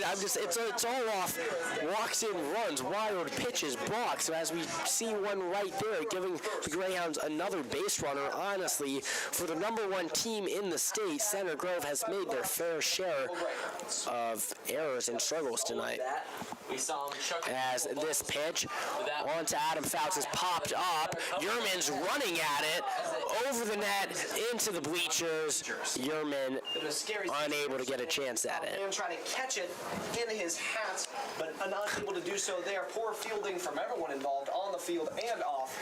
It's all off walks in runs, wild pitches, balks. So as we see one right there, giving the Greyhounds another base runner. Honestly, for the #1 team in the state, Center Grove has made their fair share of errors and struggles tonight. As this pitch onto Adam Fouts is popped up, Yerman's running at it, over the net, into the bleachers. Yerman unable to get a chance at it. And trying to catch it in his hat, but unable to do so there. Poor fielding from everyone involved on the field and off.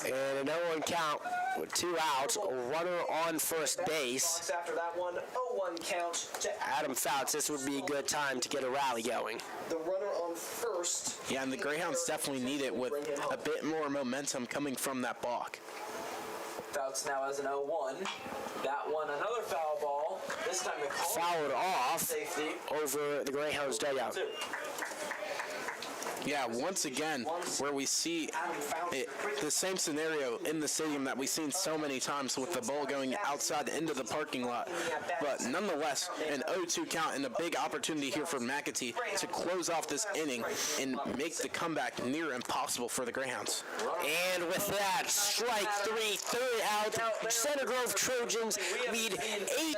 And a 0-1 count with 2 outs, a runner on first base. After that one, 0-1 count to Adam Fouts. This would be a good time to get a rally going. the runner on first. Yeah, and the Greyhounds definitely need it with a bit more momentum coming from that balk. Fouts now has an 0-1. That one, another foul ball. This time the call. Fouled off Safety. over the Greyhounds dugout. Yeah, once again, where we see the same scenario in the stadium that we've seen so many times with the ball going outside into the parking lot. But nonetheless, an 0-2 count and a big opportunity here for McAtee to close off this inning and make the comeback near impossible for the Greyhounds. And with that, strike 3, third out. Center Grove Trojans lead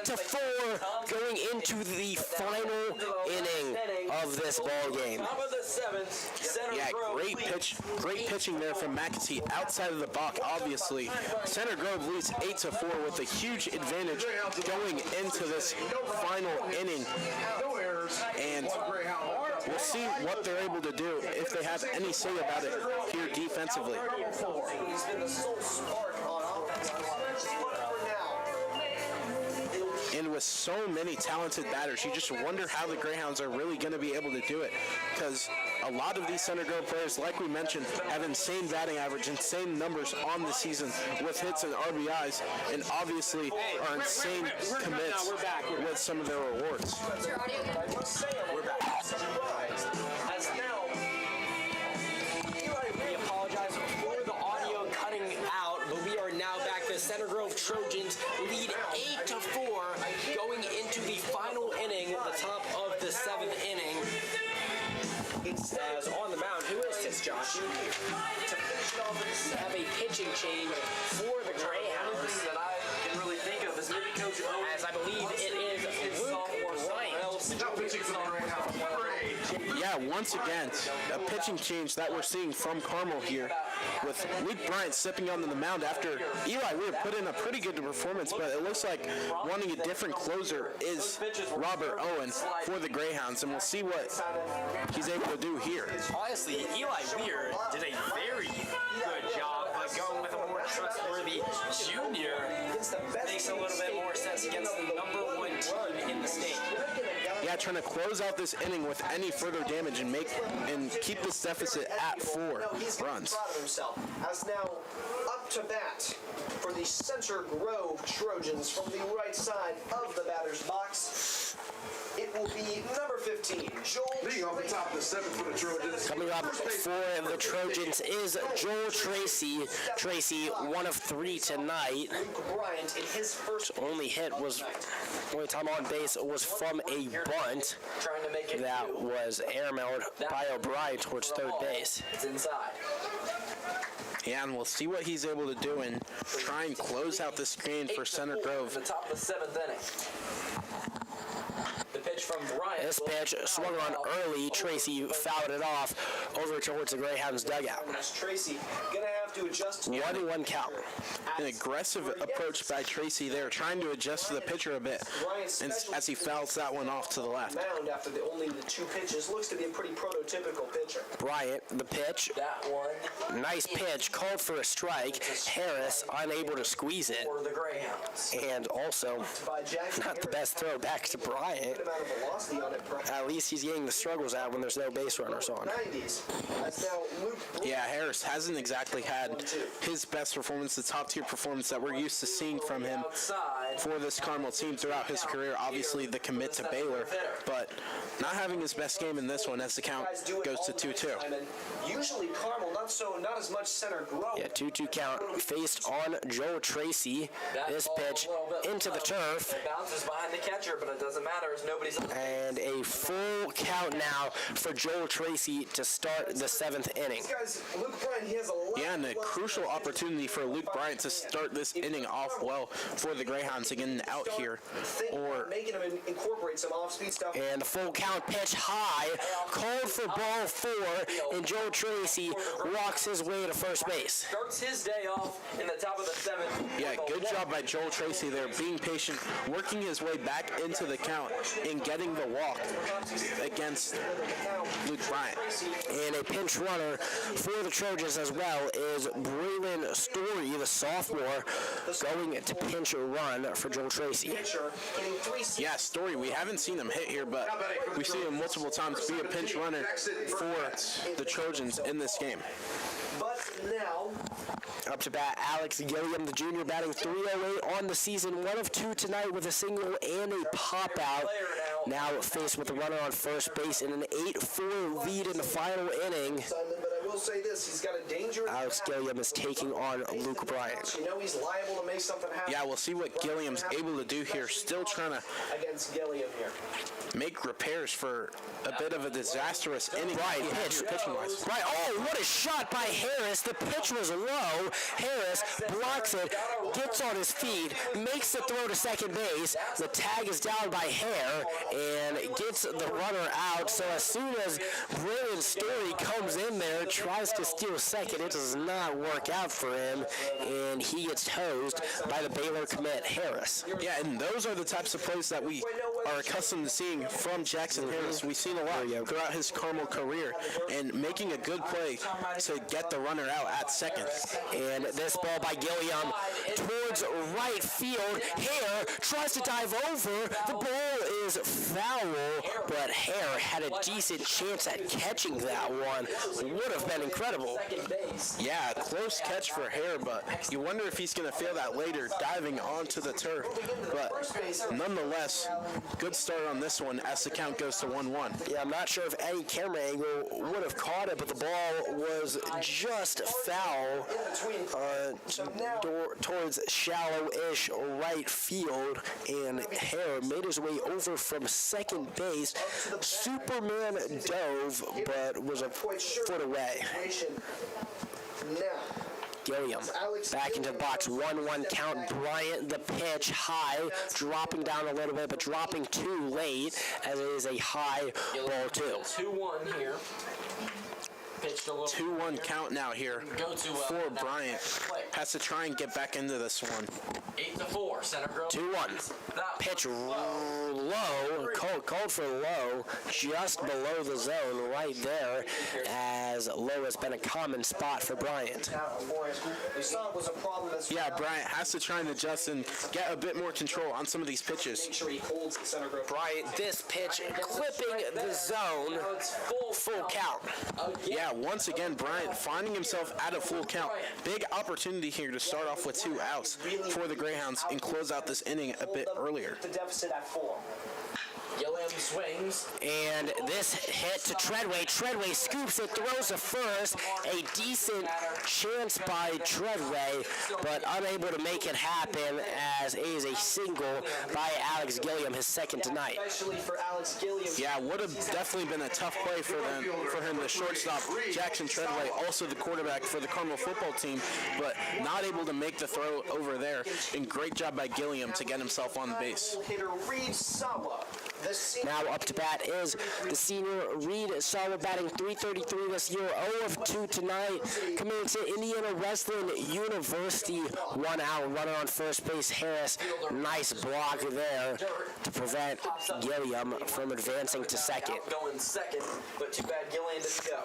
8-4 going into the final inning of this ball game. Top of the 7th. Yeah, great pitching there from McAtee outside of the balk, obviously. Center Grove leads 8-4 with a huge advantage going into this final inning. And we'll see what they're able to do if they have any say about it here defensively. He's been the sole spark on offense. And with so many talented batters, you just wonder how the Greyhounds are really going to be able to do it, because a lot of these Center Grove players, like we mentioned, have insane batting average, insane numbers on the season with hits and RBIs, and obviously are insane commits with some of their rewards. We're back. As now, we apologize for the audio cutting out, but we are now back. The Center Grove Trojans lead 8-4 going into the final inning, the top of the 7th inning. As on the mound, who is this, Josh? To finish it off, have a pitching change for the Greyhounds. That I can really think of is maybe Coach Owen. As I believe it is Luke Ryan. pitching for the Greyhounds, number 8. Yeah, once again, a pitching change that we're seeing from Carmel here, with Luke Bryant stepping onto the mound after Eli Weir put in a pretty good performance, but it looks like wanting a different closer is Robert Owen for the Greyhounds, and we'll see what he's able to do here. Honestly, Eli Weir did a very good job, but going with a more trustworthy junior makes a little bit more sense against the #1 team in the state. Yeah, trying to close out this inning with any further damage and keep this deficit at 4 runs. Proud of himself. As now up to bat for the Center Grove Trojans from the right side of the batter's box. It will be number 15, Joel. Leading off the top of the 7th for the Trojans. Coming up for the Trojans is Joel Tracy. Tracy, 1 of 3 tonight. Luke Bryant in his first Only time on base was from a bunt Trying to make it that two. was airmailed by O'Brien towards third base. It's inside. Yeah, and we'll see what he's able to do and try and close out this game for Center Grove. The top of the 7th inning. The pitch from Bryant. This pitch swung on early. Tracy fouled it off over towards the Greyhounds dugout. Tracy gonna have to adjust. 1-1 count. An aggressive approach by Tracy there, trying to adjust to the pitcher a bit, and as he fouls that one off to the left. Mound after only the 2 pitches looks to be a pretty prototypical pitcher. Bryant, the pitch. That one Nice pitch, called for a strike. Harris unable to squeeze it. for the Greyhounds. And also, By Jackson not the best throw back to Bryant. Good amount of velocity on it, perhaps. At least he's getting the struggles out when there's no base runners on. 90s. That's now Luke. Yeah, Harris hasn't exactly had his best performance, the top-tier performance that we're used to seeing from him Outside. for this Carmel team throughout his career. Obviously, the commit to Baylor, but not having his best game in this one as the count goes to 2-2. Usually Carmel, not as much Center Grove. Yeah, 2-2 count faced on Joel Tracy. This pitch into the turf. It bounces behind the catcher, but it doesn't matter as nobody's on. And a full count now for Joel Tracy to start the 7th inning. Guys, Luke Bryant, he has a lot. Yeah, and a crucial opportunity for Luke Bryant to start this inning off well for the Greyhounds to get an out here. Or Making him incorporate some off-speed stuff. And the full count pitch high, called for ball 4, and Joel Tracy walks his way to first base. Starts his day off in the top of the 7th. yeah, good job by Joel Tracy there, being patient, working his way back into the count, and getting the walk against Luke Bryant. And a pinch runner for the Trojans as well is Braylon Story, the sophomore, going to pinch a run for Joel Tracy. Yeah, Story, we haven't seen him hit here, but we've seen him multiple times be a pinch runner for the Trojans in this game. But now, Up to bat, Alex Gilliam, the junior, batting .308 on the season. 1 of 2 tonight with a single and a pop out. Now faced with a runner on first base in an 8-4 lead in the final inning. Simon, but I will say this, he's got a dangerous. Alex Gilliam is taking on Luke Bryant. You know he's liable to make something happen. Yeah, we'll see what Gilliam's able to do here. Still trying to against Gilliam here. make repairs for a bit of a disastrous inning. Right pitch. Pitching-wise. Right, oh, what a shot by Harris. The pitch was low. Harris blocks it, gets on his feet, makes the throw to second base. The tag is down by Hare and gets the runner out. So as soon as Braylon Story comes in there, tries to steal second, it does not work out for him, and he gets hosed by the Baylor commit Harris. Yeah, and those are the types of plays that we are accustomed to seeing from Jackson Harris. We've seen a lot throughout his Carmel career, and making a good play to get the runner out at second. And this ball by Gilliam towards right field. Hare tries to dive over. The ball is foul, but Hare had a decent chance at catching that one. Would have been incredible. Yeah, close catch for Hare, but you wonder if he's going to feel that later diving onto the turf. But nonetheless, good start on this one as the count goes to 1-1. Yeah, I'm not sure if any camera angle would have caught it, but the ball was just foul towards shallow-ish right field, and Hare made his way over from second base. Superman dove, but was a foot away. Now, Gilliam back into the box. 1-1 count. Bryant, the pitch high, dropping down a little bit, but dropping too late as it is a high ball 2. 2-1 here. Pitched a little 2-1 count now here for Bryant. Has to try and get back into this one. 8-4. Center Grove. 2-1. Pitch low, called for low, just below the zone right there, as low has been a common spot for Bryant. Yeah, Bryant has to try and adjust and get a bit more control on some of these pitches. Bryant, this pitch clipping the zone, full count. Yeah, once again, Bryant finding himself at a full count. Big opportunity here to start off with 2 outs for the Greyhounds and close out this inning a bit earlier. The deficit at 4. Gilliam swings. And this hit to Treadway. Treadway scoops it, throws to first. A decent chance by Treadway, but unable to make it happen as it is a single by Alex Gilliam, his second tonight. Especially for Alex Gilliam. Yeah, would have definitely been a tough play for him, the shortstop, Jackson Treadway, also the quarterback for the Carmel football team, but not able to make the throw over there. And great job by Gilliam to get himself on the base. Hitter Reed Sawa. Now up to bat is the senior Reed Sawa, batting .333 this year, 0-2 tonight. Coming to Indiana Wesleyan University, 1 out, runner on first base, Harris. Nice block there to prevent Gilliam from advancing to second. Going second, but too bad Gilliam didn't go.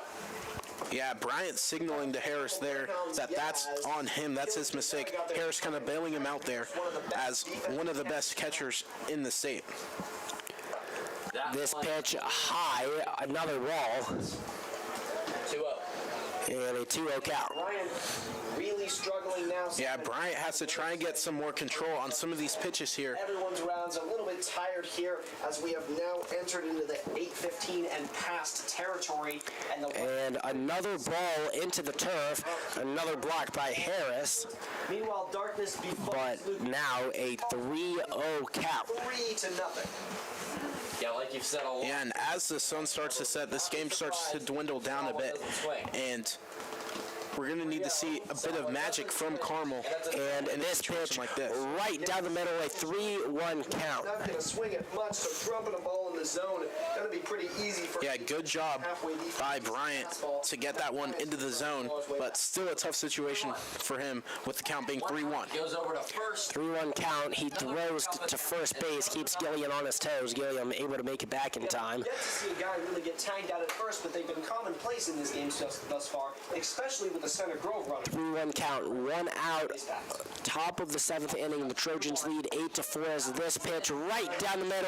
Yeah, Bryant signaling to Harris there that that's on him. That's his mistake. Harris kind of bailing him out there as one of the best catchers in the state. This pitch high, another ball. 2-0. And a 2-0 count. Bryant really struggling now. Yeah, Bryant has to try and get some more control on some of these pitches here. Everyone's rounds a little bit tired here as we have now entered into the 8:15 and past territory. And another ball into the turf. Another block by Harris. Meanwhile, darkness befalls. But now a 3-0 count. 3-0. Yeah, like you've said a lot. Yeah, and as the sun starts to set, this game starts to dwindle down a bit. And we're going to need to see a bit of magic from Carmel. And this pitch like this. right down the middle, a 3-1 count. Not going to swing it much, so dropping a ball in the zone going to be pretty easy for. Yeah, good job by Bryant to get that one into the zone, but still a tough situation for him with the count being 3-1. Goes over to first. 3-1 count. He throws to first base, keeps Gilliam on his toes. Gilliam able to make it back in time. Yet to see a guy really get tagged out at first, but they've been commonplace in this game thus far, especially with the Center Grove runner. 3-1 count, 1 out. Top of the 7th inning, the Trojans lead 8-4 as this pitch right down the middle,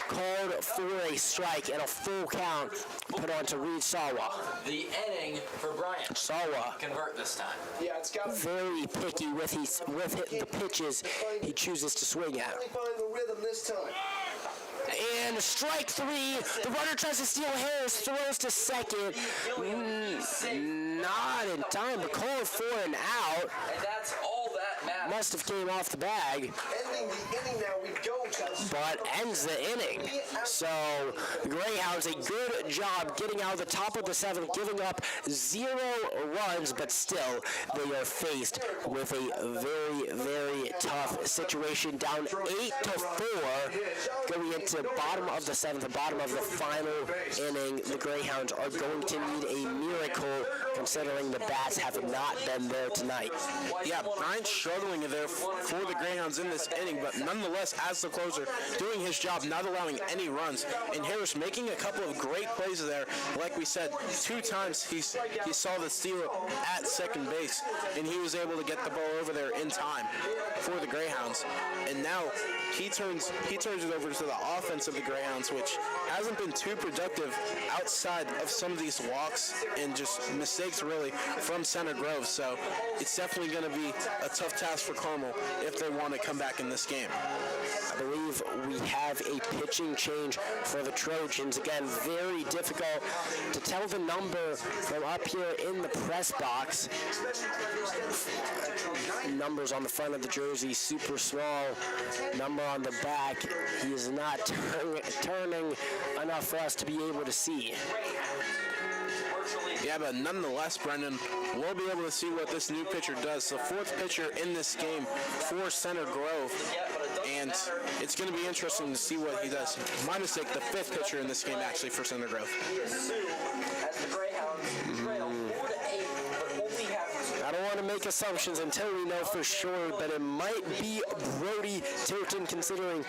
called for a strike and a full count put on to Reed Sawa. The inning for Bryant. Sawa Convert this time. Yeah, it's got to very picky with the pitches he chooses to swing at. really find the rhythm this time. And strike 3. The runner tries to steal Harris, throws to second. Not in time, but called for an out. And that's all that matters. Must have came off the bag. Ending the inning now, we go to. But ends the inning. So the Greyhounds, a good job getting out of the top of the 7th, giving up 0 runs, but still they are faced with a very, very tough situation. Down 8-4, going into bottom of the 7th, bottom of the final inning. The Greyhounds are going to need a miracle, considering the bats have not been there tonight. Yeah, Bryant struggling there for the Greyhounds in this inning, but nonetheless, as the closer, doing his job, not allowing any runs. And Harris making a couple of great plays there. Like we said, 2 times he saw the steal at second base, and he was able to get the ball over there in time for the Greyhounds. And now he turns it over to the offense of the Greyhounds, which hasn't been too productive outside of some of these walks and just mistakes really from Center Grove. So it's definitely going to be a tough task for Carmel if they want to come back in this game. I believe we have a pitching change for the Trojans. Again, very difficult to tell the number from up here in the press box. Numbers on the front of the jersey, super small. Number on the back, he is not turning enough for us to be able to see. Yeah, but nonetheless, Brendan, we'll be able to see what this new pitcher does. The fourth pitcher in this game for Center Grove, and it's going to be interesting to see what he does. My mistake, the fifth pitcher in this game actually for Center Grove. As the Greyhounds trail 4-8, but only have I don't want to make assumptions until we know for sure, but it might be Brody Tilton, considering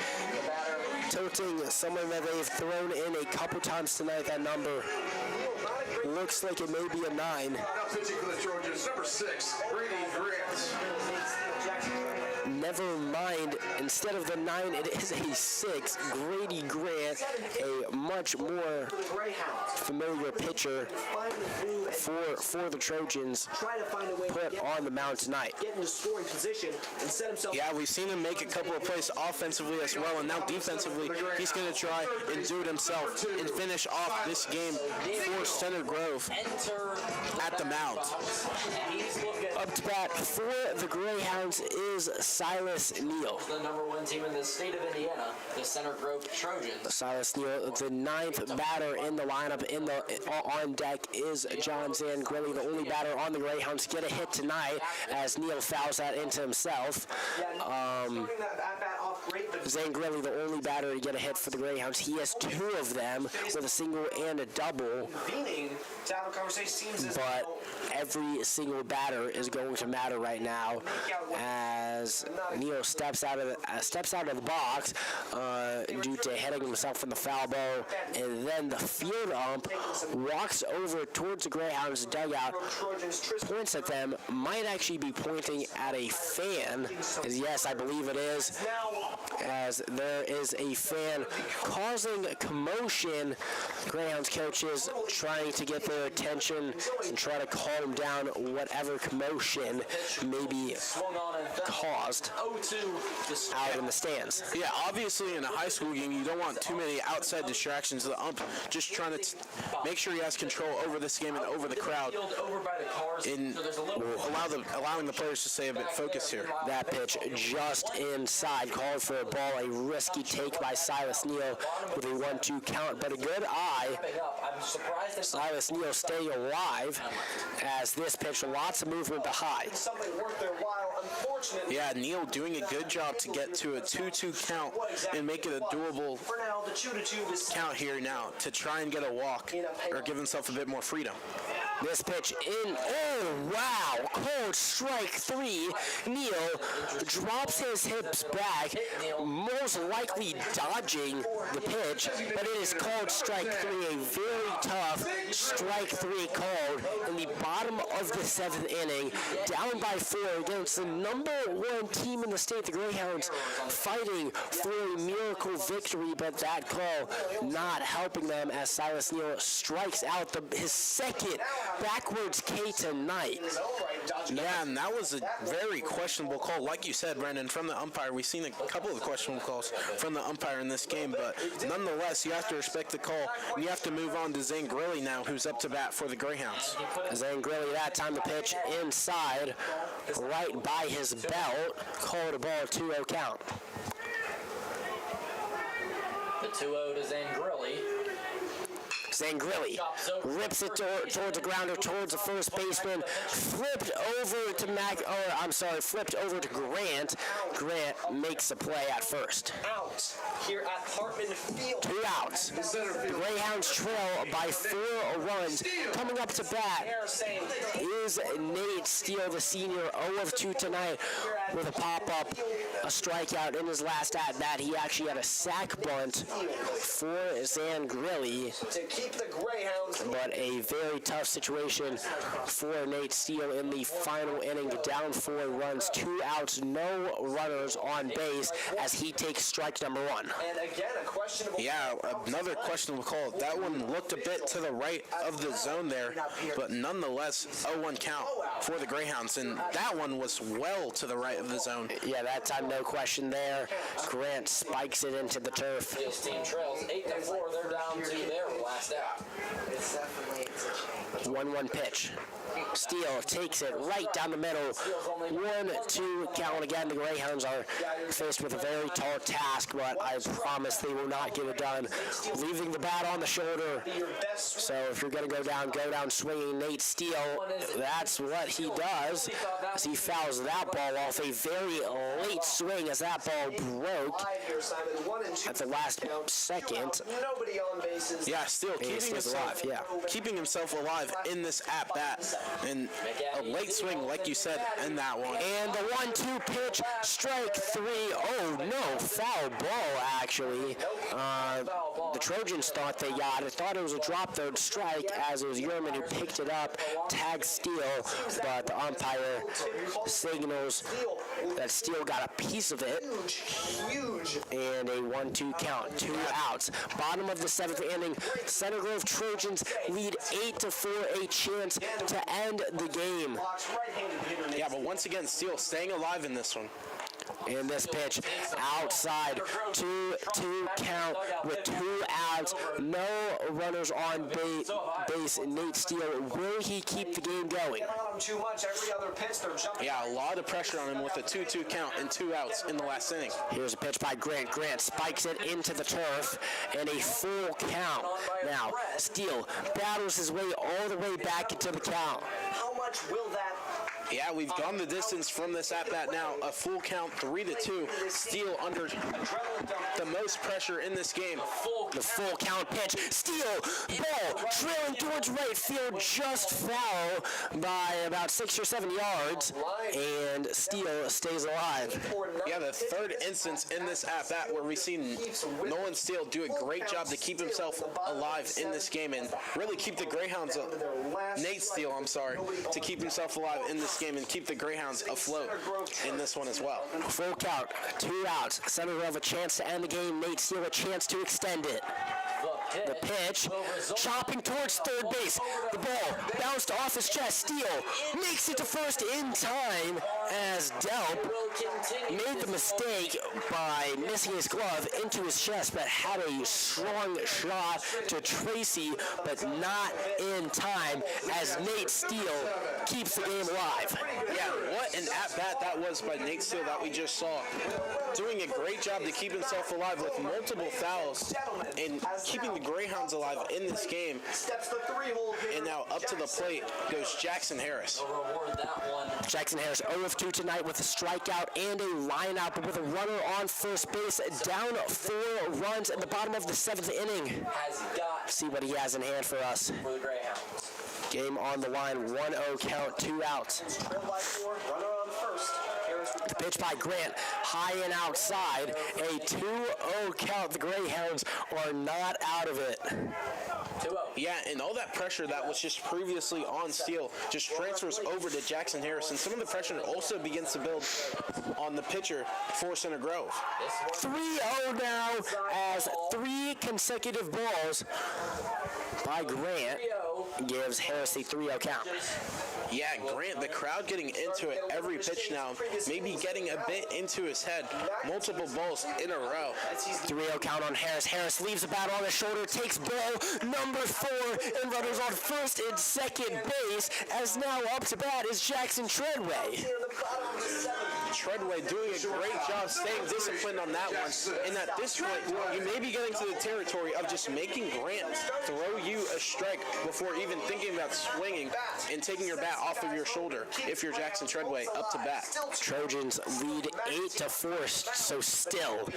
Tilting someone that they've thrown in a couple times tonight. That number looks like it may be a 9. Now pitching for the Trojans, number 6, Grady Grant. Never mind. Instead of the 9, it is a 6. Grady Grant, a much more familiar pitcher for the Trojans, put on the mound tonight. Get into scoring position and set himself. Yeah, we've seen him make a couple of plays offensively as well, and now defensively, he's going to try and do it himself and finish off this game for Center Grove at the mound. Up to bat for the Greyhounds is Silas Neal. the number 1 team in the state of Indiana, the Center Grove Trojans. Silas Neal, the 9th batter in the lineup. On deck is John Zangrilli, the only batter on the Greyhounds. Get a hit tonight as Neal fouls that into himself. Starting that at-bat off great, but Zangrilli, the only batter to get a hit for the Greyhounds. He has 2 of them with a single and a double. convening to have a conversation seems as But though every single batter is going to matter right now as Neal steps out of the box due to hitting himself in the foul ball, and then the field ump walks over towards the Greyhounds dugout, points at them, might actually be pointing at a fan. Yes, I believe it is, as there is a fan causing commotion. Greyhounds coaches trying to get their attention and try to calm down whatever commotion may be caused out in the stands. Yeah, obviously in a high school game, you don't want too many outside distractions. The ump just trying to make sure he has control over this game and over the crowd, and allowing the players to stay a bit focused here. That pitch just inside, called for a ball, a risky take by Silas Neal with a 1-2 count, but a good eye. Silas Neal staying alive as this pitch, lots of movement behind. something worth their while. Unfortunately, Yeah, Neal doing a good job to get to a 2-2 count and make it a doable for now, the 2-2 is count here now to try and get a walk or give himself a bit more freedom. This pitch in, oh wow, cold strike 3. Neal drops his hips back, most likely dodging the pitch, but it is called strike 3, a very tough strike 3 called in the bottom of the 7th inning, down by 4 against the number 1 team in the state, the Greyhounds, fighting for a miracle victory, but that call not helping them as Silas Neal strikes out his second backwards K tonight. Yeah, and that was a very questionable call. Like you said, Brendan, from the umpire, we've seen a couple of questionable calls from the umpire in this game, but nonetheless, you have to respect the call, and you have to move on to Zangrilli now, who's up to bat for the Greyhounds. Zangrilli, that time the pitch inside, right by his belt, called a ball, 2-0 count. The 2-0 to Zangrilli. Zangrilli rips it towards the grounder, towards the first baseman, flipped over to Grant. Grant makes the play at first. out here at Harper Field. 2 outs. The Greyhounds trail by 4 runs. Coming up to bat is Nate Steele, the senior, 0 of 2 tonight with a pop-up, a strikeout in his last at-bat. He actually had a sac bunt for Zangrilli, To keep the Greyhounds but a very tough situation for Nate Steele in the final inning, down 4 runs, 2 outs, no runners on base as he takes strike number 1. and again a questionable. Yeah, another questionable call. That one looked a bit to the right of the zone there, but nonetheless, 0-1 count for the Greyhounds, and that one was well to the right of the zone. Yeah, that time no question there. Grant spikes it into the turf. This team trails 8-4. They're down to their last out. 1-1 pitch. Steele takes it right down the middle. 1-2 count. Again, the Greyhounds are faced with a very tall task, but I promise they will not get it done. Leaving the bat on the shoulder. So if you're going to go down swinging. Nate Steele, that's what he does, as he fouls that ball off. A very late swing as that ball broke at the last second. Yeah, Steele keeping himself alive in this at-bat. And a late swing, like you said, in that one. And the 1-2 pitch, strike 3. Oh, no, foul ball, actually. The Trojans thought they got it. Thought it was a drop third strike, as it was Yerman who picked it up, tagged Steele, but the umpire signals that Steele got a piece of it. And a 1-2 count, 2 outs. Bottom of the 7th inning, Center Grove Trojans lead 8-4, a chance to end the game. Yeah, but once again, Steele staying alive in this one. In this pitch, outside, 2-2 count with 2 outs, no runners on base. Nate Steele, will he keep the game going? Yeah, a lot of pressure on him with a 2-2 count and 2 outs in the last inning. Here's a pitch by Grant. Grant spikes it into the turf, and a full count. Now, Steele battles his way all the way back into the count. How much will that... Yeah, we've gone the distance from this at-bat now. A full count, 3-2. Steele under the most pressure in this game. The full count pitch. Steele, ball trailing towards right field, just foul by about 6 or 7 yards, and Steele stays alive. Yeah, the third instance in this at-bat where we've seen Nolan Steele do a great job to keep himself alive in this game and really keep the Greyhounds, Nate Steele, to keep himself alive in this game and keep the Greyhounds afloat in this one as well. Full count, 2 outs. Center Grove a chance to end the game. Nate Steele a chance to extend it. The pitch, chopping towards third base. The ball bounced off his chest. Steele makes it to first in time as Delp made the mistake by missing his glove into his chest, but had a strong shot to Tracy, but not in time as Nate Steele keeps the game alive. Yeah, what an at-bat that was by Nate Steele that we just saw. Doing a great job to keep himself alive with multiple fouls and keeping the Greyhounds alive in this game. And now up to the plate goes Jackson Harris. Jackson Harris 0-2 tonight with a strikeout and a line out, but with a runner on first base, down 4 runs at the bottom of the 7th inning. See what he has in hand for us. Game on the line, 1-0 count, 2 outs. The pitch by Grant, high and outside, a 2-0 count. The Greyhounds are not out of it. Yeah, and all that pressure that was just previously on Steele just transfers over to Jackson Harris, and some of the pressure also begins to build on the pitcher for Center Grove. 3-0 now as 3 consecutive balls by Grant gives Harris a 3-0 count. Yeah, Grant, the crowd getting into it every pitch now, maybe getting a bit into his head. Multiple balls in a row. 3-0 count on Harris. Harris leaves the bat on his shoulder, takes ball number 4, and runners on first and second base, as now up to bat is Jackson Treadway. Treadway doing a great job staying disciplined on that one. And at this point, you may be getting to the territory of just making Grant throw you a strike before even thinking about swinging and taking your bat off of your shoulder if you're Jackson Treadway up to bat. Trojans lead 8-4, so still,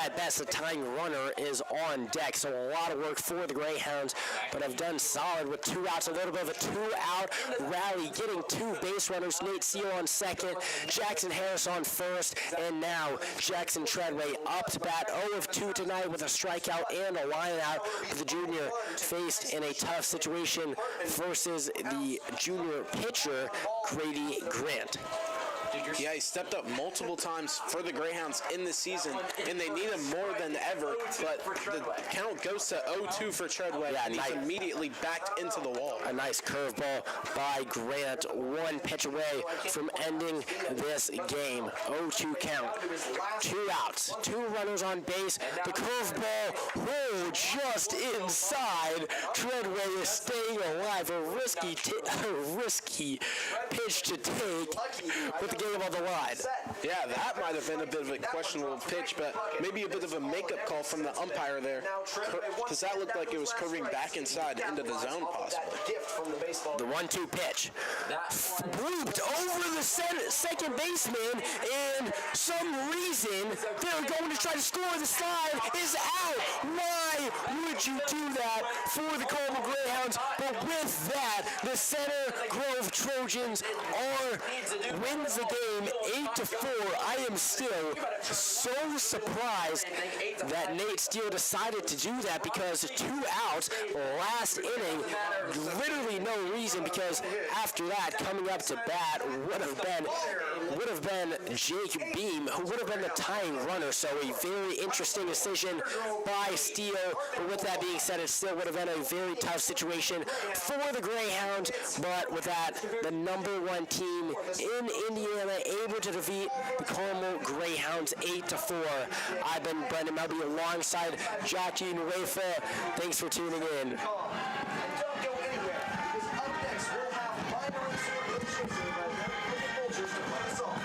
at best, a tying runner is on deck. So a lot of work for the Greyhounds, but have done solid with 2 outs, a little bit of a 2-out rally, getting 2 base runners. Nate Steele on second, Jackson Harris on first, and now Jackson Treadway up to bat, 0-2 tonight with a strikeout and a line out. The junior faced in a tough situation versus the junior pitcher, Grady Grant. Yeah, he stepped up multiple times for the Greyhounds in this season, and they need him more than ever, but the count goes to 0-2 for Treadway, and he's immediately backed into the wall. A nice curveball by Grant, 1 pitch away from ending this game. 0-2 count, 2 outs, 2 runners on base. The curveball goal just inside. Treadway is staying alive. A risky pitch to take with the game on the line. Yeah, that might have been a bit of a questionable pitch, but maybe a bit of a makeup call from the umpire there, because that looked like it was curving back inside into the zone possibly. The 1-2 pitch. Blooped over the second baseman, and some reason they're going to try to score. The slide is out. Why would you do that for the Carmel Greyhounds? But with that, the Center Grove Trojans wins the game 8-4. I am still so surprised that Nate Steele decided to do that, because 2 outs last inning, literally no reason, because after that, coming up to bat would have been Jake Beam, who would have been the tying runner. So a very interesting decision by Steele. But with that being said, it still would have been a very tough situation for the Greyhounds. But with that, the number 1 team in Indiana able to defeat the Carmel Greyhounds 8-4. I've been Brendan Melby alongside Jackie and Rafa. Thanks for tuning in. And don't go anywhere, because up next we'll have minor and sword relations to play us off.